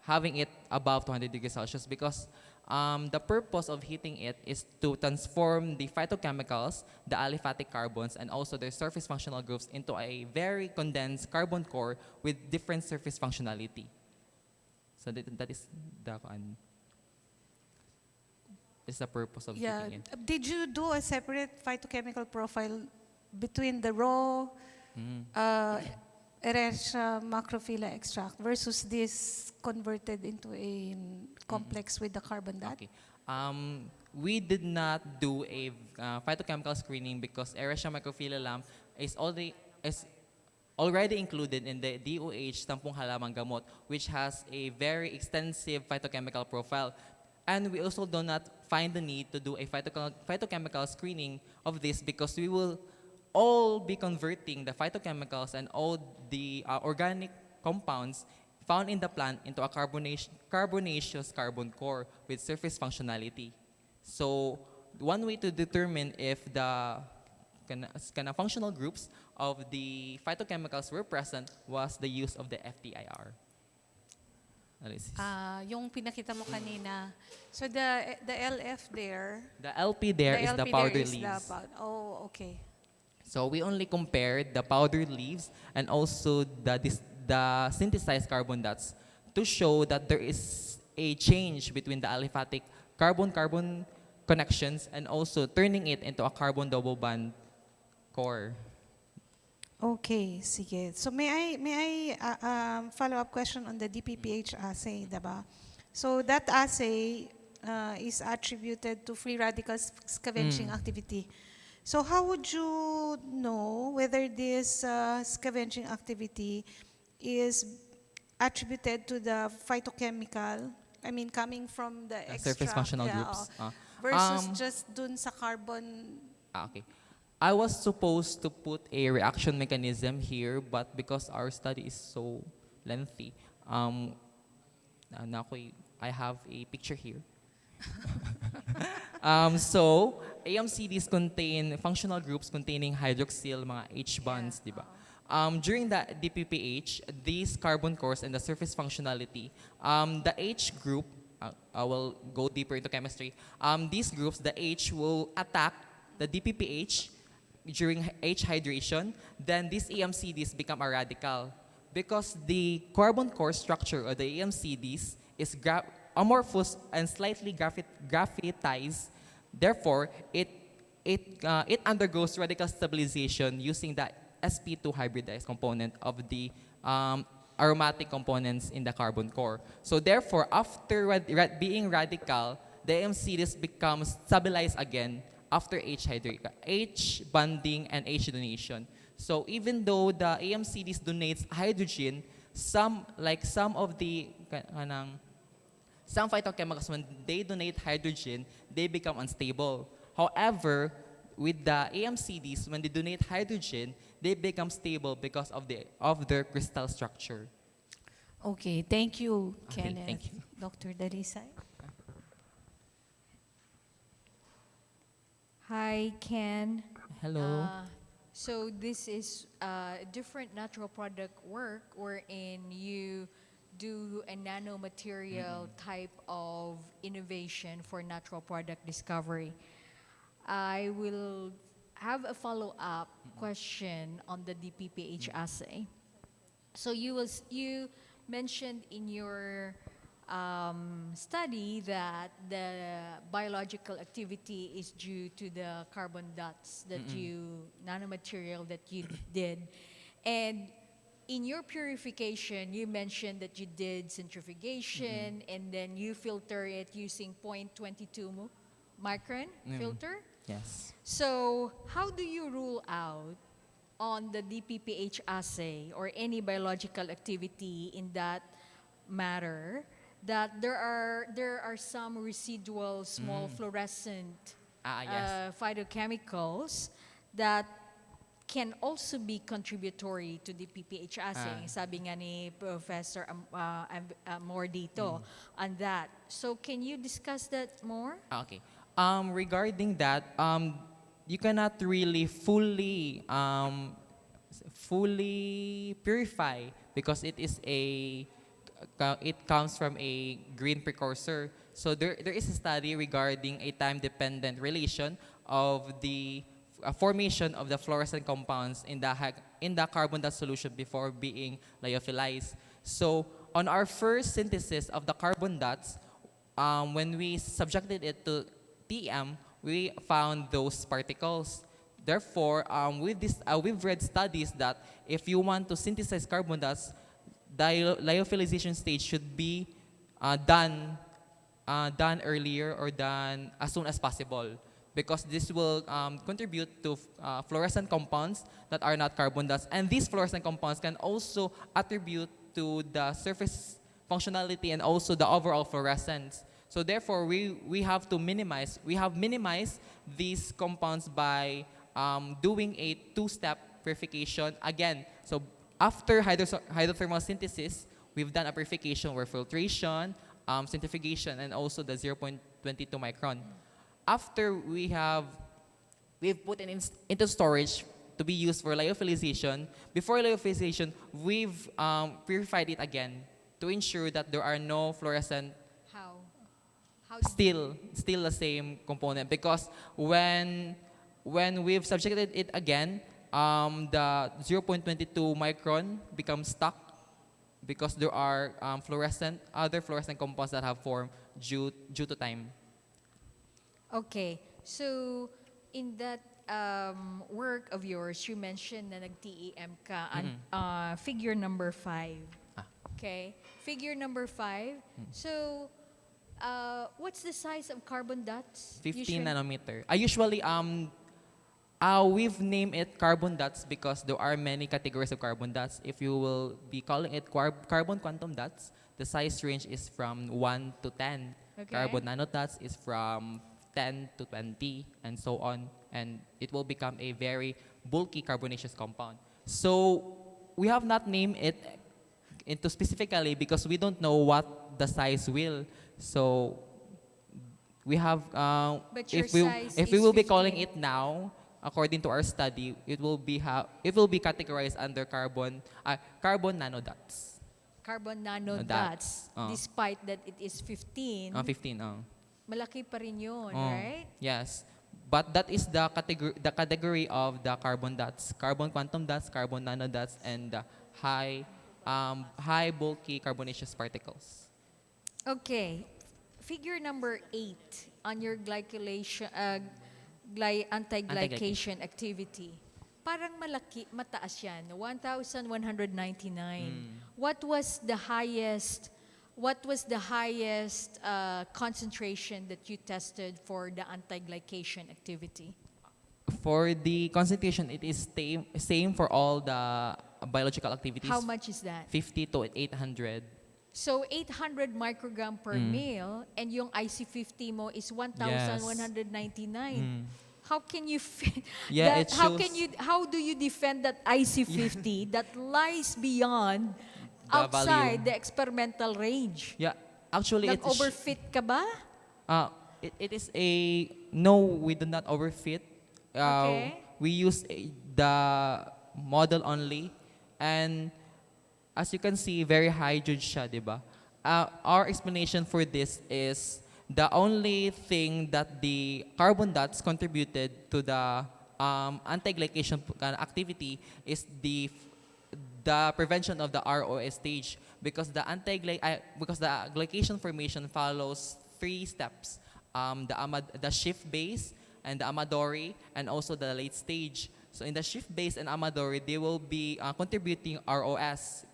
having it above 200 degrees Celsius, because the purpose of heating it is to transform the phytochemicals, the aliphatic carbons, and also their surface functional groups into a very condensed carbon core with different surface functionality. So that is the purpose of heating it. Did you do a separate phytochemical profile between the raw Escherichia macrophylla extract versus this converted into a complex with the carbon dot? Okay. We did not do a phytochemical screening because Escherichia microphylla is already included in the DOH Tampung Halamang Gamot, which has a very extensive phytochemical profile. And we also do not find the need to do a phytochemical screening of this because we will all be converting the phytochemicals and all the organic compounds found in the plant into a carbonaceous carbon core with surface functionality. So one way to determine if the functional groups of the phytochemicals were present was the use of the FTIR analysis. Yung pinakita mo kanina. So the LF there. The LP there is the powder leaves. Oh, okay. So we only compared the powdered leaves and also the synthesized carbon dots to show that there is a change between the aliphatic carbon-carbon connections and also turning it into a carbon double bond core. Okay, sige. So may I follow-up question on the DPPH assay, diba? So that assay is attributed to free radical scavenging activity. So how would you know whether this scavenging activity is attributed to the phytochemical, I mean coming from the extract, surface functional groups. Versus just dun sa carbon? Okay. I was supposed to put a reaction mechanism here, but because our study is so lengthy, I have a picture here. So, AMCDs contain functional groups containing hydroxyl, mga H bonds, diba? During the DPPH, these carbon cores and the surface functionality, the H group, I will go deeper into chemistry. These groups, the H will attack the DPPH during H hydration. Then these AMCDs become a radical because the carbon core structure of the AMCDs is amorphous and slightly graphitized. Therefore, it undergoes radical stabilization using the sp2 hybridized component of the aromatic components in the carbon core. So therefore, after being radical, the AMCDs become stabilized again after H bonding and H donation. So even though the AMCDs donates hydrogen, some phytochemicals, when they donate hydrogen, they become unstable. However, with the AMCDs, when they donate hydrogen, they become stable because of their crystal structure. Okay, thank you, Okay, Kenneth. thank you. Dr. Darisay? Hi, Ken. Hello. So this is different natural product work wherein you do a nanomaterial type of innovation for natural product discovery. I will have a follow-up question on the DPPH assay. So you mentioned in your study that the biological activity is due to the carbon dots that nanomaterial that you did. And in your purification, you mentioned that you did centrifugation and then you filter it using 0.22 micron filter. Yes. So how do you rule out on the DPPH assay or any biological activity in that matter that there are some residual small fluorescent phytochemicals that can also be contributory to the DPPH assay? Sabi nga ni Professor more dito on that. So can you discuss that more? Okay. Regarding that, you cannot really fully purify because it comes from a green precursor. So there is a study regarding a time-dependent relation of the formation of the fluorescent compounds in the carbon dot solution before being lyophilized. So on our first synthesis of the carbon dots, when we subjected it to TM, we found those particles. Therefore, we've read studies that if you want to synthesize carbon dots, the lyophilization stage should be done earlier or done as soon as possible. because this will contribute to fluorescent compounds that are not carbon dust. And these fluorescent compounds can also attribute to the surface functionality and also the overall fluorescence. So therefore, we have minimized these compounds by doing a two-step purification. Again, so after hydrothermal synthesis, we've done a purification where filtration, centrifugation, and also the 0.22 micron. After we've put it into storage to be used for lyophilization. Before lyophilization, we've purified it again to ensure that there are no fluorescent. How Still the same component, because when we've subjected it again, the 0.22 micron becomes stuck because there are other fluorescent compounds that have formed due to time. Okay, so in that work of yours, you mentioned na nag-TEM ka on figure number 5. Okay, figure number 5. So, what's the size of carbon dots? 15 nanometer. Usually, we've named it carbon dots because there are many categories of carbon dots. If you will be calling it carbon quantum dots, the size range is from 1 to 10. Okay. Carbon nanodots is from 10 to 20, and so on. And it will become a very bulky carbonaceous compound. So we have not named it into specifically because we don't know what the size will. So we have, But your size if we is will be 15. calling it now, according to our study, it will be categorized under carbon nanodots. Carbon nanodots, Dots. despite that it is 15, 15. malaki pa rin yun, Oh, right? yes. But that is the category of the carbon dots. Carbon quantum dots, carbon nanodots, and the high bulky carbonaceous particles. Okay. Figure number 8 on your anti-glycation activity. Parang mataas yan, 1,199. What was the highest concentration that you tested for the anti-glycation activity? For the concentration, it is same for all the biological activities. How much is that? 50 to 800. So 800 microgram per mil, and yung IC50 mo is 1,199. How can you Yeah, that? How do you defend that IC50 that lies beyond outside the experimental range? Yeah, actually it's overfit ka ba? It is no, we do not overfit. Okay. We use the model only, and as you can see, very high judge siya, diba? Our explanation for this is the only thing that the carbon dots contributed to the anti-glycation activity is the prevention of the ROS stage, because the glycation formation follows 3 steps: the shift base and the Amadori, and also the late stage. So in the shift base and Amadori, they will be contributing ROS.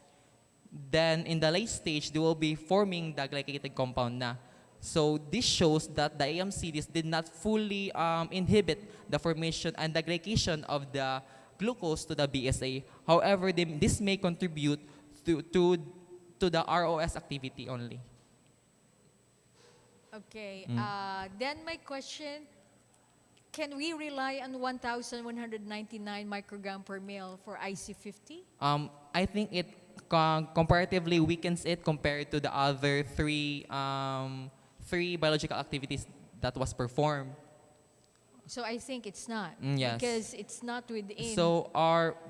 Then in the late stage, they will be forming the glycated compound na. So this shows that the AMCDs did not fully inhibit the formation and the glycation of the glucose to the BSA. However, this may contribute to the ROS activity only. Okay. Then my question, can we rely on 1,199 microgram per mil for IC50? I think it comparatively weakens it compared to the other three biological activities that was performed. So I think it's not. Yes. Because it's not within. So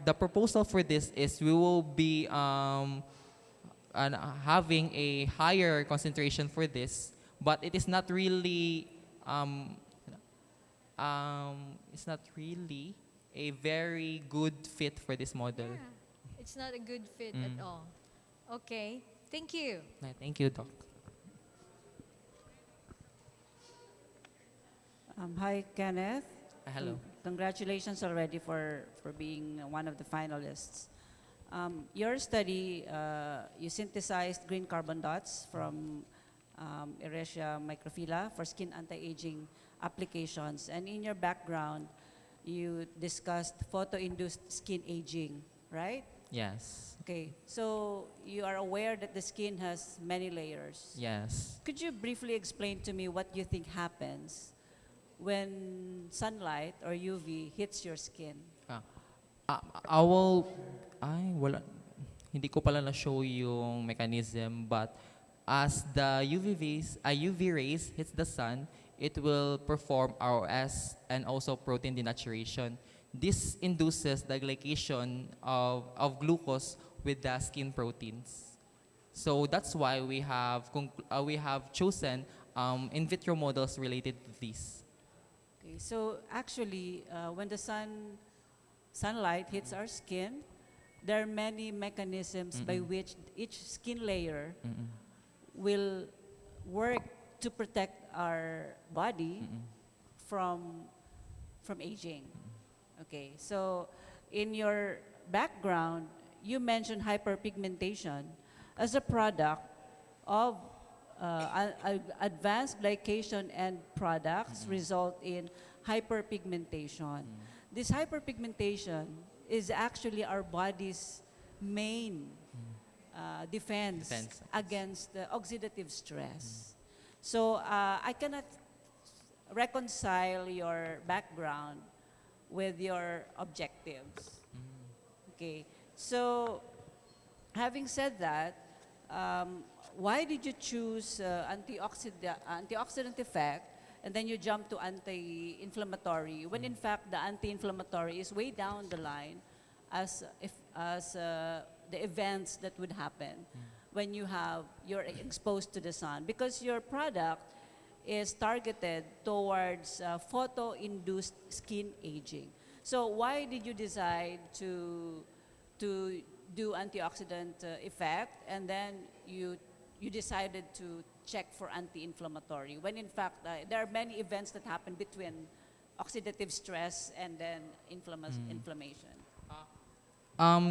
the proposal for this is we will be having a higher concentration for this, but it is not really it's not really a very good fit for this model. Yeah. It's not a good fit at all. Okay. Thank you. Thank you, Doc. Hi, Kenneth. Hello. Congratulations already for being one of the finalists. Your study, you synthesized green carbon dots from Escherichia microphylla for skin anti-aging applications, and in your background, you discussed photo-induced skin aging, right? Yes. Okay, so you are aware that the skin has many layers. Yes. Could you briefly explain to me what you think happens when sunlight or UV hits your skin? I will, wala, hindi ko pala na-show yung mechanism, but as the UV rays hits the sun, it will perform ROS and also protein denaturation. This induces the glycation of glucose with the skin proteins. So that's why we have chosen in vitro models related to this. Okay, so actually, when the sunlight hits our skin, there are many mechanisms by which each skin layer will work to protect our body from aging. Okay, so in your background, you mentioned hyperpigmentation as a product of advanced glycation end products result in hyperpigmentation. This hyperpigmentation is actually our body's main defense against oxidative stress. So I cannot reconcile your background with your objectives. Okay, so having said that, why did you choose antioxidant effect and then you jump to anti-inflammatory when in fact the anti-inflammatory is way down the line as the events that would happen when you're exposed to the sun, because your product is targeted towards photo-induced skin aging. So why did you decide to do antioxidant effect, and then you decided to check for anti-inflammatory when in fact there are many events that happen between oxidative stress and then inflammation?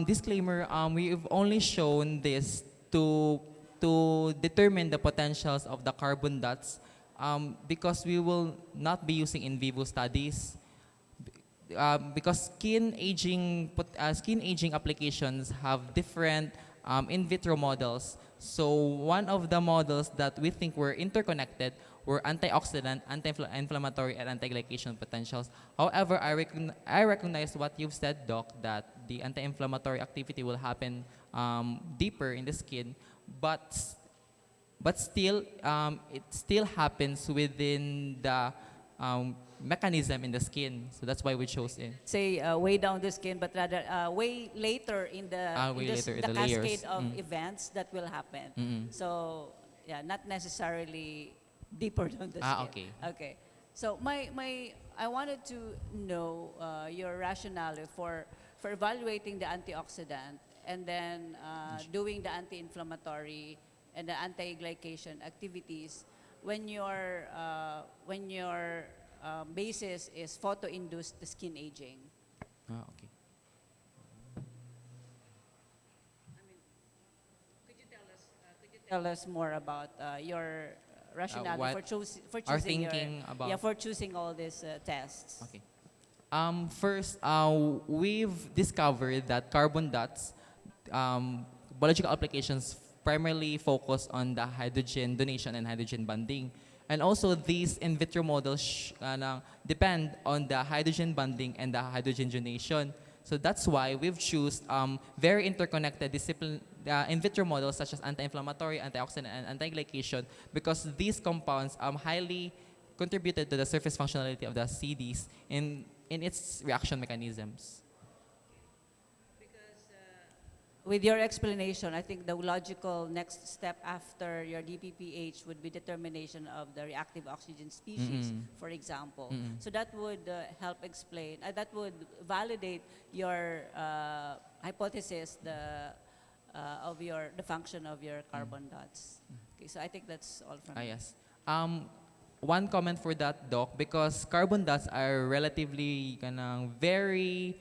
Disclaimer, we've only shown this to determine the potentials of the carbon dots because we will not be using in vivo studies. Because skin aging applications have different in vitro models. So one of the models that we think were interconnected were antioxidant, anti-inflammatory, and anti-glycation potentials. However, I recognize what you've said, Doc, that the anti-inflammatory activity will happen deeper in the skin, but still, it still happens within the mechanism in the skin. So that's why we chose it. Say way down the skin, but rather way later in the cascade layers. of events that will happen. So yeah, not necessarily deeper than the skin. Okay. Okay. So I wanted to know your rationale for evaluating the antioxidant and then doing the anti-inflammatory and the anti-glycation activities when your basis is photo-induced skin aging. Okay. Could you tell us more about your rationale for choosing all these tests? Okay. First, we've discovered that carbon dots, biological applications primarily focus on the hydrogen donation and hydrogen bonding. And also, these in vitro models depend on the hydrogen bonding and the hydrogen donation. So that's why we've chosen very interconnected in vitro models such as anti-inflammatory, antioxidant, and anti-glycation, because these compounds highly contributed to the surface functionality of the CDs in its reaction mechanisms. With your explanation, I think the logical next step after your DPPH would be determination of the reactive oxygen species, for example. So that would help explain, that would validate your hypothesis of the function of your carbon dots. Okay, so I think that's all from me. Yes. One comment for that, Doc, because carbon dots are relatively very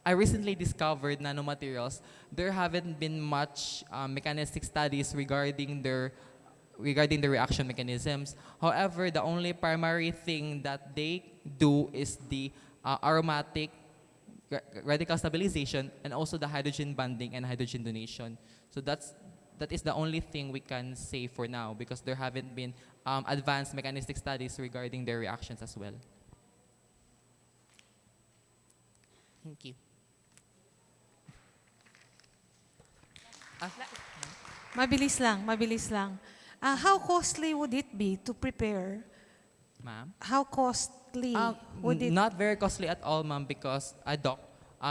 I recently discovered nanomaterials. There haven't been much mechanistic studies regarding their regarding the reaction mechanisms. However, the only primary thing that they do is the aromatic radical stabilization and also the hydrogen bonding and hydrogen donation. So that is the only thing we can say for now because there haven't been advanced mechanistic studies regarding their reactions as well. Thank you. Mabilis lang, mabilis lang. How costly would it be to prepare? Ma'am? How costly would it? Not very costly at all, ma'am, because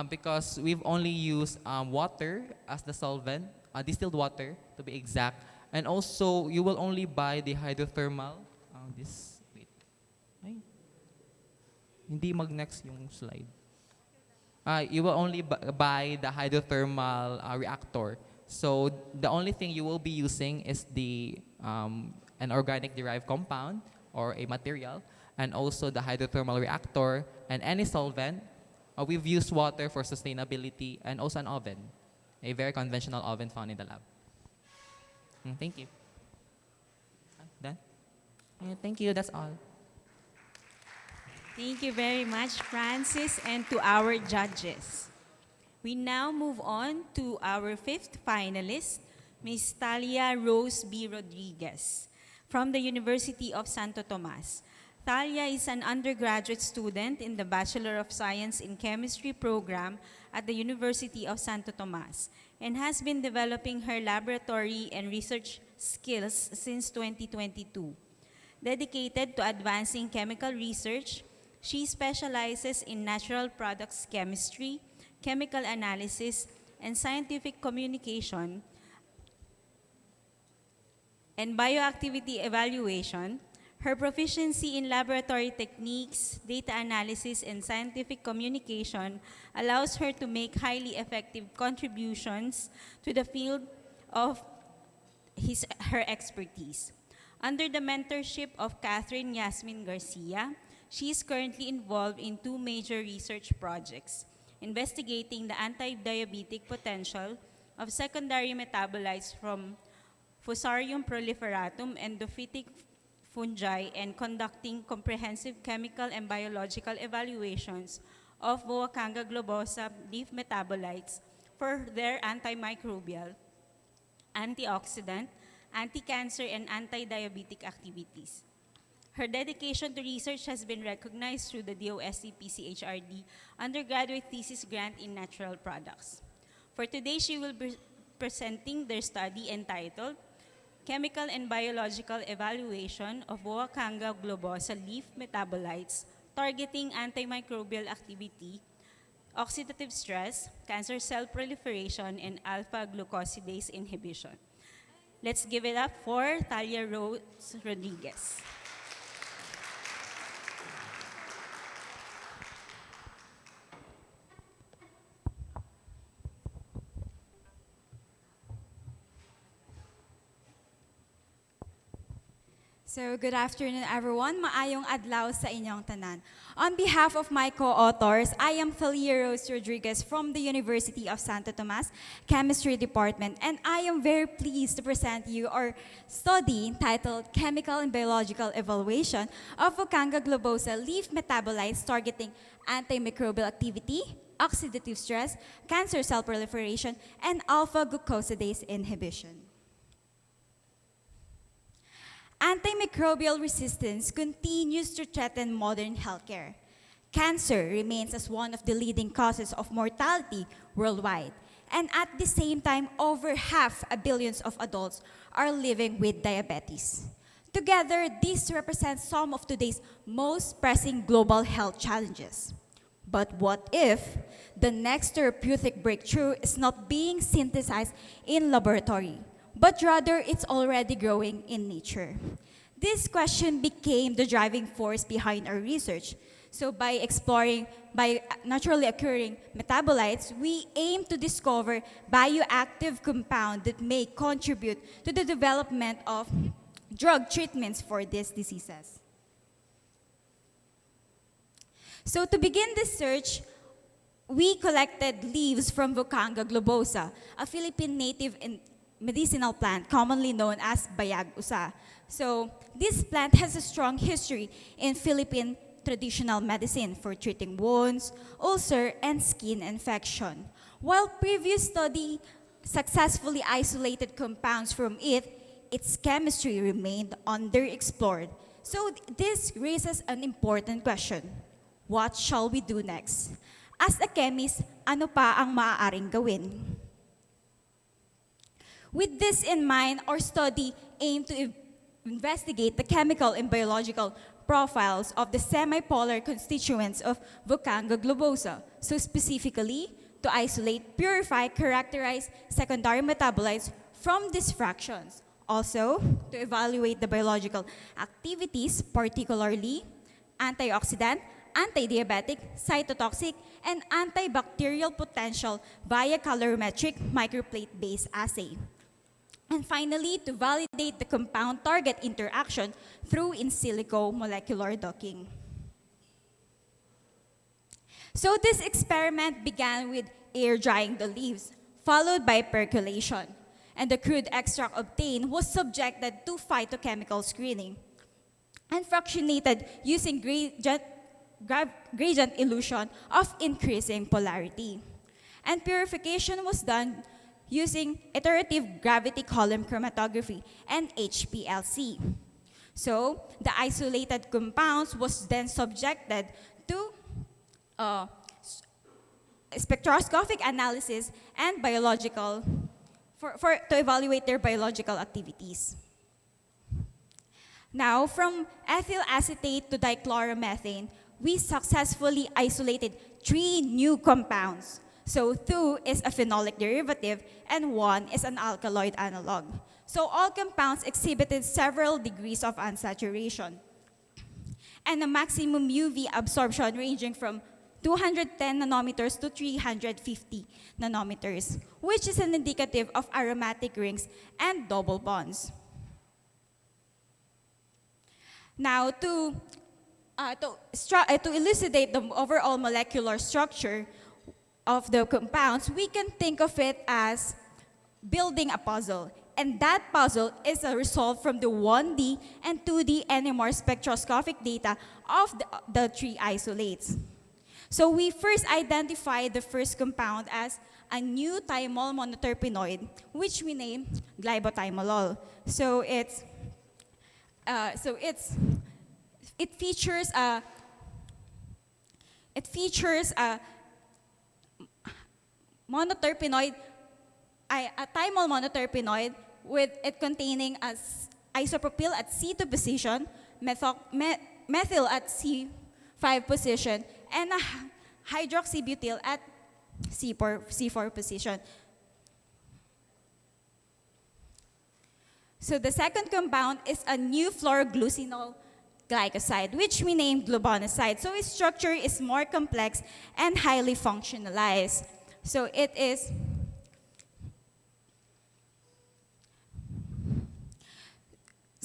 because we've only used water as the solvent, distilled water to be exact, and also you will only buy the hydrothermal. Hindi mag-next yung slide. You will only buy the hydrothermal reactor. So the only thing you will be using is an organic derived compound or a material, and also the hydrothermal reactor and any solvent. We've used water for sustainability and also an oven, a very conventional oven found in the lab. Thank you. Done? Yeah, thank you, that's all. Thank you very much, Francis, and to our judges. We now move on to our fifth finalist, Ms. Talia Rose B. Rodriguez from the University of Santo Tomas. Talia is an undergraduate student in the Bachelor of Science in Chemistry program at the University of Santo Tomas and has been developing her laboratory and research skills since 2022. Dedicated to advancing chemical research, she specializes in natural products chemistry, chemical analysis, and scientific communication and bioactivity evaluation. Her proficiency in laboratory techniques, data analysis, and scientific communication allows her to make highly effective contributions to the field of her expertise. Under the mentorship of Catherine Yasmin Garcia, she is currently involved in two major research projects, investigating the anti-diabetic potential of secondary metabolites from Fusarium proliferatum endophytic fungi and conducting comprehensive chemical and biological evaluations of Voacanga globosa leaf metabolites for their antimicrobial, antioxidant, anti-cancer, and anti-diabetic activities. Her dedication to research has been recognized through the DOST-PCHRD Undergraduate Thesis Grant in Natural Products. For today, she will be presenting their study entitled Chemical and Biological Evaluation of Voacanga globosa leaf metabolites targeting antimicrobial activity, oxidative stress, cancer cell proliferation, and alpha-glucosidase inhibition. Let's give it up for Talia Rose Rodriguez. So, good afternoon everyone. Maayong adlaw sa inyong tanan. On behalf of my co-authors, I am Talia Rose Rodriguez from the University of Santo Tomas Chemistry Department, and I am very pleased to present you our study entitled Chemical and Biological Evaluation of Voacanga globosa leaf metabolites targeting antimicrobial activity, oxidative stress, cancer cell proliferation, and alpha-glucosidase inhibition. Antimicrobial resistance continues to threaten modern healthcare. Cancer remains as one of the leading causes of mortality worldwide. And at the same time, over 500 million of adults are living with diabetes. Together, these represent some of today's most pressing global health challenges. But what if the next therapeutic breakthrough is not being synthesized in laboratory, but rather it's already growing in nature? This question became the driving force behind our research. So by exploring naturally occurring metabolites, we aim to discover bioactive compounds that may contribute to the development of drug treatments for these diseases. So to begin this search, we collected leaves from Voacanga globosa, a Philippine native medicinal plant commonly known as bayag usa. So this plant has a strong history in Philippine traditional medicine for treating wounds, ulcer, and skin infection. While previous study successfully isolated compounds from it, its chemistry remained underexplored. So this raises an important question. What shall we do next? As a chemist, ano pa ang maaaring gawin? With this in mind, our study aimed to investigate the chemical and biological profiles of the semipolar constituents of Vocanga globosa. So specifically, to isolate, purify, characterize secondary metabolites from these fractions. Also, to evaluate the biological activities, particularly antioxidant, anti-diabetic, cytotoxic, and antibacterial potential via calorimetric microplate-based assay. And finally, to validate the compound-target interaction through in silico molecular docking. So this experiment began with air drying the leaves, followed by percolation. And the crude extract obtained was subjected to phytochemical screening and fractionated using gradient illusion of increasing polarity. And purification was done using iterative gravity column chromatography and HPLC. So the isolated compounds was then subjected to spectroscopic analysis and biological to evaluate their biological activities. Now, from ethyl acetate to dichloromethane, we successfully isolated 3 new compounds. So 2 is a phenolic derivative and 1 is an alkaloid analog. So all compounds exhibited several degrees of unsaturation and a maximum UV absorption ranging from 210 nanometers to 350 nanometers, which is an indicative of aromatic rings and double bonds. Now, to elucidate the overall molecular structure of the compounds, we can think of it as building a puzzle. And that puzzle is a result from the 1D and 2D NMR spectroscopic data of the 3 isolates. So we first identified the first compound as a new thymol monoterpenoid, which we named glibothymolol. So it features a monoterpenoid, a thymol monoterpenoid with it containing isopropyl at C2 position, methyl at C5 position, and a hydroxybutyl at C4 position. So the second compound is a new fluoroglucinol glycoside, which we named glubonoside. So its structure is more complex and highly functionalized. So it is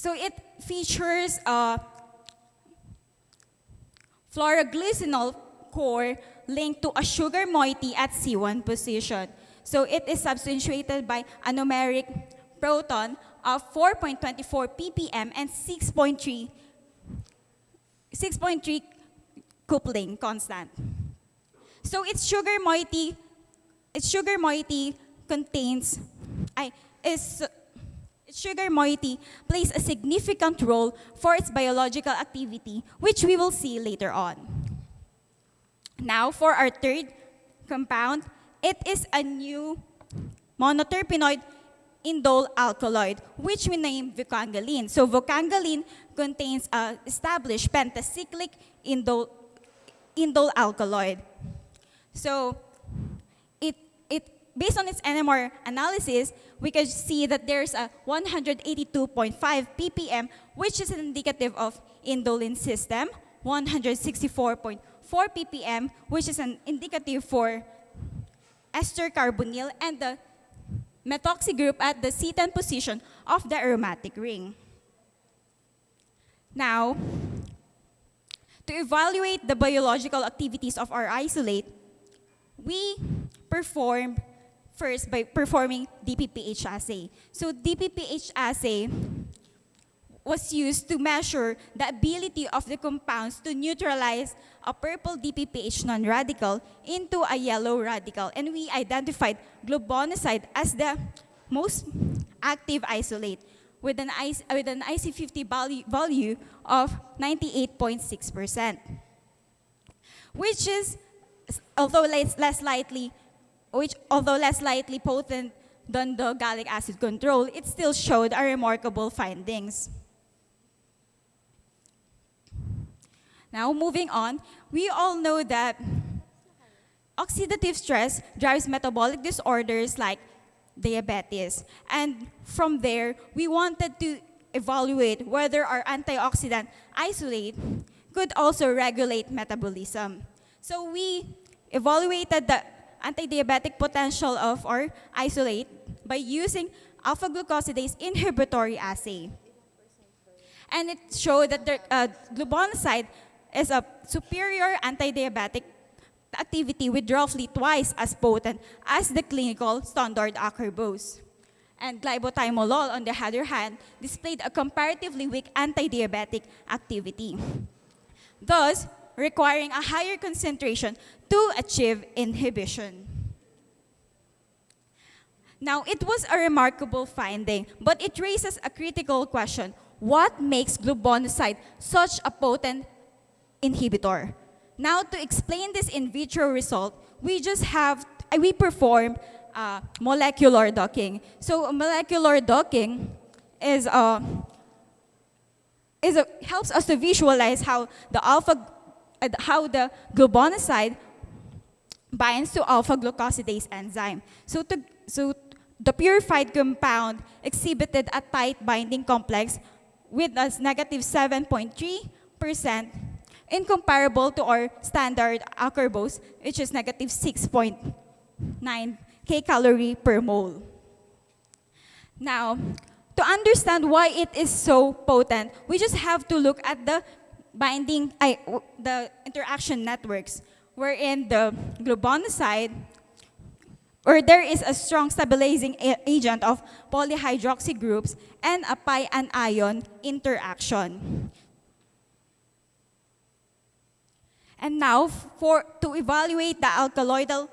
it features a fluoroglucinol core linked to a sugar moiety at C1 position. So it is substantiated by a numeric proton of 4.24 ppm and 6.3 coupling constant. So its sugar moiety plays a significant role for its biological activity, which we will see later on. Now, for our third compound, it is a new monoterpenoid indole alkaloid, which we named vocangaline. So vocangaline contains an established pentacyclic indole alkaloid. So based on its NMR analysis, we can see that there's a 182.5 ppm, which is an indicative of indolin system, 164.4 ppm, which is an indicative for ester carbonyl, and the methoxy group at the C10 position of the aromatic ring. Now, to evaluate the biological activities of our isolate, we performed first by performing DPPH assay. So DPPH assay was used to measure the ability of the compounds to neutralize a purple DPPH non-radical into a yellow radical. And we identified glubonoside as the most active isolate with an IC50 value of 98.6%, which is, although less likely potent than the gallic acid control, it still showed a remarkable findings. Now, moving on, we all know that oxidative stress drives metabolic disorders like diabetes. And from there, we wanted to evaluate whether our antioxidant isolate could also regulate metabolism. So we evaluated the anti-diabetic potential of our isolate by using alpha-glucosidase inhibitory assay. And it showed that the glubonoside is a superior anti-diabetic activity with roughly twice as potent as the clinical standard acarbose. And glybotimolol, on the other hand, displayed a comparatively weak anti-diabetic activity, thus requiring a higher concentration to achieve inhibition. Now, it was a remarkable finding, but it raises a critical question. What makes glubonoside such a potent inhibitor? Now, to explain this in vitro result, we perform molecular docking. So molecular docking helps us to visualize how the glubonoside binds to alpha-glucosidase enzyme. So the purified compound exhibited a tight binding complex with a negative 7.3%, incomparable to our standard acarbose, which is negative 6.9 kcal per mole. Now, to understand why it is so potent, we just have to look at the the interaction networks, wherein the glubonoside, or there is a strong stabilizing agent of polyhydroxy groups and a pi and ion interaction. And now, to evaluate the alkaloidal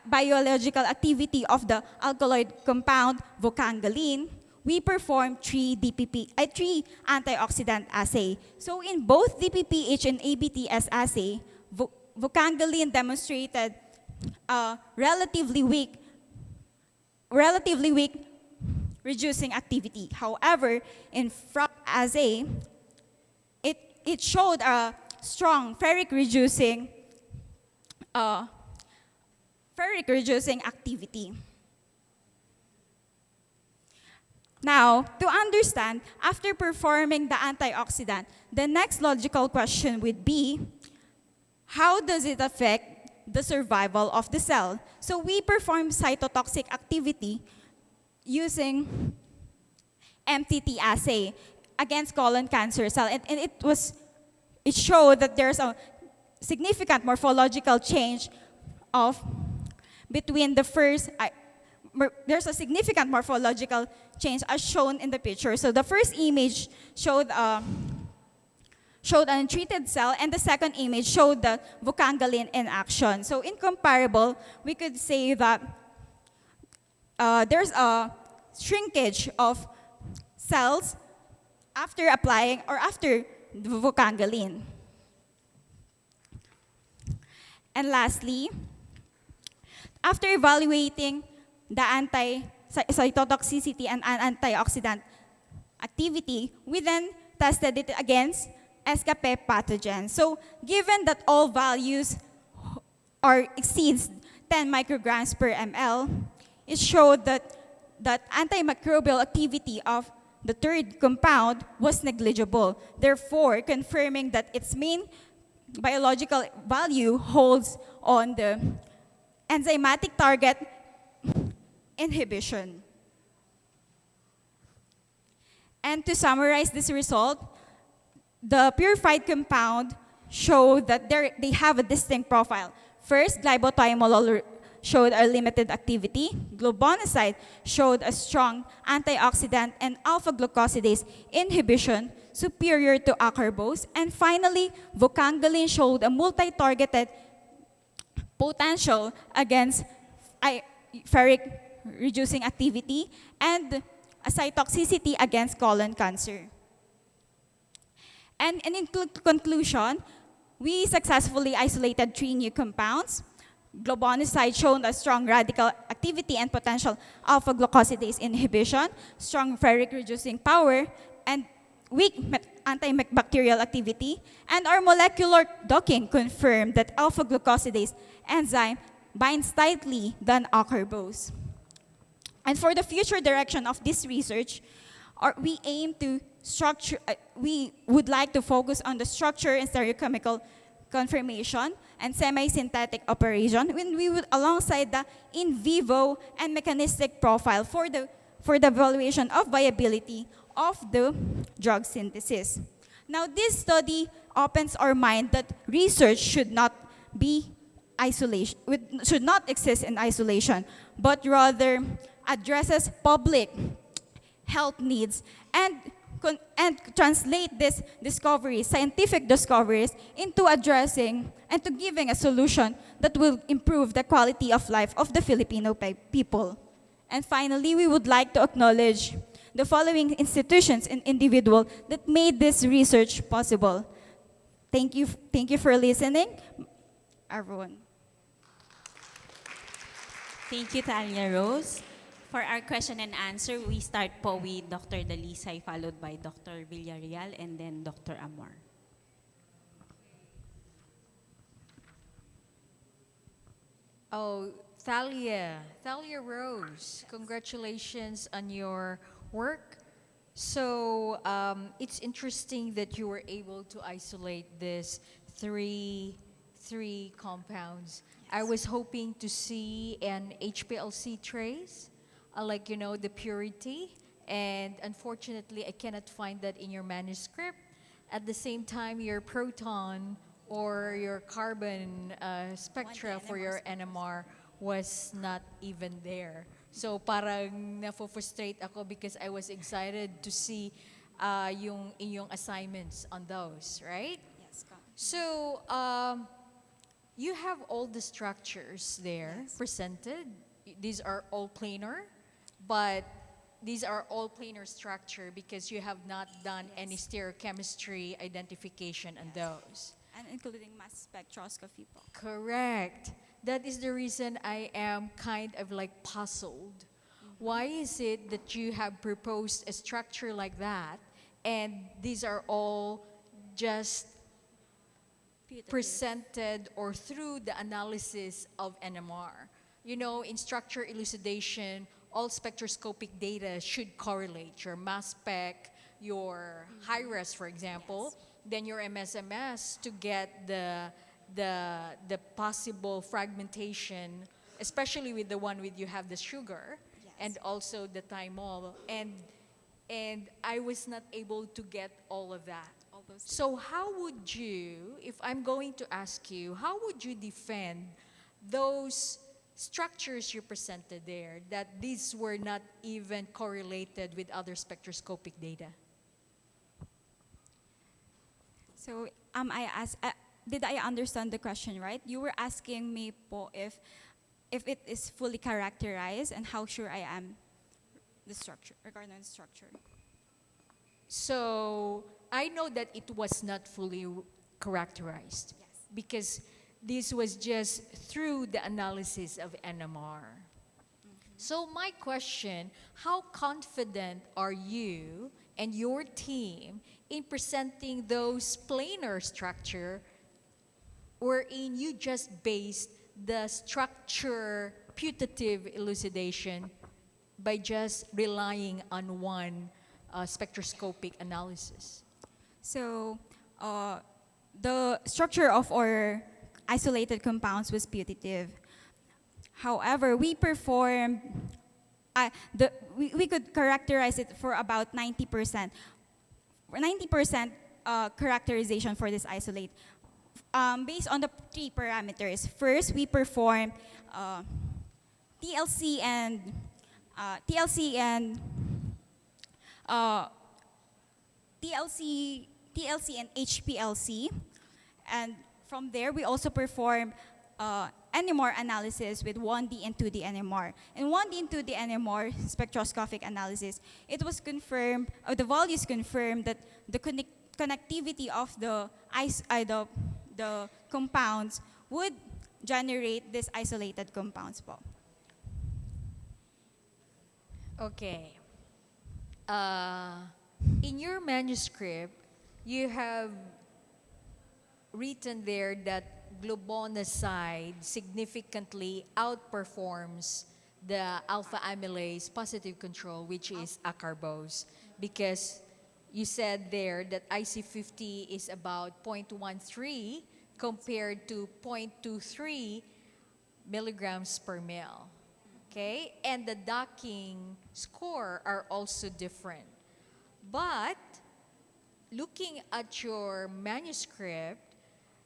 biological activity of the alkaloid compound vocangaline, we performed three antioxidant assay. So in both DPPH and ABTS assay, vocangaline demonstrated relatively weak reducing activity. However, in FROC assay, it showed a strong ferric reducing activity. Now, to understand, after performing the antioxidant, the next logical question would be, how does it affect the survival of the cell? So we performed cytotoxic activity using MTT assay against colon cancer cell, and it showed that there's a significant morphological change there's a significant morphological change as shown in the picture. So the first image showed an untreated cell, and the second image showed the vocangaline in action. So incomparable, we could say that there's a shrinkage of cells after applying or after the vocangaline. And lastly, after evaluating the cytotoxicity and antioxidant activity, we then tested it against escape pathogens. So given that all values exceeds 10 micrograms per ml, it showed that antimicrobial activity of the third compound was negligible, therefore confirming that its main biological value holds on the enzymatic target inhibition. And to summarize this result, the purified compound showed that they have a distinct profile. first, glibothiamolol showed a limited activity. Glubonoside showed a strong antioxidant and alpha-glucosidase inhibition superior to acarbose. And finally, vocangolin showed a multi-targeted potential against ferric reducing activity and a cytotoxicity against colon cancer. And in conclusion, we successfully isolated 3 new compounds. Glubonoside showed a strong radical activity and potential alpha-glucosidase inhibition, strong ferric reducing power, and weak antibacterial activity. And our molecular docking confirmed that alpha-glucosidase enzyme binds tightly than acarbose. And for the future direction of this research, we aim to structure, we would like to focus on the structure and stereochemical conformation and semi-synthetic operation, when we would alongside the in vivo and mechanistic profile for the evaluation of viability of the drug synthesis. Now, this study opens our mind that research should not be isolation, should not exist in isolation, but rather addresses public health needs and translate these discoveries, scientific discoveries, into addressing and to giving a solution that will improve the quality of life of the Filipino people. And finally, we would like to acknowledge the following institutions and individuals that made this research possible. Thank you for listening, everyone. Thank you, Talia Rose. For our question and answer, we start po with Dr. Dalisay, followed by Dr. Villarreal, and then Dr. Amor. Oh, Thalia Rose, congratulations on your work. So it's interesting that you were able to isolate these three compounds. I was hoping to see an HPLC trace, like, you know, the purity, and unfortunately I cannot find that in your manuscript. At the same time, your proton or your carbon spectra for your NMR was not even there. So parang nafo-frustrate ako because I was excited to see yung inyong assignments on those, right? Yes. So you have all the structures there presented. These are all planar, but these are all planar structure because you have not done any stereochemistry identification on those. And including mass spectroscopy po. Correct. That is the reason I am kind of like puzzled. Why is it that you have proposed a structure like that and these are all just presented or through the analysis of NMR? You know, in structure elucidation, all spectroscopic data should correlate. Your mass spec, your high-res, for example, then your MSMS to get the possible fragmentation, especially with the one with you have the sugar, and also the thymol. And I was not able to get all of that. So how would you, if I'm going to ask you, how would you defend those structures you presented there, that these were not even correlated with other spectroscopic data? So did I understand the question right? You were asking me po if it is fully characterized and how sure I am the structure, regarding the structure. So I know that it was not fully characterized because this was just through the analysis of NMR. So my question, how confident are you and your team in presenting those planar structure wherein you just based the structure putative elucidation by just relying on one spectroscopic analysis? So the structure of our isolated compounds was putative. However, we performed, we could characterize it for about 90%. 90% characterization for this isolate. based on the three parameters. First, we perform TLC and TLC and uh, TLC and HPLC, and from there we also perform NMR analysis with 1D and 2D NMR. In 1D and 2D NMR spectroscopic analysis, it was confirmed, or the values confirmed that the connectivity of the compounds would generate these isolated compounds po. Okay. In your manuscript, you have written there that glubonoside significantly outperforms the alpha amylase positive control, which is acarbose, because you said there that IC50 is about 0.13 compared to 0.23 milligrams per ml. Okay? And the docking score are also different. But looking at your manuscript,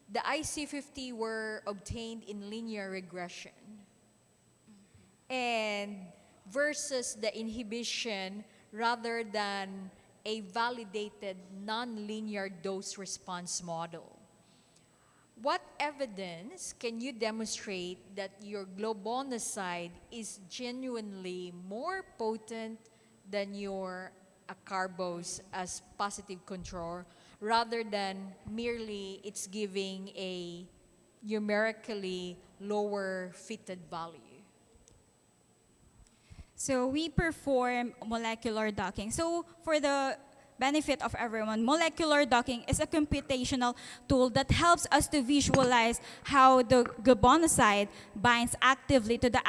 the IC50 were obtained in linear regression. And versus the inhibition rather than a validated nonlinear dose response model. What evidence can you demonstrate that your glubonoside is genuinely more potent than your acarbose as positive control, rather than merely it's giving a numerically lower fitted value? So we perform molecular docking. So for the benefit of everyone, molecular docking is a computational tool that helps us to visualize how the glubonoside binds actively to the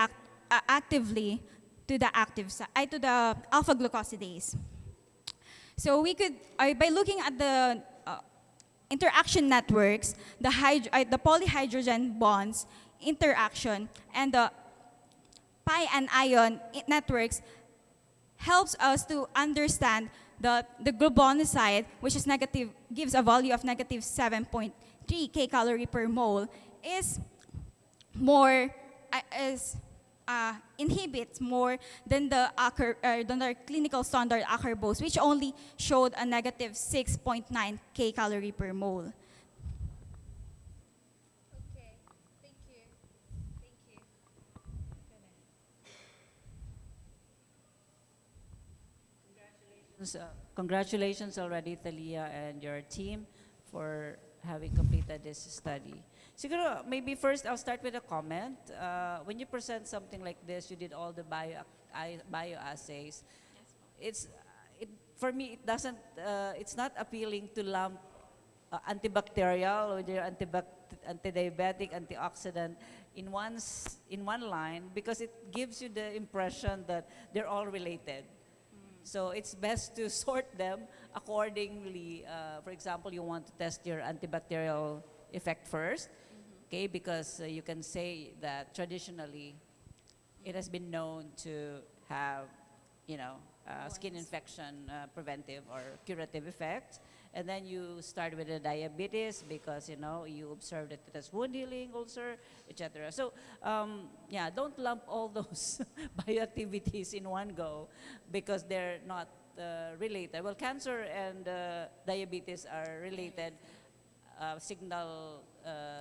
alpha glucosidase. So we could, by looking at the interaction networks, the polyhydrogen bonds interaction, and the pi and ion networks, helps us to understand that the glubonoside, which is negative, gives a value of negative 7.3 kcal per mole, is more, inhibits more than the clinical standard acarbose, which only showed a negative 6.9 kcal per mole. Okay, thank you. Thank you. Congratulations already, Thalia, and your team for having completed this study. Siguro, maybe first I'll start with a comment. When you present something like this, you did all the bioassays. For me, it's not appealing to lump antibacterial or their antidiabetic, antioxidant in one line, because it gives you the impression that they're all related. So it's best to sort them accordingly. For example, you want to test your antibacterial effect first, okay? Because you can say that traditionally, it has been known to have, skin infection preventive or curative effect. And then you start with the diabetes because, you observe that it has wound healing, ulcer, etc. So, don't lump all those bioactivities in one go because they're not related. Well, cancer and diabetes are related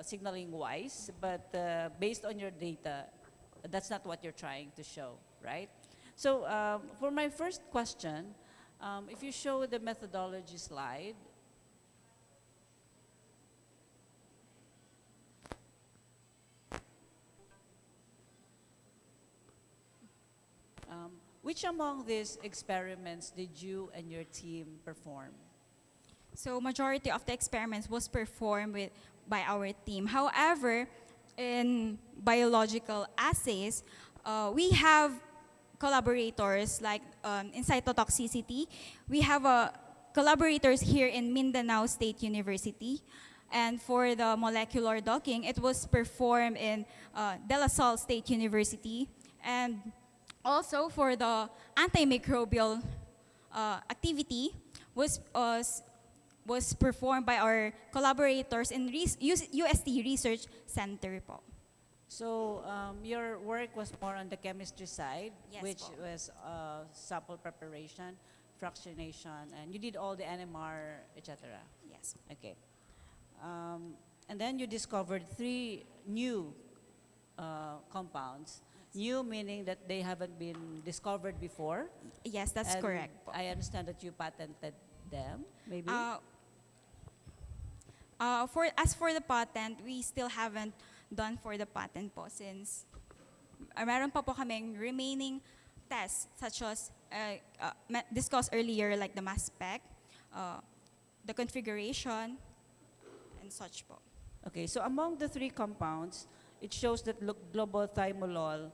signaling wise, but based on your data, that's not what you're trying to show, right? So for my first question, if you show the methodology slide, which among these experiments did you and your team perform? So majority of the experiments was performed by our team. However, in biological assays, we have collaborators like in cytotoxicity. We have collaborators here in Mindanao State University. And for the molecular docking, it was performed in De La Salle State University. And also for the antimicrobial activity was was performed by our collaborators in UST Research Center po. So your work was more on the chemistry side, Yes which po. was sample preparation, fractionation, and you did all the NMR, etc. Yes. Okay. And then you discovered 3 new compounds. New meaning that they haven't been discovered before. Yes, that's And correct po. I understand that you patented them, maybe? As for the patent, we still haven't done for the patent po since meron pa po kaming remaining tests such as discussed earlier like the mass spec, the configuration, and such po. Okay, so among the 3 compounds, it shows that globothiamolol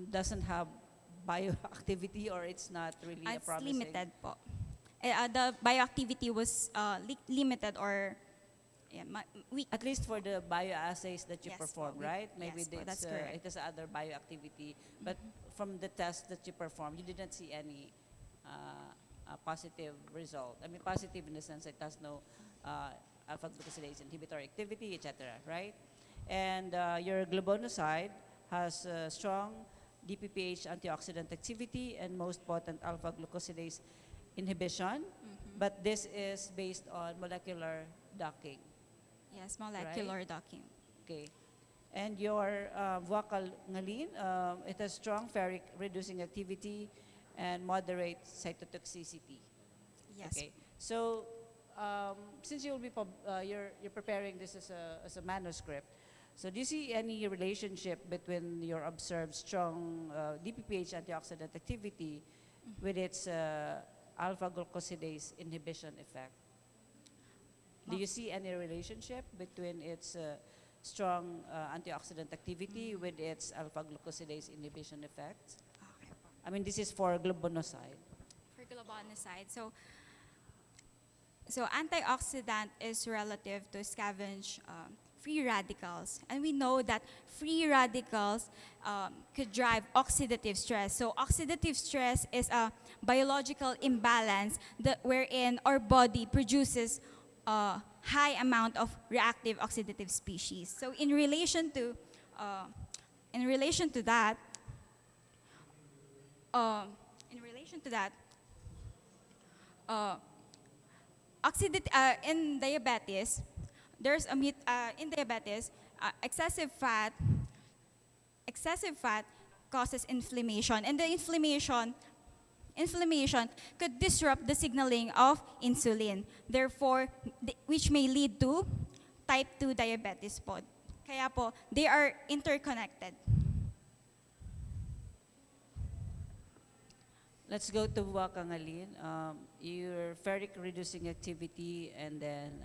doesn't have bioactivity, or it's not really a It's promising. limited po. The bioactivity was limited or weak. At least for the bioassays that you Yes, perform, po. right? Maybe Yes, po, that's correct. it has other bioactivity, but from the tests that you perform, you didn't see any positive result. I mean, positive in the sense it has no alpha glucosidase inhibitory activity, etc., right? And your globonoside has strong DPPH antioxidant activity and most potent alpha glucosidase inhibition, but this is based on molecular docking. Yes, molecular docking. Okay. And your vocalngaline, it has strong ferric reducing activity and moderate cytotoxicity. Yes. Okay. So since you'll be you're preparing this as a manuscript, so do you see any relationship between your observed strong DPPH antioxidant activity with its alpha glucosidase inhibition effect? Do you see any relationship between its strong antioxidant activity with its alpha glucosidase inhibition effect? Okay po. I mean, this is for globonoside. For globonoside, so antioxidant is relative to scavenge free radicals, and we know that free radicals could drive oxidative stress. So oxidative stress is a biological imbalance wherein our body produces a high amount of reactive oxidative species. So in relation to that, in diabetes, there's a myth in diabetes, excessive fat causes inflammation, and the inflammation could disrupt the signaling of insulin, therefore, which may lead to type 2 diabetes po. Kaya po, they are interconnected. Let's go to wakangalin. Your ferric reducing activity, and then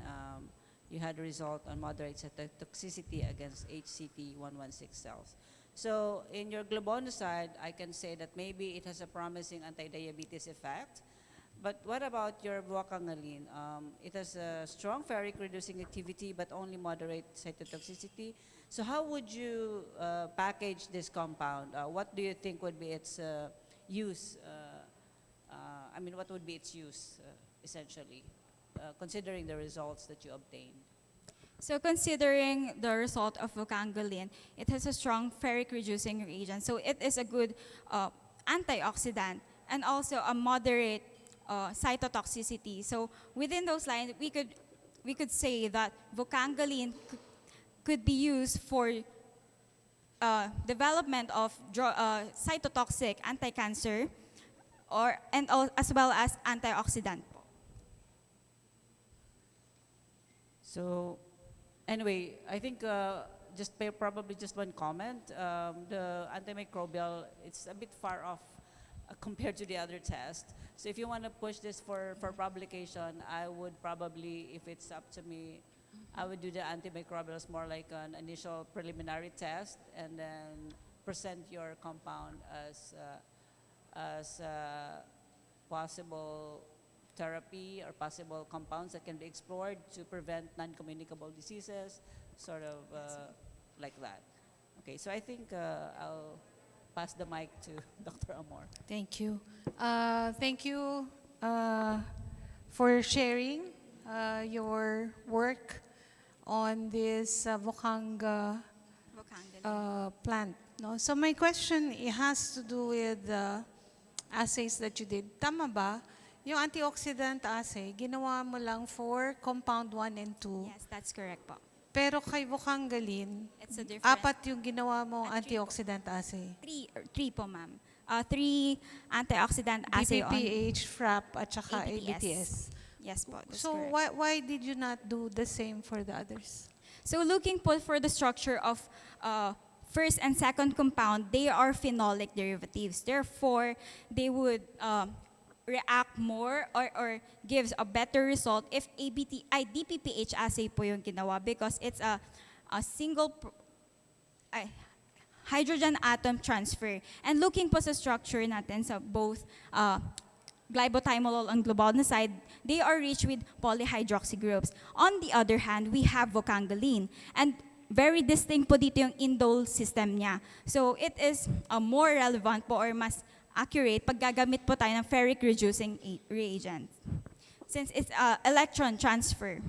you had a result on moderate cytotoxicity against HCT116 cells. So in your globonoside, I can say that maybe it has a promising anti-diabetes effect. But what about your wakangalin? It has a strong ferric reducing activity, but only moderate cytotoxicity. So how would you package this compound? What do you think would be its use? What would be its use, essentially, considering the results that you obtained? So considering the result of vocangalin, it has a strong ferric reducing reagent. So it is a good antioxidant and also a moderate cytotoxicity. So within those lines, we could say that vocangalin could be used for development of cytotoxic anti-cancer as well as antioxidant. So anyway, I think probably just one comment. The antimicrobial, it's a bit far off compared to the other test. So if you want to push this for publication, I would probably, if it's up to me, I would do the antimicrobials more like an initial preliminary test, and then present your compound as possible therapy or possible compounds that can be explored to prevent non-communicable diseases, sort of like that. Okay, so I think I'll pass the mic to Dr. Amor. Thank you. Thank you, for sharing your work on this Vokanga plant. No? So my question it has to do with the assays that you did. Tama ba? Yung antioxidant assay, ginawa mo lang for compound 1 and 2. Yes, that's correct po. Pero kay Vocangalin, It's a different... 4 yung ginawa mong antioxidant assay. Three po, ma'am. 3 antioxidant assay on DPPH, FRAP, at saka ABTS. ABTS. Yes po, that's So correct. why did you not do the same for the others? So looking po for the structure of first and second compound, they are phenolic derivatives. Therefore, they would react more or gives a better result if DPPH assay po yung ginawa because it's a single hydrogen atom transfer. And looking po sa structure natin sa both glybothymolol and glubonoside, they are rich with polyhydroxy groups. On the other hand, we have vocangaline. And very distinct po dito yung indole system niya. So it is more relevant po or mas accurate pag gagamit po tayo ng ferric reducing reagent. Since it's electron transfer.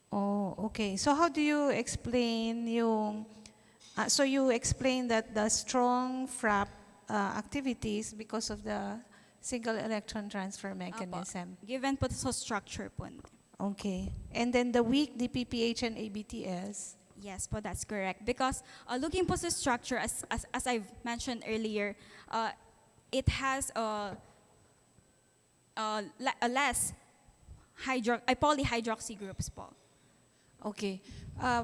Oh, okay. So how do you explain yung... so you explain that the strong FRAP activities because of the single electron transfer mechanism. Given po sa structure po. Okay. And then the weak DPPH and ABTS. Yes po, that's correct. Because looking po sa structure, as I've mentioned earlier, it has a less polyhydroxy groups po. Okay.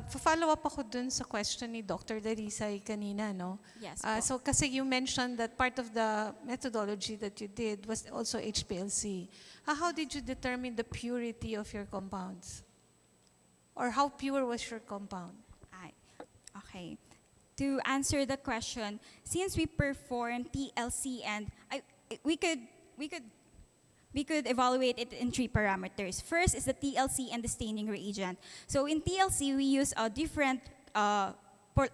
Follow up ako dun sa question ni Dr. Darisay kanina, no? Yes po. So kasi you mentioned that part of the methodology that you did was also HPLC. How did you determine the purity of your compounds? Or how pure was your compound? Okay. To answer the question, since we perform TLC and we could evaluate it in 3 parameters. First is the TLC and the staining reagent. So in TLC, we use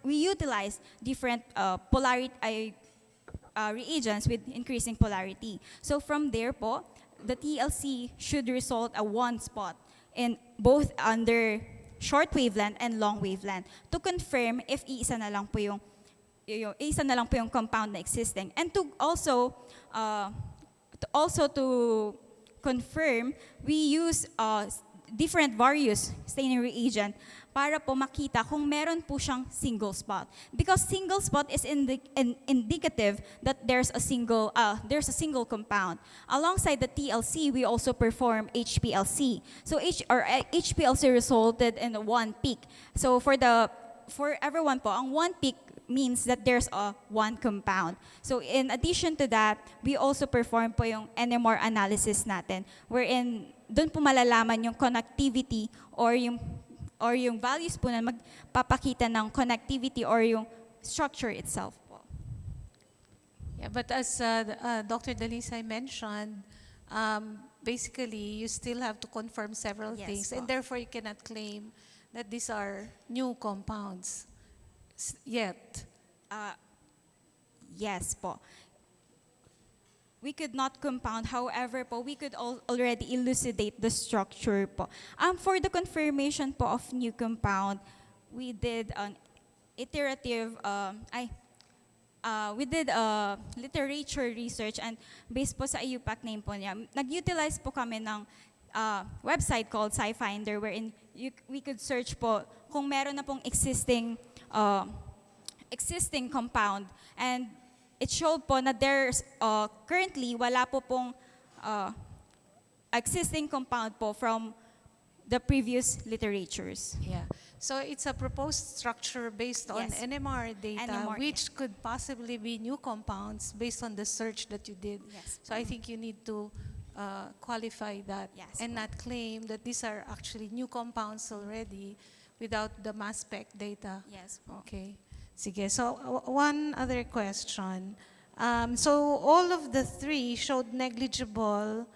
we utilize different polarity reagents with increasing polarity. So from there po, the TLC should result a one spot in both under short wavelength and long wavelength to confirm if isa na lang po yung compound na existing. And to also to confirm, we use different various staining reagent para po makita kung meron po siyang single spot. Because single spot is indicative that there's a single compound. Alongside the TLC, we also perform HPLC. So HPLC resulted in one peak. So for everyone po, ang one peak means that there's one compound. So in addition to that, we also perform po yung NMR analysis natin, wherein doon po malalaman yung connectivity or yung values po na magpapakita ng connectivity or yung structure itself po. Yeah, but as Dr. Dalisay mentioned, basically you still have to confirm several things, and therefore you cannot claim that these are new compounds yet. Yes po. We could not compound, however po, we could already elucidate the structure po. For the confirmation po of new compound, we did an iterative, we did literature research, and based po sa IUPAC name po niya, nag-utilize po kami ng website called SciFinder, wherein we could search po kung meron na pong existing compound, and it showed po na there's currently wala po pong existing compound po from the previous literatures. Yeah. So it's a proposed structure based on NMR data, which could possibly be new compounds based on the search that you did. Yes. So I think you need to qualify that and not claim that these are actually new compounds already without the mass spec data. Yes. Okay. Sige. So one other question. So all of the 3 showed negligible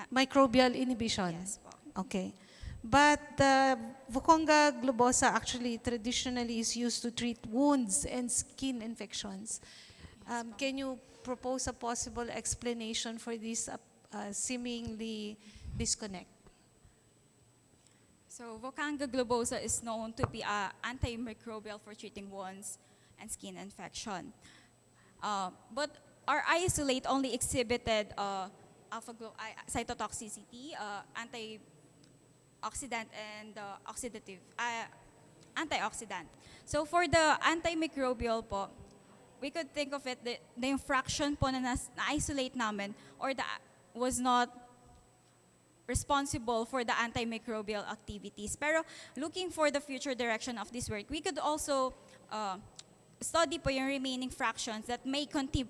microbial inhibition. Yes po. Okay. But Voconga globosa actually traditionally is used to treat wounds and skin infections. Can you propose a possible explanation for this seemingly disconnect. So Vocanga globosa is known to be antimicrobial for treating wounds and skin infection. But our isolate only exhibited cytotoxicity, antioxidant, and antioxidant. So for the antimicrobial po, we could think of it, the infraction po na na-isolate namin or was not responsible for the antimicrobial activities. Pero looking for the future direction of this work, we could also study po yung remaining fractions that may contain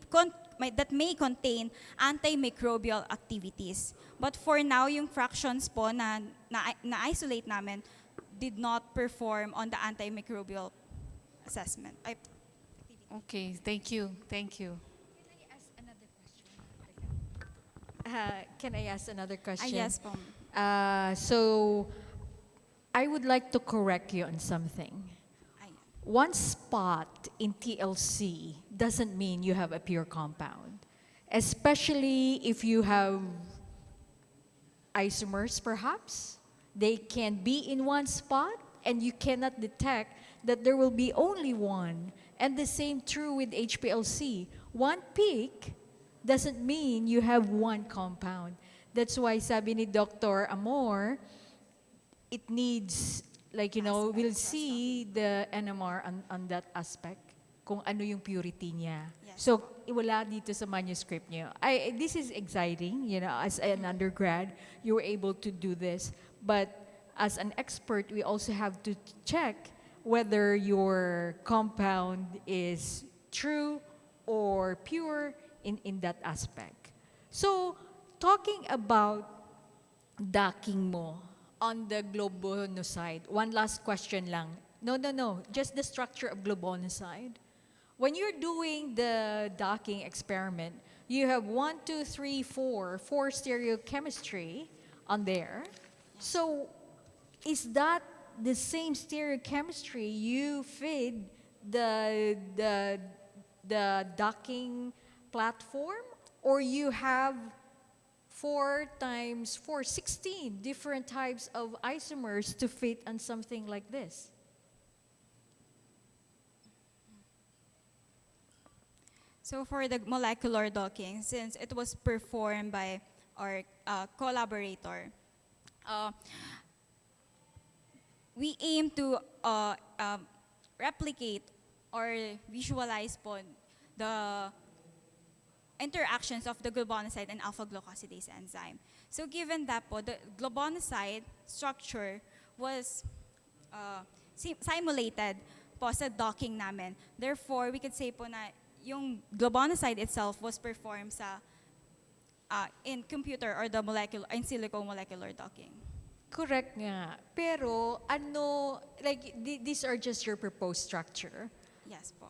antimicrobial activities. But for now, yung fractions po na-isolate namin did not perform on the antimicrobial assessment. Okay, thank you. Thank you. Can I ask another question? Yes po. So, I would like to correct you on something. One spot in TLC doesn't mean you have a pure compound, especially if you have isomers, perhaps. They can be in one spot, and you cannot detect that there will be only one. And the same true with HPLC. One peak doesn't mean you have one compound. That's why sabi ni Dr. Amor, it needs, like, we'll see the NMR on that aspect, kung ano yung purity niya. Yes. So, wala dito sa manuscript niyo. This is exciting, as an undergrad, you were able to do this. But as an expert, we also have to check whether your compound is true or pure in that aspect. So, talking about docking mo on the globonoside, one last question lang. No, just the structure of globonoside. When you're doing the docking experiment, you have 4 stereochemistry on there. So, is that the same stereochemistry you feed the docking platform, or you have 4 times 4, 16 different types of isomers to fit on something like this? So for the molecular docking, since it was performed by our collaborator, we aim to replicate or visualize po the interactions of the globonoside and alpha-glucosidase enzyme. So given that po, the globonoside structure was simulated po sa docking namin. Therefore, we could say po na yung globonoside itself was performed sa in computer or the in silico molecular docking. Correct nga. Pero these are just your proposed structure. Yes po.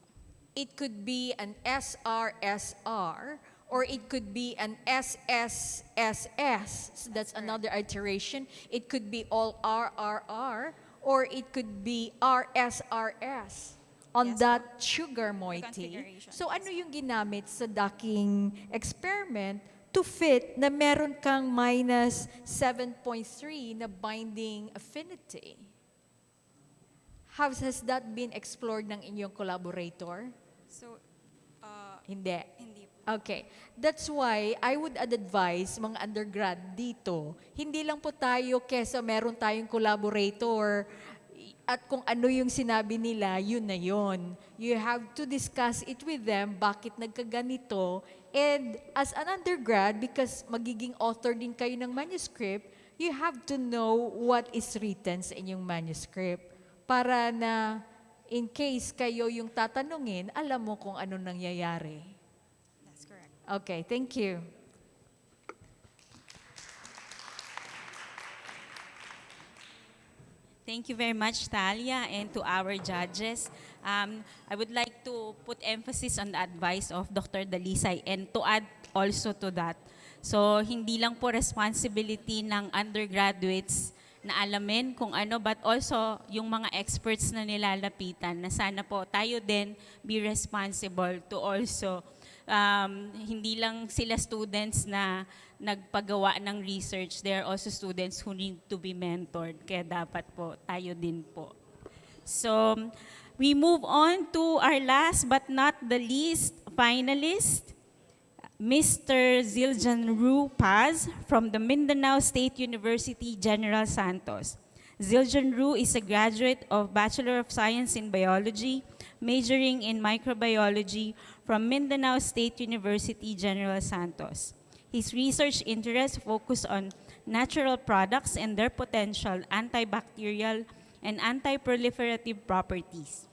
It could be an SRSR, or it could be an SSSS. So that's another iteration. It could be all RRR, or it could be RSRS on that sugar moiety. So ano yung ginamit sa docking experiment to fit na meron kang minus 7.3 na binding affinity? Has that been explored ng inyong collaborator? So, Hindi. Hindi. Okay. That's why I would advise mga undergrad dito, hindi lang po tayo kesa meron tayong collaborator at kung ano yung sinabi nila, yun na yun. You have to discuss it with them, bakit nagkaganito. And as an undergrad, because magiging author din kayo ng manuscript, you have to know what is written sa inyong manuscript. Para na, in case kayo yung tatanungin, alam mo kung ano nangyayari. That's correct. Okay, thank you. Thank you very much, Talia, and to our judges. I would like to put emphasis on the advice of Dr. Dalisay and to add also to that. So, hindi lang po responsibility ng undergraduates na alamin kung ano, but also yung mga experts na nilalapitan na sana po tayo din be responsible to also hindi lang sila students na nagpagawa ng research, there are also students who need to be mentored. Kaya dapat po, tayo din po. So, we move on to our last but not the least finalist, Mr. Zildjian Ru Paz from the Mindanao State University, General Santos. Zildjian Ru is a graduate of Bachelor of Science in Biology, majoring in microbiology from Mindanao State University, General Santos. His research interests focus on natural products and their potential antibacterial and anti-proliferative properties.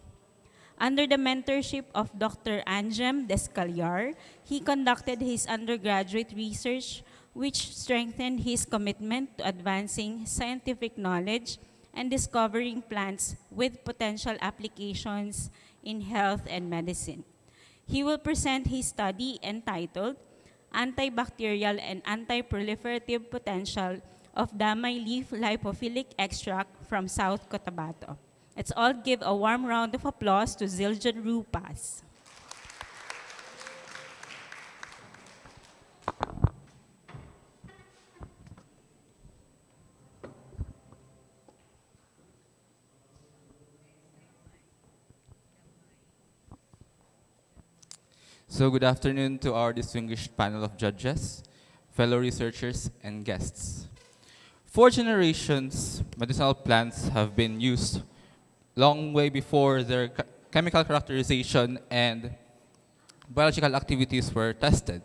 Under the mentorship of Dr. Anjem Descaliar, he conducted his undergraduate research, which strengthened his commitment to advancing scientific knowledge and discovering plants with potential applications in health and medicine. He will present his study entitled Antibacterial and Anti-Proliferative Potential of Damay Leaf Lipophilic Extract from South Cotabato. Let's all give a warm round of applause to Zildjian Ru Paz. So good afternoon to our distinguished panel of judges, fellow researchers, and guests. For generations, medicinal plants have been used long way before their chemical characterization and biological activities were tested.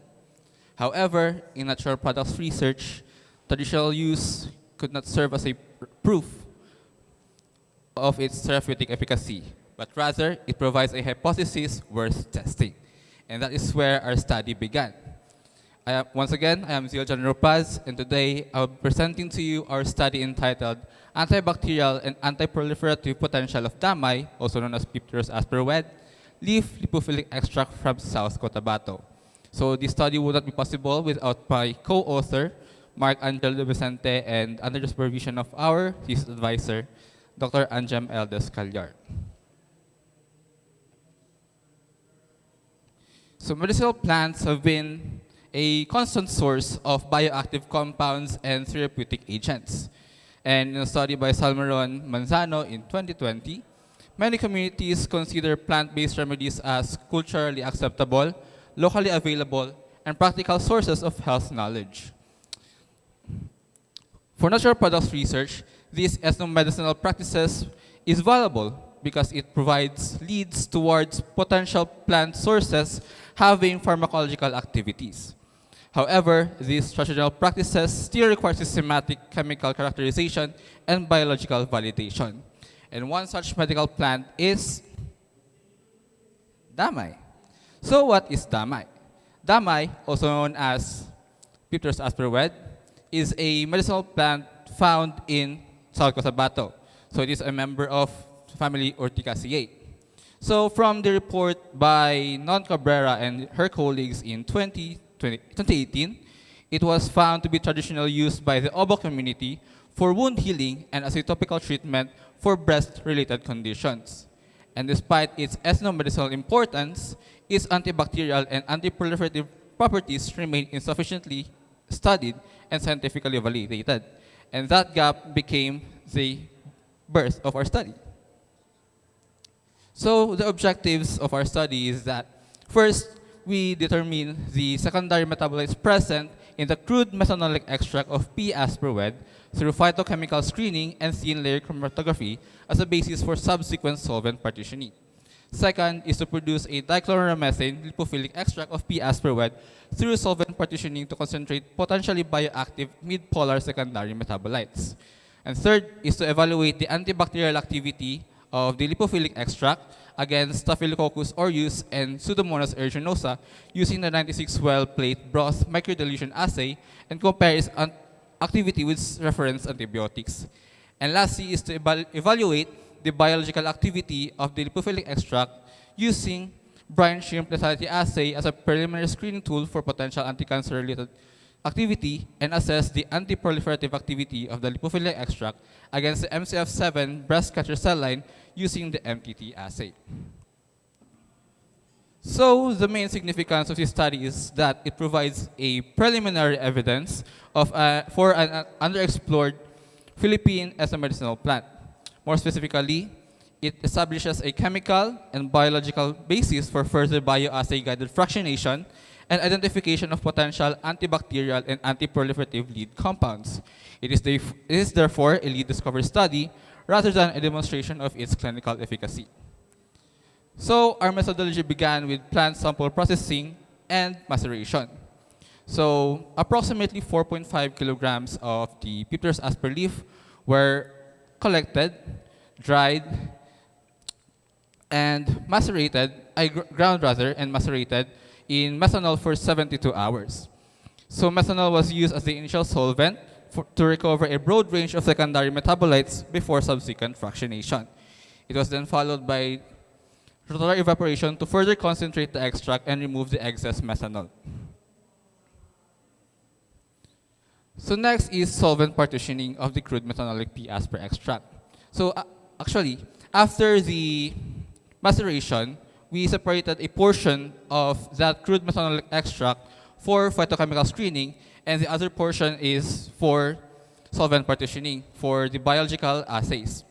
However, in natural products research, traditional use could not serve as a proof of its therapeutic efficacy, but rather it provides a hypothesis worth testing. And that is where our study began. Once again, I am Zildjian Ru Paz, and today I'll be presenting to you our study entitled Antibacterial and Anti-Proliferative Potential of Damay, also known as Pipterus asperwed, leaf lipophilic extract from South Cotabato. So this study would not be possible without my co-author, Mark Angel de Vicente, and under the supervision of our thesis advisor, Dr. Anjem L. Descaliar. So medicinal plants have been a constant source of bioactive compounds and therapeutic agents. And in a study by Salmeron Manzano in 2020, many communities consider plant-based remedies as culturally acceptable, locally available, and practical sources of health knowledge. For natural products research, these ethnomedicinal practices is valuable because it provides leads towards potential plant sources having pharmacological activities. However, these traditional practices still require systematic chemical characterization and biological validation. And one such medical plant is damay. So what is damay? Damay, also known as Pipterus asperwed, is a medicinal plant found in South Cotabato. So it is a member of family Orticaceae. So from the report by Non Cabrera and her colleagues in 2018, it was found to be traditional use by the Obo community for wound healing and as a topical treatment for breast-related conditions. And despite its ethnomedicinal importance, its antibacterial and anti-proliferative properties remain insufficiently studied and scientifically validated. And that gap became the birth of our study. So the objectives of our study is that, first, we determine the secondary metabolites present in the crude methanolic extract of P. asperwed through phytochemical screening and thin layer chromatography as a basis for subsequent solvent partitioning. Second is to produce a dichloromethane lipophilic extract of P. asperwed through solvent partitioning to concentrate potentially bioactive mid-polar secondary metabolites. And third is to evaluate the antibacterial activity of the lipophilic extract against Staphylococcus aureus and Pseudomonas aeruginosa using the 96-well plate broth microdilution assay and compare its activity with reference antibiotics. And lastly is to evaluate the biological activity of the lipophilic extract using brine shrimp lethality assay as a preliminary screening tool for potential anti-cancer-related activity and assess the anti-proliferative activity of the lipophilic extract against the MCF7 breast catcher cell line using the MTT assay. So the main significance of this study is that it provides a preliminary evidence for an underexplored Philippine as a medicinal plant. More specifically, it establishes a chemical and biological basis for further bioassay-guided fractionation and identification of potential antibacterial and antiproliferative lead compounds. It is therefore a lead discovery study rather than a demonstration of its clinical efficacy. So our methodology began with plant sample processing and maceration. So approximately 4.5 kilograms of the Pipterus asper leaf were collected, dried, and macerated, ground rather, and macerated in methanol for 72 hours. So methanol was used as the initial solvent to recover a broad range of secondary metabolites before subsequent fractionation. It was then followed by rotary evaporation to further concentrate the extract and remove the excess methanol. So next is solvent partitioning of the crude methanolic P asper extract. So actually, after the maceration, we separated a portion of that crude methanolic extract for phytochemical screening, and the other portion is for solvent partitioning for the biological assays.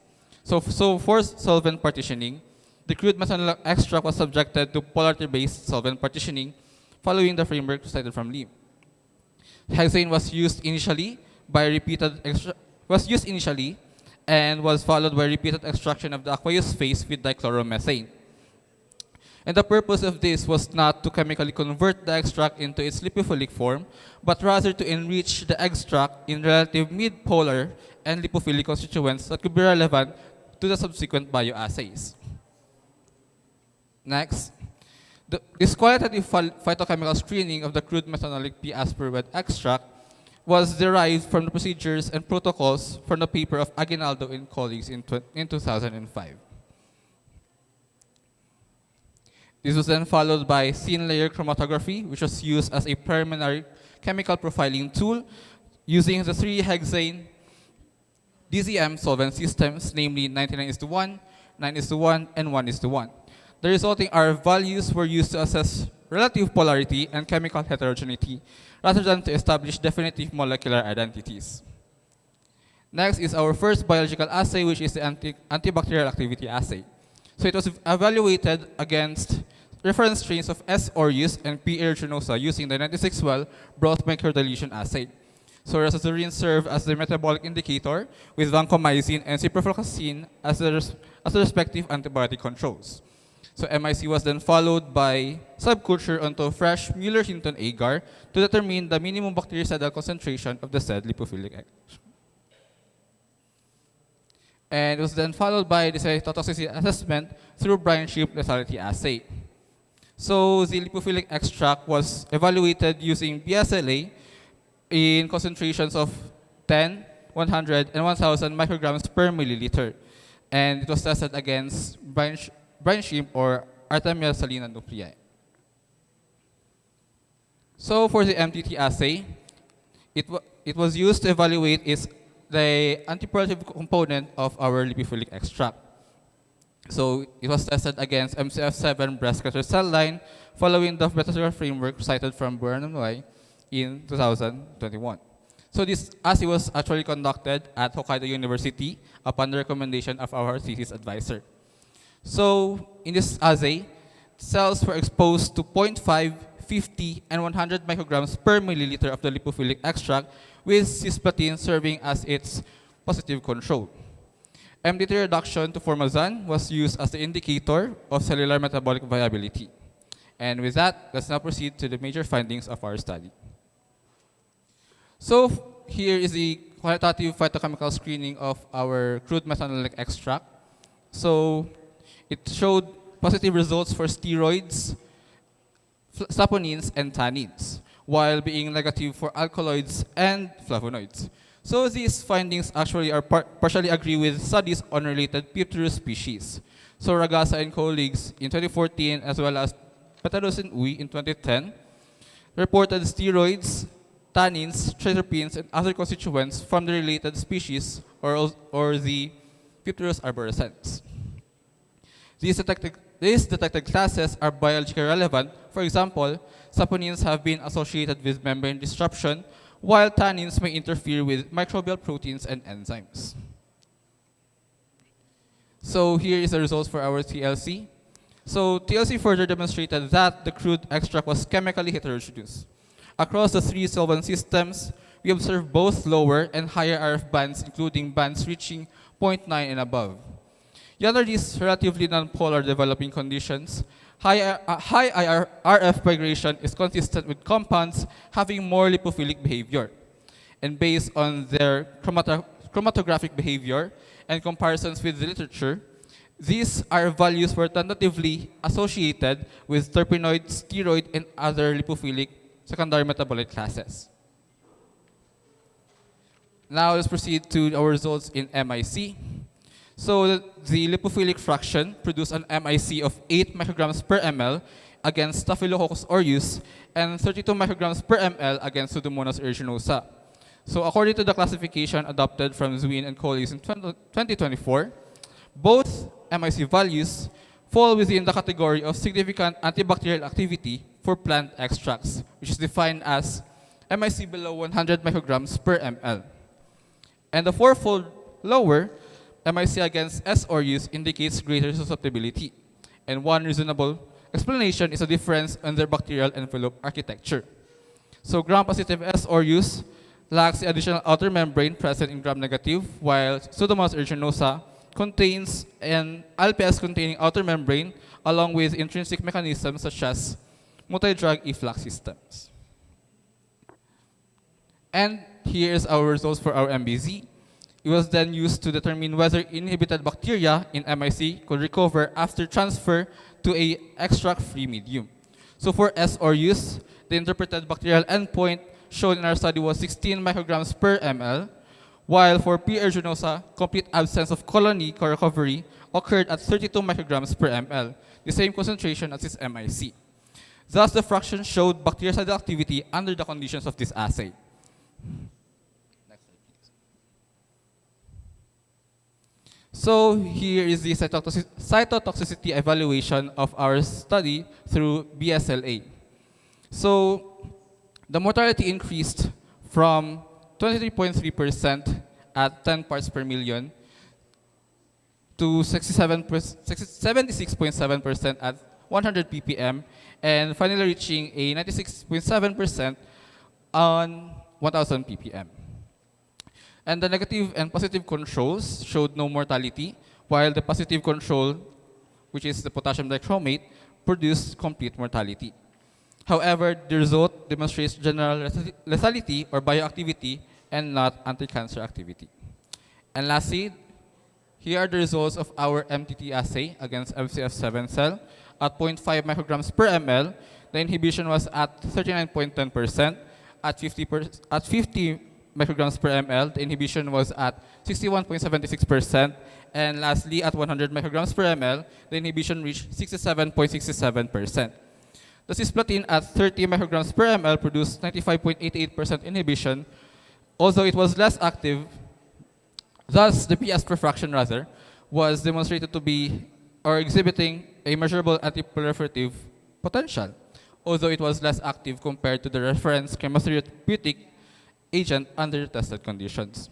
So for solvent partitioning, the crude methanolic extract was subjected to polarity-based solvent partitioning following the framework cited from Lee. Hexane was used initially and was followed by repeated extraction of the aqueous phase with dichloromethane. And the purpose of this was not to chemically convert the extract into its lipophilic form, but rather to enrich the extract in relative mid-polar and lipophilic constituents that could be relevant to the subsequent bioassays. Next, this qualitative phytochemical screening of the crude methanolic P asper wet extract was derived from the procedures and protocols from the paper of Aguinaldo and colleagues in 2005. This was then followed by thin layer chromatography, which was used as a preliminary chemical profiling tool using the 3-hexane DZM solvent systems, namely 99:1, 9:1, and 1:1. The resulting R values were used to assess relative polarity and chemical heterogeneity, rather than to establish definitive molecular identities. Next is our first biological assay, which is the antibacterial activity assay. So it was evaluated against reference strains of S. aureus and P. aeruginosa using the 96-well broth microdilution assay. So resveratrol served as the metabolic indicator, with vancomycin and ciprofloxacin as the respective antibiotic controls. So MIC was then followed by subculture onto fresh Mueller-Hinton agar to determine the minimum bactericidal concentration of the said lipophilic egg. And it was then followed by the cytotoxicity assessment through Bryan-Ship lethality assay. So the lipophilic extract was evaluated using BSLA in concentrations of 10, 100, and 1,000 micrograms per milliliter. And it was tested against Bryan-Ship or Artemia salina nuclei. So for the MTT assay, it was used to evaluate the antiproliferative component of our lipophilic extract. So it was tested against MCF7 breast cancer cell line following the metacellular framework cited from Buran in 2021. So this assay was actually conducted at Hokkaido University upon the recommendation of our thesis advisor. So in this assay, cells were exposed to 0.5, 50, and 100 micrograms per milliliter of the lipophilic extract, with cisplatin serving as its positive control. MDT reduction to formazan was used as the indicator of cellular metabolic viability. And with that, let's now proceed to the major findings of our study. So here is the qualitative phytochemical screening of our crude methanolic extract. So it showed positive results for steroids, saponins, and tannins, while being negative for alkaloids and flavonoids. So these findings actually are partially agree with studies on related Pipterus species. So Ragasa and colleagues in 2014, as well as Petados and Uy in 2010, reported steroids, tannins, triterpenes, and other constituents from the related species or the Pipterus arborescens. These detected classes are biologically relevant. For example, saponins have been associated with membrane disruption, while tannins may interfere with microbial proteins and enzymes. So here is the results for our TLC. So TLC further demonstrated that the crude extract was chemically heterogeneous. Across the three solvent systems, we observed both lower and higher RF bands, including bands reaching 0.9 and above. Under these relatively non-polar developing conditions, high RF migration is consistent with compounds having more lipophilic behavior. And based on their chromatographic behavior and comparisons with the literature, these R values were tentatively associated with terpenoid, steroid, and other lipophilic secondary metabolite classes. Now let's proceed to our results in MIC. So the lipophilic fraction produced an MIC of 8 micrograms per ml against Staphylococcus aureus and 32 micrograms per ml against Pseudomonas aeruginosa. So according to the classification adopted from Zwin and colleagues in 2024, both MIC values fall within the category of significant antibacterial activity for plant extracts, which is defined as MIC below 100 micrograms per ml. And the fourfold lower MIC against S aureus indicates greater susceptibility. And one reasonable explanation is a difference in their bacterial envelope architecture. So gram-positive S aureus lacks the additional outer membrane present in gram-negative, while Pseudomonas aeruginosa contains an LPS-containing outer membrane along with intrinsic mechanisms such as multi-drug efflux systems. And here's our results for our MBZ. It was then used to determine whether inhibited bacteria in MIC could recover after transfer to a extract-free medium. So for S aureus, the interpreted bacterial endpoint shown in our study was 16 micrograms per ml, while for P. aeruginosa, complete absence of colony recovery occurred at 32 micrograms per ml, the same concentration as its MIC. Thus, the fraction showed bactericidal activity under the conditions of this assay. So here is the cytotoxicity evaluation of our study through BSLA. So the mortality increased from 23.3% at 10 parts per million to 76.7% at 100 ppm, and finally reaching a 96.7% on 1000 ppm. And the negative and positive controls showed no mortality, while the positive control, which is the potassium dichromate, produced complete mortality. However, the result demonstrates general lethality or bioactivity and not anti-cancer activity. And lastly, here are the results of our MTT assay against MCF7 cell. At 0.5 micrograms per ml, the inhibition was at 39.10%. At 50 micrograms per ml, the inhibition was at 61.76%. And lastly, at 100 micrograms per ml, the inhibition reached 67.67%. The cisplatin at 30 micrograms per ml produced 95.88% inhibition, although it was less active. Thus, the PS per fraction rather was demonstrated to be or exhibiting a measurable antiproliferative potential, although it was less active compared to the reference chemotherapeutic agent under tested conditions.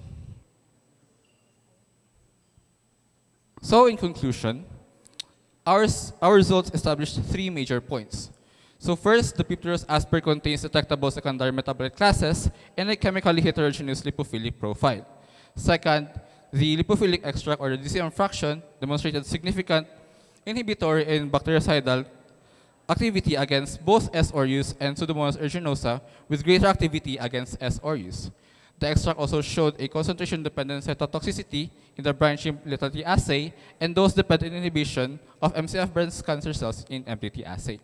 So in conclusion, our results established three major points. So first, the pipterose aspar contains detectable secondary metabolite classes and a chemically heterogeneous lipophilic profile. Second, the lipophilic extract or the DCM fraction demonstrated significant inhibitory and bactericidal activity against both S. aureus and Pseudomonas aeruginosa with greater activity against S. aureus. The extract also showed a concentration-dependent cytotoxicity in the branching lethality assay and dose-dependent inhibition of MCF breast cancer cells in MTT assay.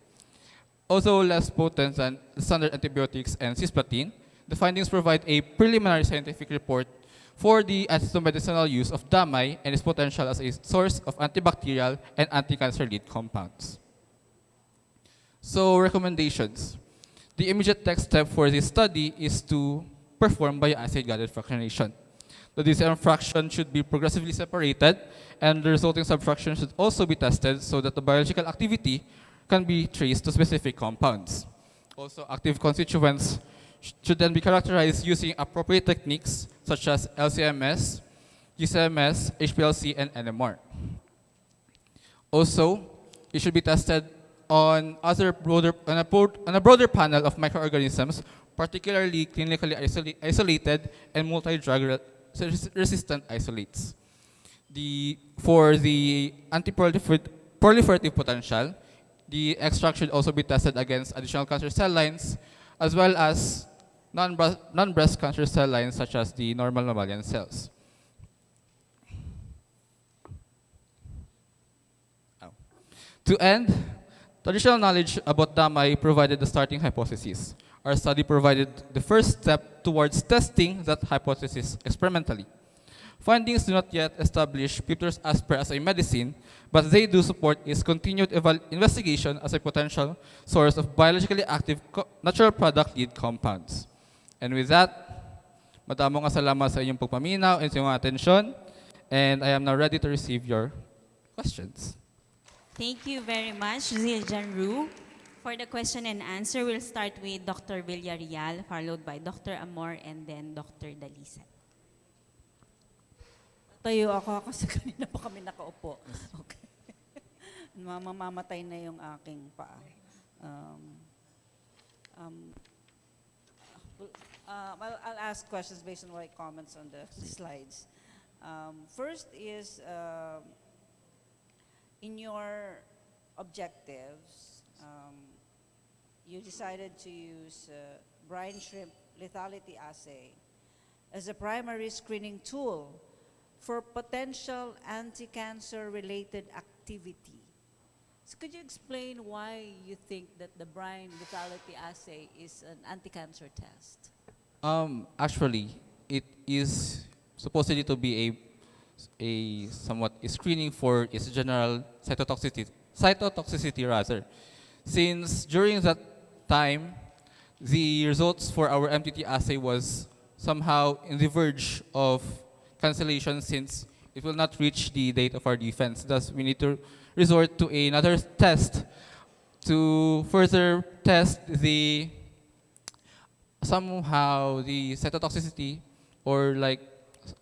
Although less potent than standard antibiotics and cisplatin, the findings provide a preliminary scientific report for the medicinal use of damai and its potential as a source of antibacterial and anti-cancer lead compounds. So recommendations. The immediate next step for this study is to perform bioassay guided fractionation. The DCM fraction should be progressively separated, and the resulting subfraction should also be tested so that the biological activity can be traced to specific compounds. Also, active constituents should then be characterized using appropriate techniques such as LCMS, GCMS, HPLC, and NMR. Also, it should be tested on a broader panel of microorganisms, particularly clinically isolated and multi-drug resistant isolates. For the anti-proliferative potential, the extract should also be tested against additional cancer cell lines, as well as non-breast cancer cell lines, such as the normal mammalian cells. To end, traditional knowledge about DAMI provided the starting hypothesis. Our study provided the first step towards testing that hypothesis experimentally. Findings do not yet establish Pipter's asper as a medicine, but they do support its continued investigation as a potential source of biologically active natural product lead compounds. And with that, madamong salamat sa inyong pagpaminaw and sa inyong atensyon, and I am now ready to receive your questions. Thank you very much, Zildjian Roux. For the question and answer, we'll start with Dr. Villarreal, followed by Dr. Amor, and then Dr. Dalisat. Tayo ako kasi kanina pa kami nakaupo. Okay. Mamamatay na yung aking paa. I'll ask questions based on my comments on the slides. First is, in your objectives, you decided to use brine shrimp lethality assay as a primary screening tool for potential anti-cancer related activity. So could you explain why you think that the brine lethality assay is an anti-cancer test? Actually, it is supposedly to be a somewhat screening for its general cytotoxicity rather. Since during that time, the results for our MTT assay was somehow in the verge of cancellation since it will not reach the date of our defense. Thus, we need to resort to another test to further test the cytotoxicity or like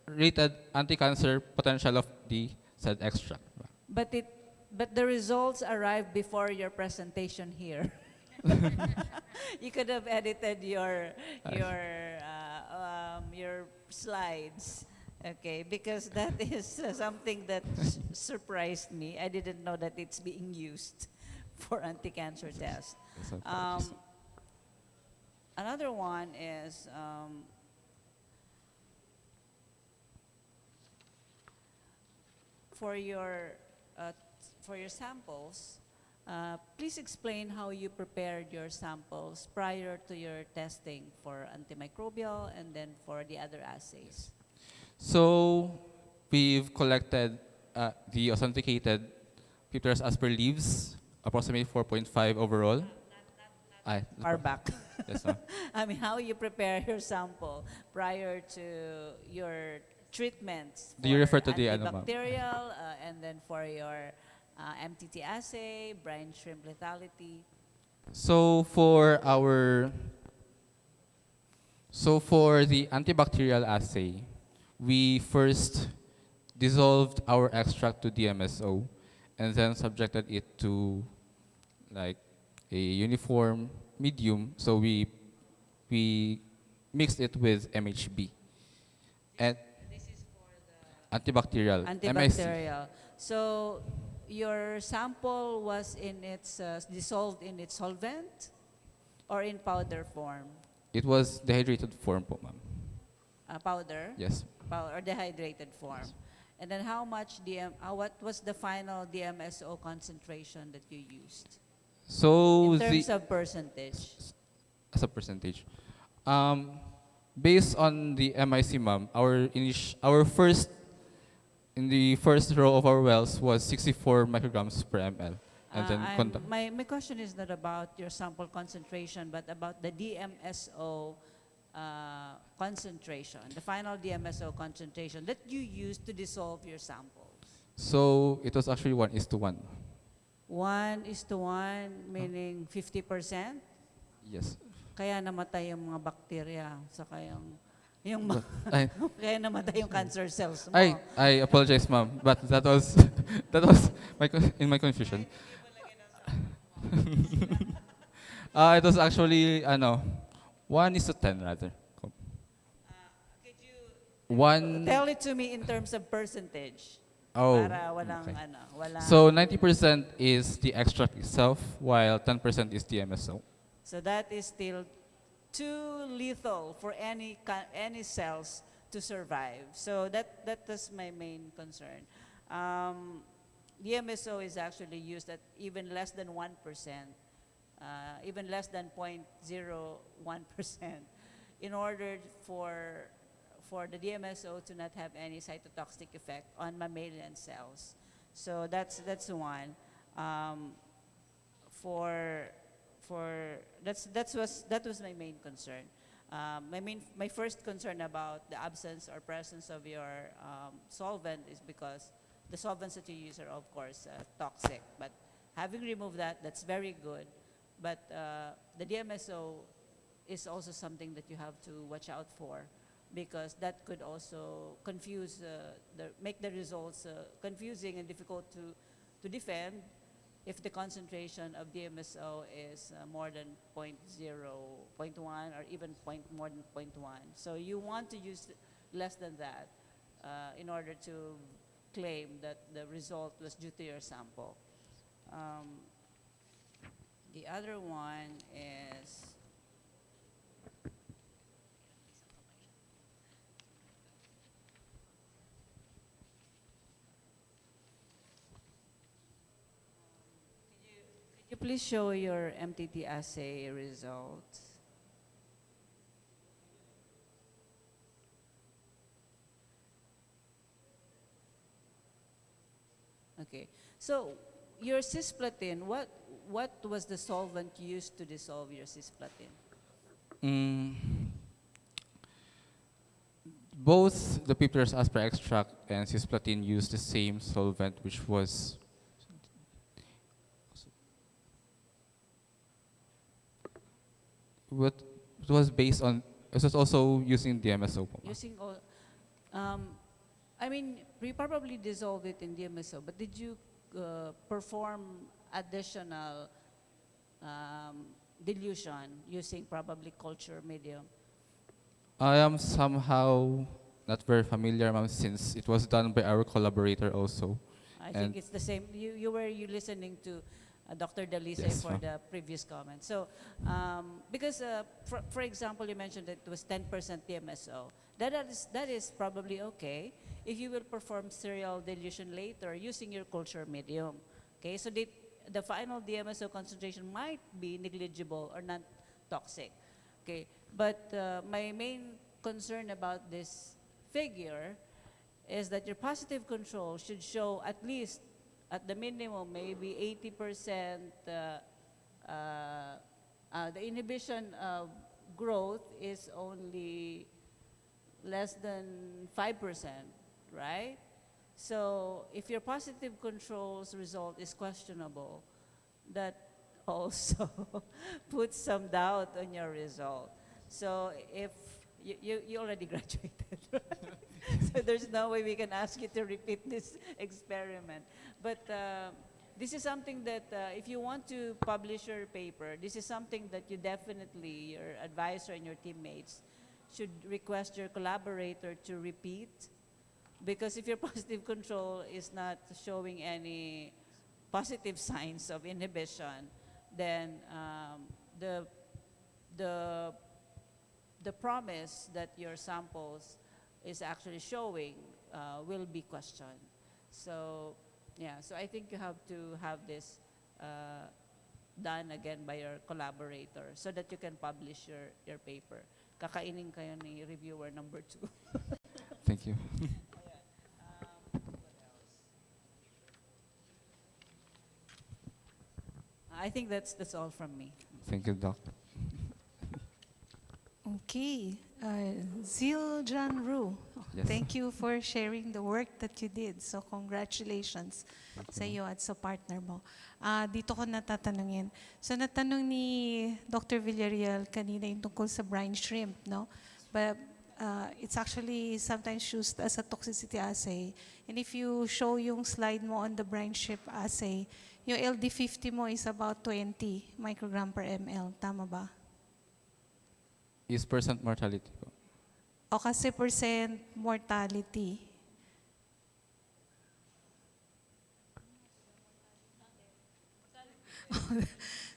rated anti-cancer potential of the said extract. But the results arrived before your presentation here. You could have edited your slides, okay? Because that is something that surprised me. I didn't know that it's being used for anti-cancer tests. Another one is for your samples. Please explain how you prepared your samples prior to your testing for antimicrobial and then for the other assays. So we've collected the authenticated Pipter's asper leaves, approximately 4.5 overall. Far back. Yes, ma'am. I mean, how you prepare your sample prior to your treatments. Do you refer to the antibacterial and then for your MTT assay, brine shrimp lethality? So for the antibacterial assay, we first dissolved our extract to DMSO and then subjected it to like a uniform medium. So we mixed it with MHB. And this is for the antibacterial. Antibacterial. So your sample was in its dissolved in its solvent or in powder form? It was dehydrated form po, ma'am. Powder? Yes. Powder or dehydrated form. Yes. And then how much what was the final DMSO concentration that you used? So in terms of percentage. As a percentage. Based on the MIC, ma'am, in the first row of our wells was 64 micrograms per ml. And then my question is not about your sample concentration, but about the DMSO concentration, the final DMSO concentration that you use to dissolve your samples? So it was actually 1:1. 1:1, meaning 50%? Yes. Kaya namatay yung mga bakterya, saka yung Ay, kaya namatay yung cancer cells mo. I apologize, ma'am, but that was that was in my confusion. It was actually 1:10 rather. One. Tell it to me in terms of percentage. Oh, Para walang okay. walang. So 90% is the extract itself, while 10% is the MSO. So that is still too lethal for any cells to survive. So that is my main concern. The MSO is actually used at even less than 1%, even less than 0.01%, in order for the DMSO to not have any cytotoxic effect on mammalian cells. So that's one. That was my main concern. My first concern about the absence or presence of your solvent is because the solvents that you use are of course toxic. But having removed that, that's very good. But the DMSO is also something that you have to watch out for, because that could also make the results confusing and difficult to defend if the concentration of DMSO is more than 0.1 or even more than 0.1. So you want to use less than that in order to claim that the result was due to your sample. The other one is could you please show your MTT assay results? Okay, so your cisplatin, what was the solvent used to dissolve your cisplatin? Both the Pipter's aspar extract and cisplatin use the same solvent, which was it was based on. It was also using DMSO. Using all, I mean, you probably dissolved it in DMSO, but did you perform additional dilution using probably culture medium? I am somehow not very familiar, ma'am, since it was done by our collaborator also. I think it's the same. You were listening to Dr. Dalise Yes, for ma'am. the previous comment. So, because for example, you mentioned that it was 10% DMSO. That is probably okay if you will perform serial dilution later using your culture medium. Okay, so the final DMSO concentration might be negligible or not toxic. Okay, but my main concern about this figure is that your positive control should show at least, at the minimum, maybe 80%. The inhibition of growth is only less than 5%, right? So if your positive control's result is questionable, that also puts some doubt on your result. So if you already graduated, so there's no way we can ask you to repeat this experiment. But this is something that if you want to publish your paper, this is something that you definitely, your advisor and your teammates, should request your collaborator to repeat. Because if your positive control is not showing any positive signs of inhibition, then the promise that your samples is actually showing will be questioned. So, yeah, so I think you have to have this done again by your collaborator so that you can publish your paper. Kakainin kayo ni reviewer number 2. Thank you. I think that's all from me. Thank you, Doc. Okay. Zil John Ru, Yes. thank you for sharing the work that you did. So congratulations sa iyo at sa partner mo. Dito ko natatanungin. So natanong ni Dr. Villarreal kanina yung tungkol sa brine shrimp, no? But it's actually sometimes used as a toxicity assay. And if you show yung slide mo on the brine shrimp assay, yung LD50 mo is about 20 microgram per ml. Tama ba? Is percent mortality po. O kasi percent mortality.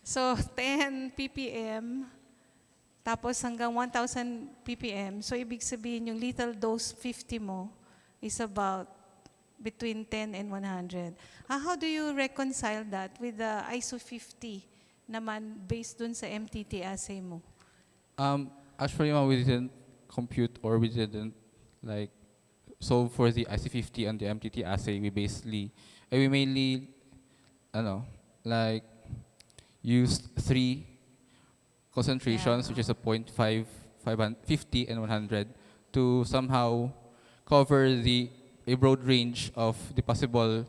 So 10 ppm, tapos hanggang 1,000 ppm. So ibig sabihin yung lethal dose 50 mo is about between 10 and 100. How do you reconcile that with the ISO 50 naman based dun sa MTT assay mo? Actually, we didn't compute or we didn't like. So for the IC50 and the MTT assay, we mainly, like used 3 concentrations, which is a 0.5, 50, and 100, to somehow cover a broad range of the possible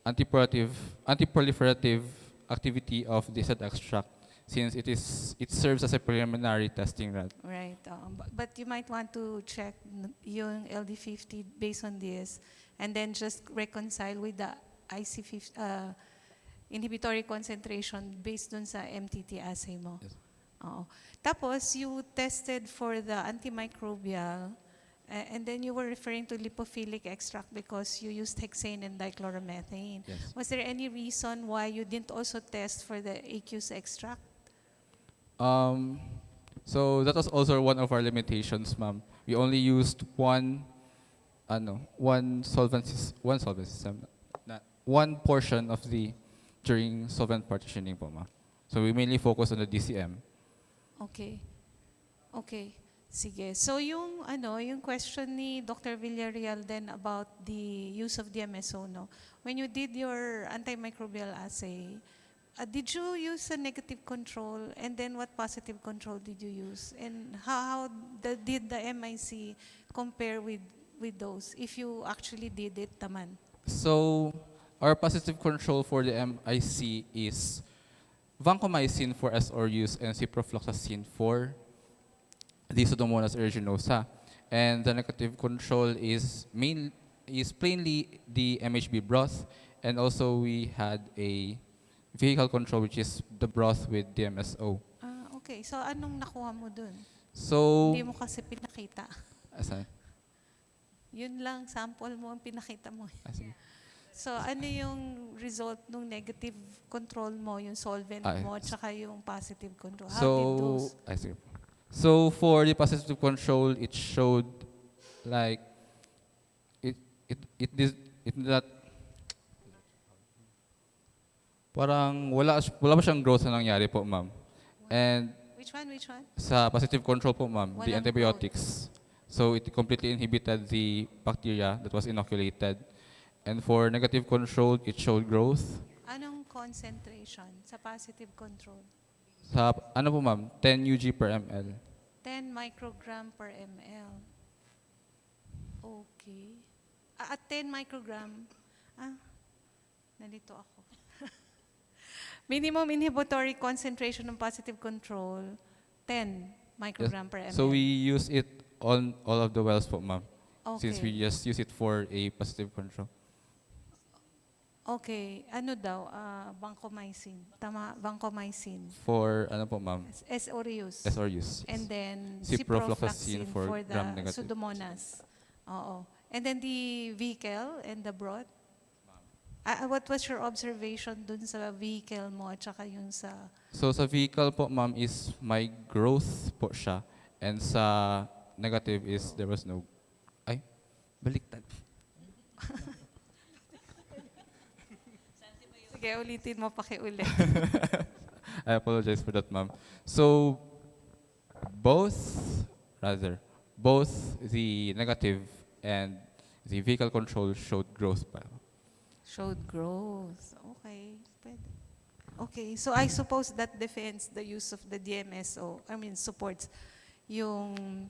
antiproliferative activity of the said extract, since it serves as a preliminary testing run. Right. But you might want to check yung LD50 based on this, and then just reconcile with the IC50 inhibitory concentration based dun sa MTT assay mo. Yes. Oo. Tapos you tested for the antimicrobial, and then you were referring to lipophilic extract because you used hexane and dichloromethane. Yes. Was there any reason why you didn't also test for the aqueous extract? So that was also one of our limitations, ma'am. We only used one solvent system, one portion of during solvent partitioning po, ma'am. So we mainly focus on the DCM. Okay. Sige. So yung question ni Dr. Villarreal then about the use of DMSO, no? When you did your antimicrobial assay, did you use a negative control, and then what positive control did you use? And how did the MIC compare with those, if you actually did it naman? So our positive control for the MIC is vancomycin for SR use and ciprofloxacin for the Pseudomonas aeruginosa. And the negative control is plainly the MHB broth, and also we had a vehicle control, which is the broth with DMSO. Okay. So anong nakuha mo dun? So, Hindi mo kasi pinakita. Asan? Yun lang, sample mo ang pinakita mo. Sige. So ano yung result ng negative control mo, yung solvent mo, tsaka yung positive control? How did those? See. So for the positive control, it showed like it did not, parang wala pa siyang growth na nangyari po, ma'am. And Which one? sa positive control po, ma'am, the Walang antibiotics. So it completely inhibited the bacteria that was inoculated. And for negative control, it showed growth. Anong concentration sa positive control? Sa ano po, ma'am? 10 UG per ml. 10 microgram per ml. Okay. At 10 microgram, nalito ako. Minimum inhibitory concentration ng positive control, 10 microgram per ml. So we use it on all of the wells po, ma'am. Okay. Since we just use it for a positive control. Okay. Ano daw? Vancomycin. Tama, vancomycin. For ano po, ma'am? SR use. SR use. And then ciprofloxacin for for the gram-negative. Pseudomonas. Oo. And then the vehicle and the broth. What was your observation dun sa vehicle mo at saka yung sa... So sa vehicle po, ma'am, is my growth po siya. And sa negative is there was no... Ay, baliktad. Sige, ulitin mo pakiulit. I apologize for that, ma'am. So both the negative and the vehicle control showed growth pa. Showed growth. Okay. Pwede. Okay, so I suppose that defends the use of the DMSO, supports yung,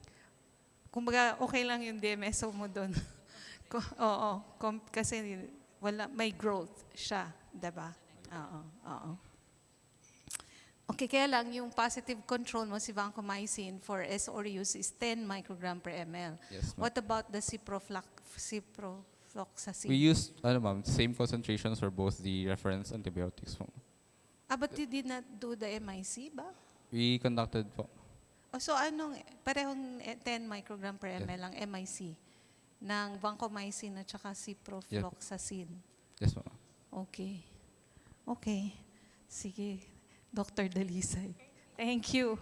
kumbaga, okay lang yung DMSO mo doon. Oo, kasi may growth siya, diba? Oo. Okay, kaya lang yung positive control mo, si vancomycin for SOR use is 10 microgram per ml. Yes, ma'am. What about the ciprofloxacin? We used, ma'am, same concentrations for both the reference antibiotics po. But you did not do the MIC ba? We conducted po. So parehong 10 microgram per ml ang MIC ng vancomycin at saka ciprofloxacin? Yes, ma'am. Okay. Sige, Dr. Dalisay. Thank you.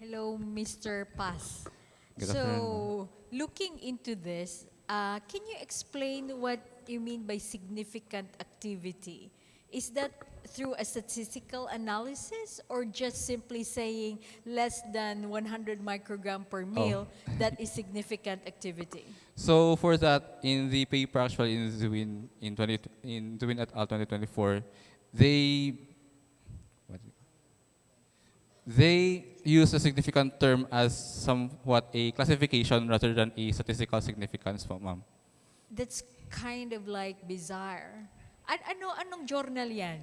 Hello, Mr. Paz. Good So, afternoon. looking into this, can you explain what you mean by significant activity? Is that through a statistical analysis or just simply saying less than 100 microgram per mil, that is significant activity? So for that, in the paper actually in Zwin et al. 2024, they use a significant term as somewhat a classification rather than a statistical significance po, ma'am. That's kind of like bizarre. Anong journal yan?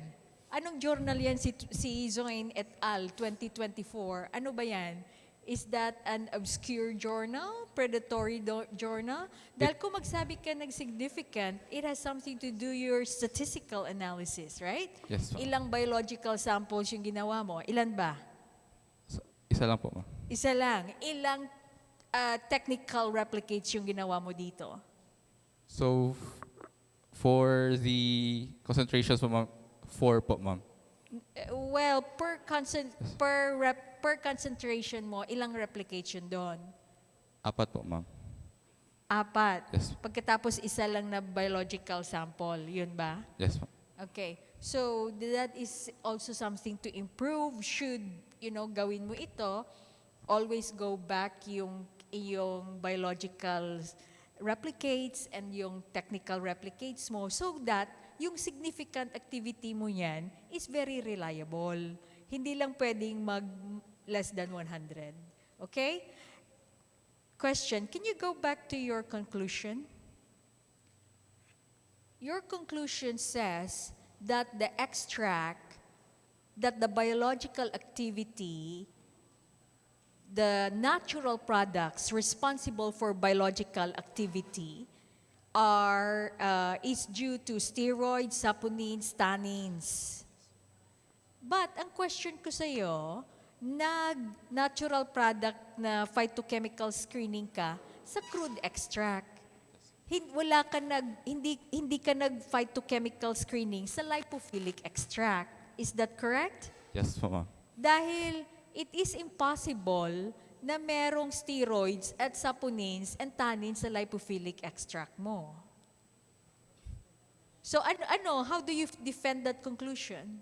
Anong journal yan si Zoin et al. 2024? Ano ba yan? Is that an obscure journal? Predatory journal? Dahil kung magsabi ka ng significant, it has something to do your statistical analysis, right? Yes, ma'am. Ilang biological samples yung ginawa mo? Ilan ba? Isa lang po, ma'am. Isa lang. Ilang technical replicates yung ginawa mo dito? So for the concentrations po, ma'am, 4 po, ma'am. Well, per concentration mo, ilang replication doon? 4 po, ma'am. 4. Yes. Pagkatapos isa lang na biological sample, yun ba? Yes, ma'am. Okay. So, that is also something to improve. Should, gawin mo ito, always go back yung biological replicates and yung technical replicates mo so that yung significant activity mo yan is very reliable. Hindi lang pwedeng less than 100. Okay? Question, can you go back to your conclusion? Your conclusion says that the extract, that the biological activity, the natural products responsible for biological activity is due to steroids, saponins, tannins. But ang question ko sa'yo, natural product na phytochemical screening ka sa crude extract. Hindi ka nag-phytochemical screening sa lipophilic extract. Is that correct? Yes po, ma'am. Dahil it is impossible na merong steroids at saponins and tannins sa lipophilic extract mo. So how do you defend that conclusion?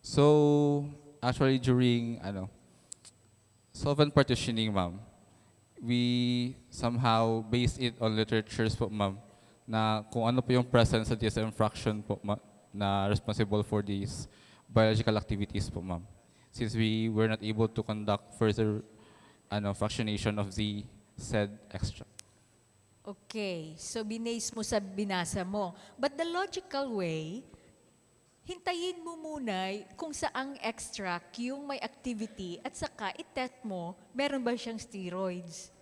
So actually during solvent partitioning, ma'am, we somehow based it on literatures po, ma'am, na kung ano po yung presence sa DSM fraction po, na responsible for these biological activities po, ma'am. Since we were not able to conduct further fractionation of the said extract. Okay, so binase mo sa binasa mo. But the logical way, hintayin mo muna kung saang extract yung may activity at saka i-test mo, meron ba siyang steroids?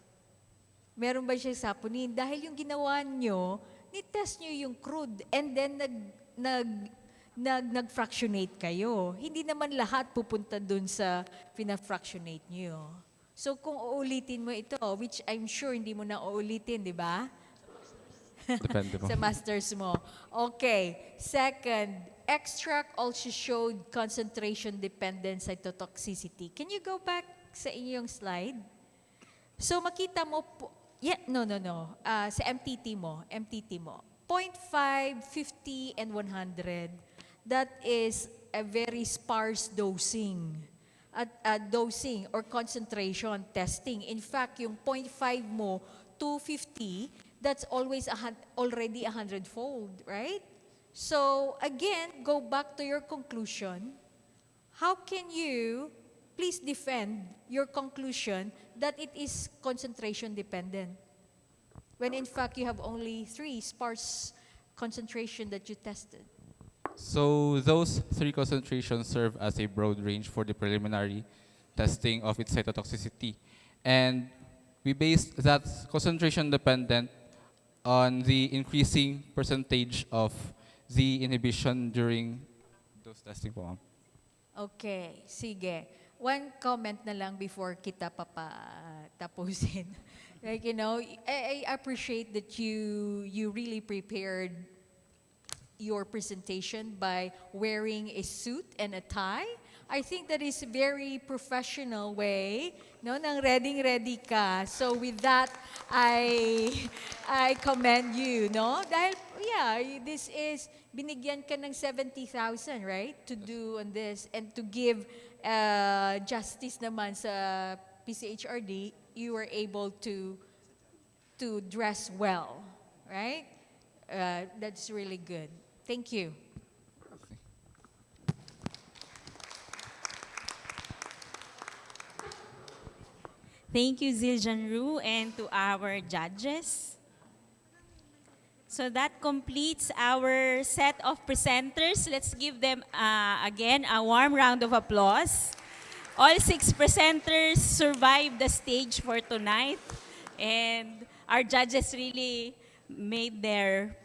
Meron ba siyang saponin? Dahil yung ginawa nyo, ni-test nyo yung crude and then nag-fractionate kayo. Hindi naman lahat pupunta dun sa pina-fractionate nyo. So kung uulitin mo ito, which I'm sure hindi mo na uulitin, di ba? Depende po. Sa masters mo. Okay. Second, extract also showed concentration-dependent cytotoxicity. Can you go back sa inyong slide? So makita mo po, sa MTT mo. 0.5, 50, and 100. That is a very sparse dosing. Dosing or concentration testing. In fact, yung 0.5 mo, 250, that's always already 100-fold, right? So again, go back to your conclusion. How can you please defend your conclusion that it is concentration dependent, when in fact you have only 3 sparse concentration that you tested? So those 3 concentrations serve as a broad range for the preliminary testing of its cytotoxicity. And we based that concentration dependent on the increasing percentage of the inhibition during those testing po, ma'am. Okay, sige. One comment na lang before kita papatapusin. Like, you know, I appreciate that you really prepared your presentation by wearing a suit and a tie. I think that is a very professional way, no, nang ready ka. So with that, I commend you, no? Dahil, yeah, this is, binigyan ka ng 70,000, right? To do on this and to give justice naman sa PCHRD, you were able to dress well, right? That's really good. Thank you. Thank you, Zildjian Ru, and to our judges. So that completes our set of presenters. Let's give them, again, a warm round of applause. All 6 presenters survived the stage for tonight, and our judges really made their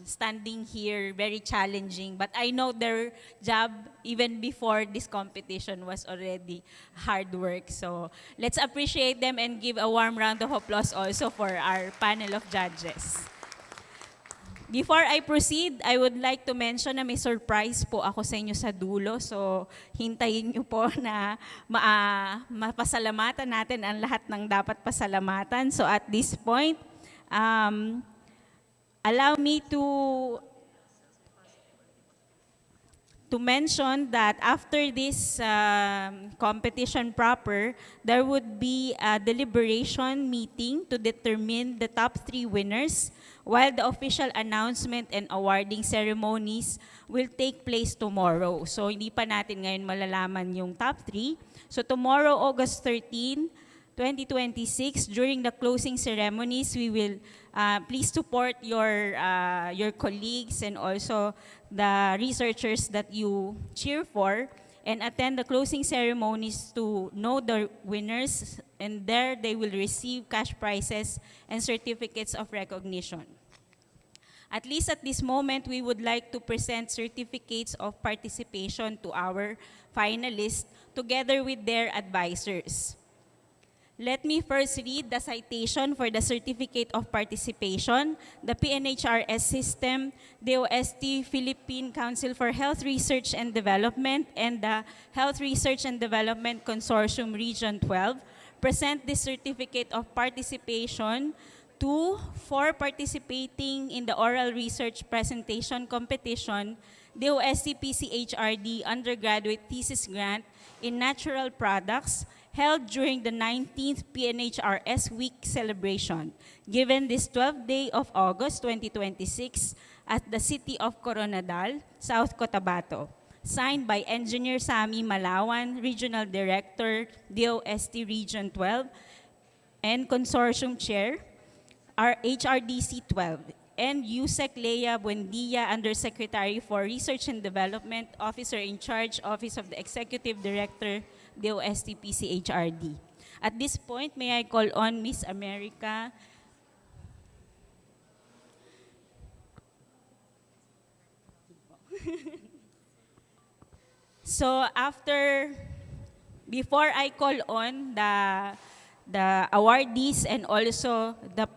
standing here very challenging. But I know their job, even before this competition, was already hard work. So let's appreciate them and give a warm round of applause also for our panel of judges. Before I proceed, I would like to mention na may surprise po ako sa inyo sa dulo. So hintayin niyo po na mapasalamatan natin ang lahat ng dapat pasalamatan. So at this point, allow me to mention that after this competition proper, there would be a deliberation meeting to determine the top 3 winners, while the official announcement and awarding ceremonies will take place tomorrow. So hindi pa natin ngayon malalaman yung top 3. So tomorrow, August 13, 2026, during the closing ceremonies, we will please support your colleagues and also the researchers that you cheer for, and attend the closing ceremonies to know the winners, and there they will receive cash prizes and certificates of recognition. At least at this moment, we would like to present certificates of participation to our finalists together with their advisors. Let me first read the citation for the Certificate of Participation, the PNHRS system, the OST Philippine Council for Health Research and Development, and the Health Research and Development Consortium Region 12 present this Certificate of Participation to, for participating in the oral research presentation competition, the OST PCHRD Undergraduate Thesis Grant in Natural Products, held during the 19th PNHRS Week celebration, given this 12th day of August 2026 at the city of Coronadal, South Cotabato. Signed by Engineer Sami Malawan, Regional Director, DOST Region 12, and Consortium Chair, our HRDC 12, and Yusek Leia Buendia, Undersecretary for Research and Development, Officer in Charge, Office of the Executive Director, DOST PCHRD. At this point, may I call on Miss America So before I call on the awardees and also the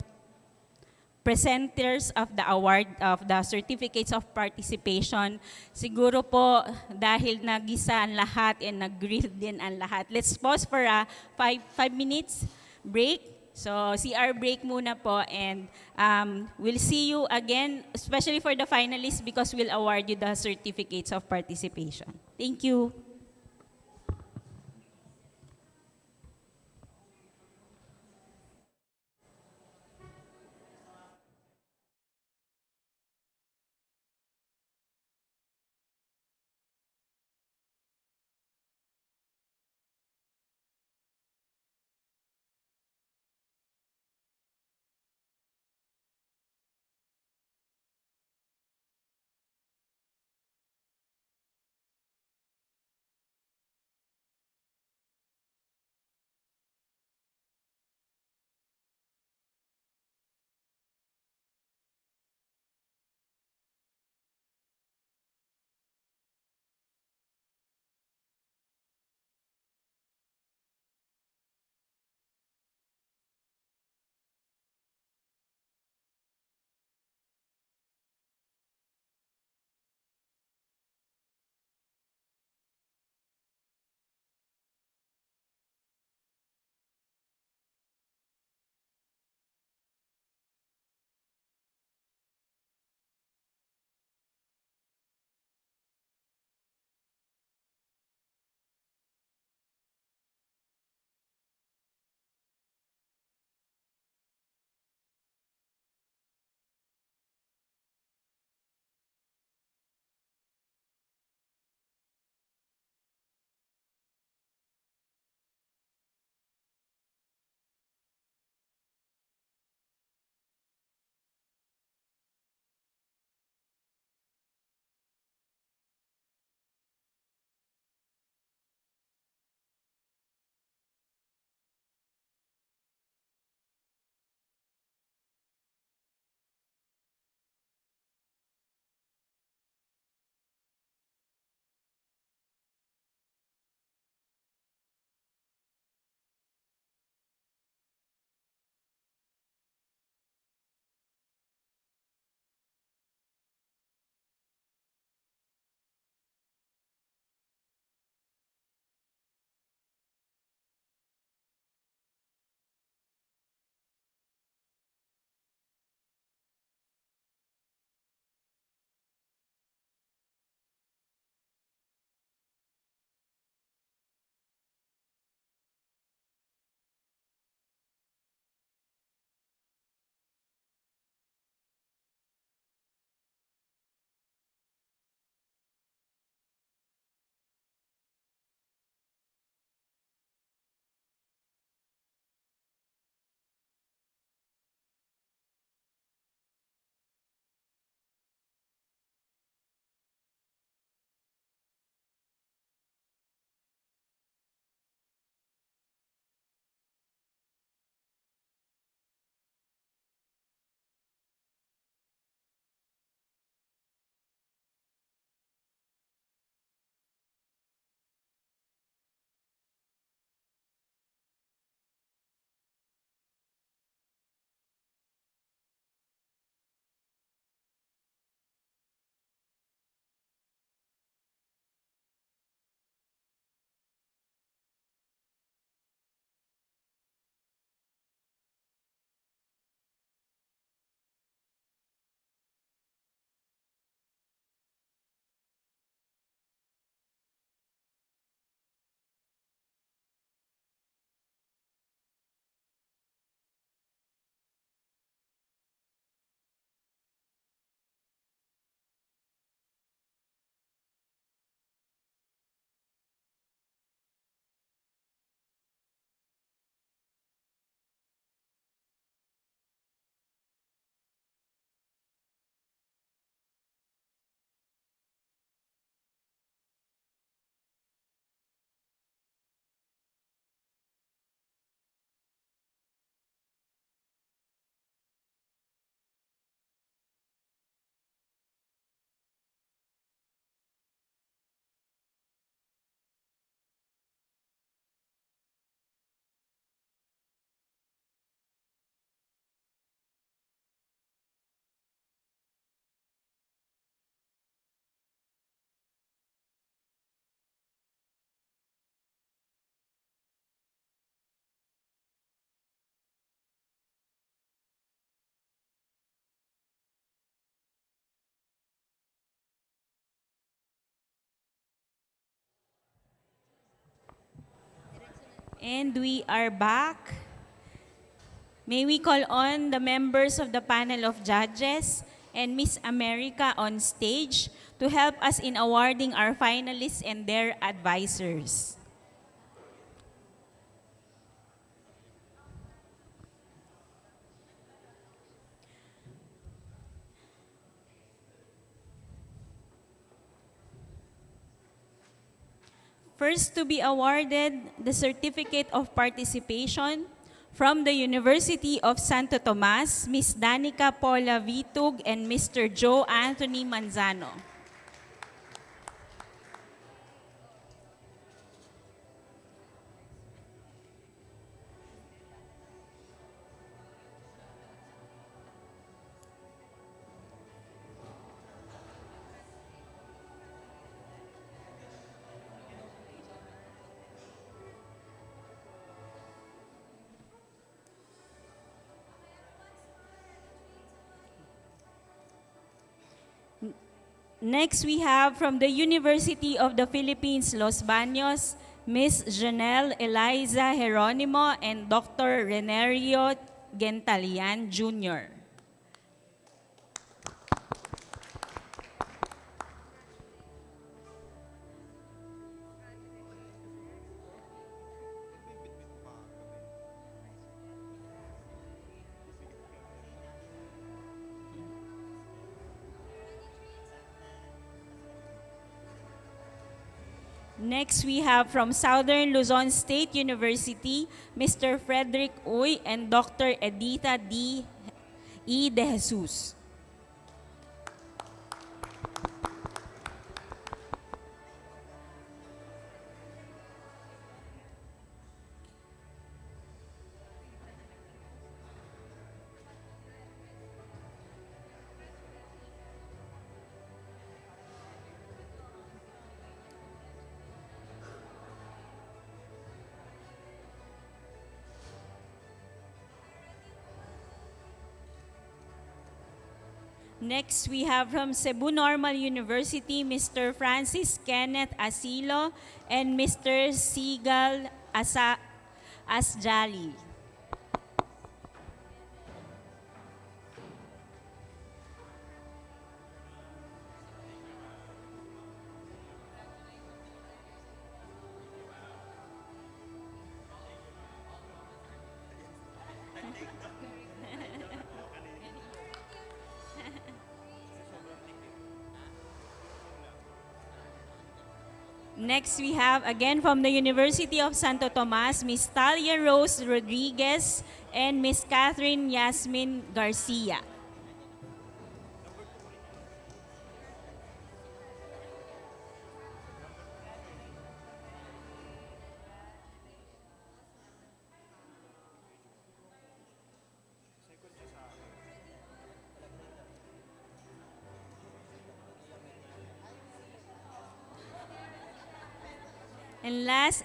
presenters of the award of the certificates of participation, siguro po dahil nagisa ang lahat and nag-grill din ang lahat. Let's pause for a 5 minutes break. So CR break muna po, and we'll see you again, especially for the finalists, because we'll award you the certificates of participation. Thank you. And we are back. May we call on the members of the panel of judges and Miss America on stage to help us in awarding our finalists and their advisors. First to be awarded the Certificate of Participation from the University of Santo Tomas, Ms. Danica Paula Vitug and Mr. Joe Anthony Manzano. Next, we have from the University of the Philippines, Los Baños, Ms. Janelle Eliza Jeronimo and Dr. Renerio Gentalian Jr. Next, we have from Southern Luzon State University, Mr. Frederick Uy and Dr. Edita D. E. De Jesus. Next, we have from Cebu Normal University, Mr. Francis Kenneth Asilo and Mr. Sigal Asjali. Next, we have again from the University of Santo Tomas, Ms. Talia Rose Rodriguez and Ms. Catherine Yasmin Garcia. And last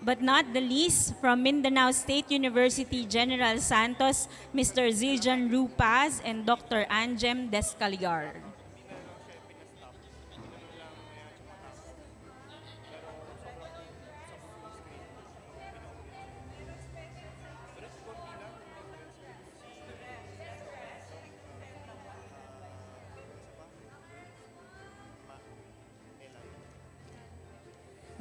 but not the least, from Mindanao State University General Santos, Mr. Ziljan Rupaz and Dr. Anjem Descaliar.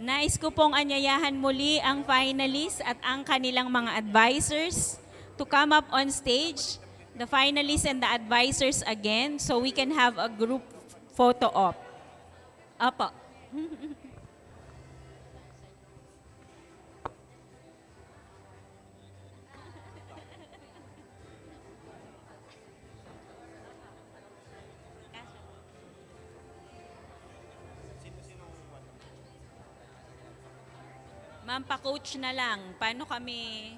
Nais ko pong anyayahan muli ang finalists at ang kanilang mga advisors to come up on stage, the finalists and the advisors again, so we can have a group photo op. Apo. Ma'am, pa-coach na lang. Paano kami...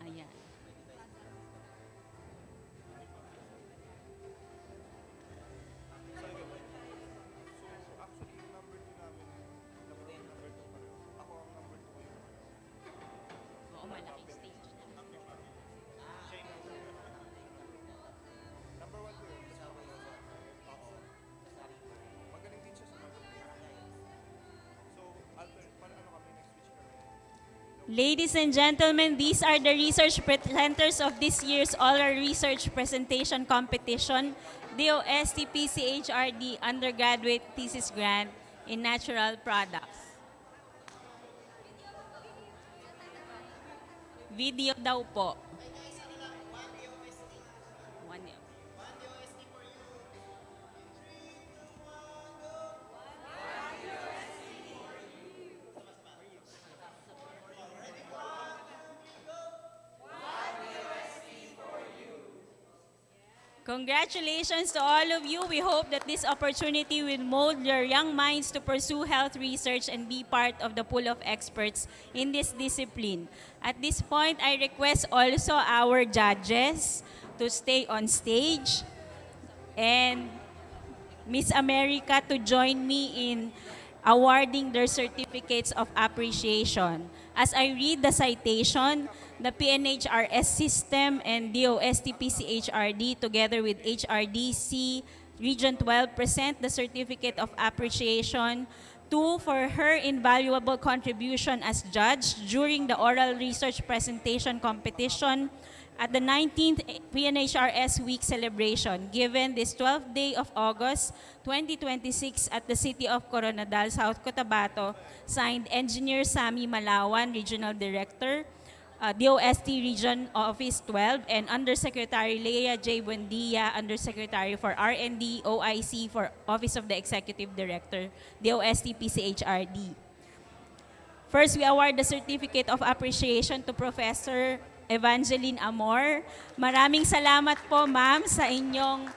Ayan. Oo, malaking stage na. Ladies and gentlemen, these are the research presenters of this year's oral research presentation competition, DOST PCHRD Undergraduate Thesis Grant in Natural Products. Video daw po. Congratulations to all of you. We hope that this opportunity will mold your young minds to pursue health research and be part of the pool of experts in this discipline. At this point, I request also our judges to stay on stage and Miss America to join me in awarding their certificates of appreciation. As I read the citation, the PNHRS system and DOST-PCHRD together with HRDC Region 12 present the certificate of appreciation to for her invaluable contribution as judge during the oral research presentation competition at the 19th PNHRS Week celebration given this 12th day of August 2026 at the City of Coronadal, South Cotabato, signed Engineer Sammy Malawan, Regional Director, DOST Region Office 12, and Undersecretary Leia J. Buendia, Undersecretary for R&D, OIC for Office of the Executive Director, DOST PCHRD. First, we award the Certificate of Appreciation to Professor Evangeline Amor. Maraming salamat po, ma'am, sa inyong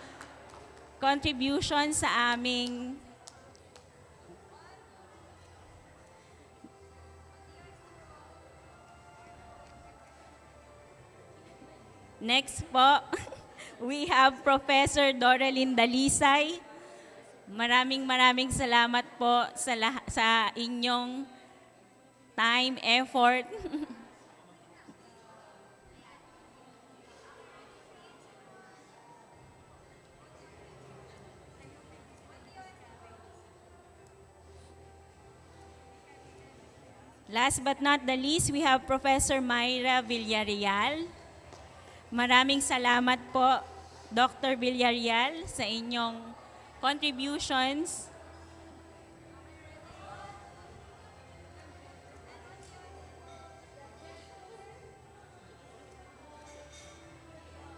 contribution sa aming Next po, we have Professor Doralyn Dalisay. Maraming salamat po sa inyong time, effort. Last but not the least, we have Professor Myra Villarreal. Maraming salamat po, Dr. Villarreal, sa inyong contributions.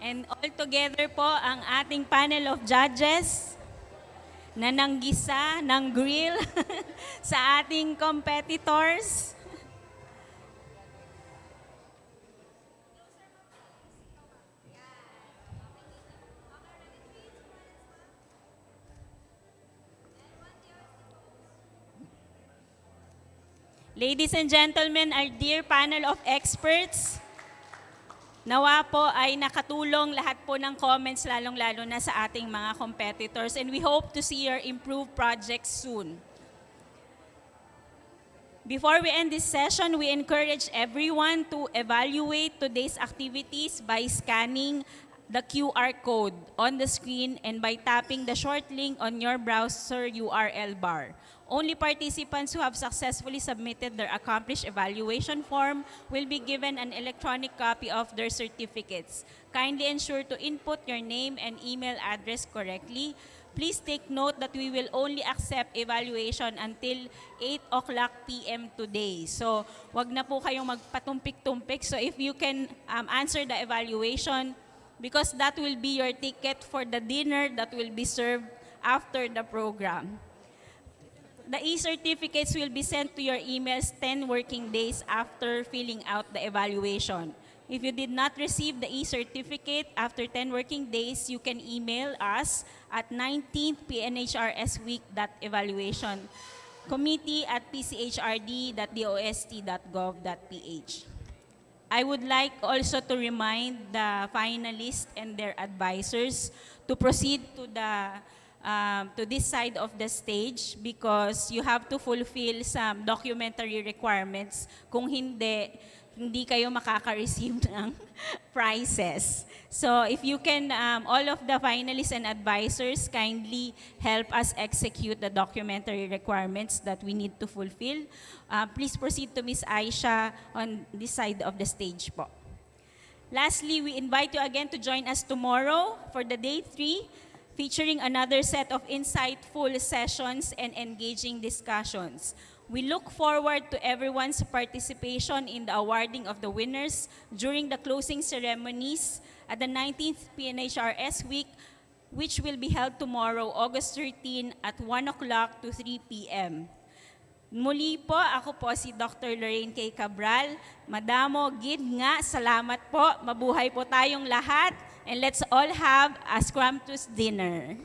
And all together po ang ating panel of judges na nanggisa ng grill sa ating competitors. Ladies and gentlemen, our dear panel of experts, nawa po ay nakatulong lahat po ng comments, lalong-lalo na sa ating mga competitors, and we hope to see your improved projects soon. Before we end this session, we encourage everyone to evaluate today's activities by scanning the QR code on the screen and by tapping the short link on your browser URL bar. Only participants who have successfully submitted their accomplished evaluation form will be given an electronic copy of their certificates. Kindly ensure to input your name and email address correctly. Please take note that we will only accept evaluation until 8 p.m. today. So, wag na po kayong magpatumpik-tumpik. So, if you can answer the evaluation, because that will be your ticket for the dinner that will be served after the program. The e-certificates will be sent to your emails 10 working days after filling out the evaluation. If you did not receive the e-certificate after 10 working days, you can email us at 19th PNHRSweek.evaluation committee@pchrd.dost.gov.ph. I would like also to remind the finalists and their advisors to proceed to this side of the stage because you have to fulfill some documentary requirements. Kung hindi, hindi kayo makaka-receive ng prizes. So if you can, all of the finalists and advisors kindly help us execute the documentary requirements that we need to fulfill. Please proceed to Ms. Aisha on this side of the stage po. Lastly, we invite you again to join us tomorrow for the day 3, featuring another set of insightful sessions and engaging discussions. We look forward to everyone's participation in the awarding of the winners during the closing ceremonies at the 19th PNHRS Week, which will be held tomorrow, August 13 at 1 o'clock to 3 p.m. Muli po, ako po si Dr. Lorraine K. Cabral. Madamo, gid nga, salamat po. Mabuhay po tayong lahat. And let's all have a scrumptious dinner.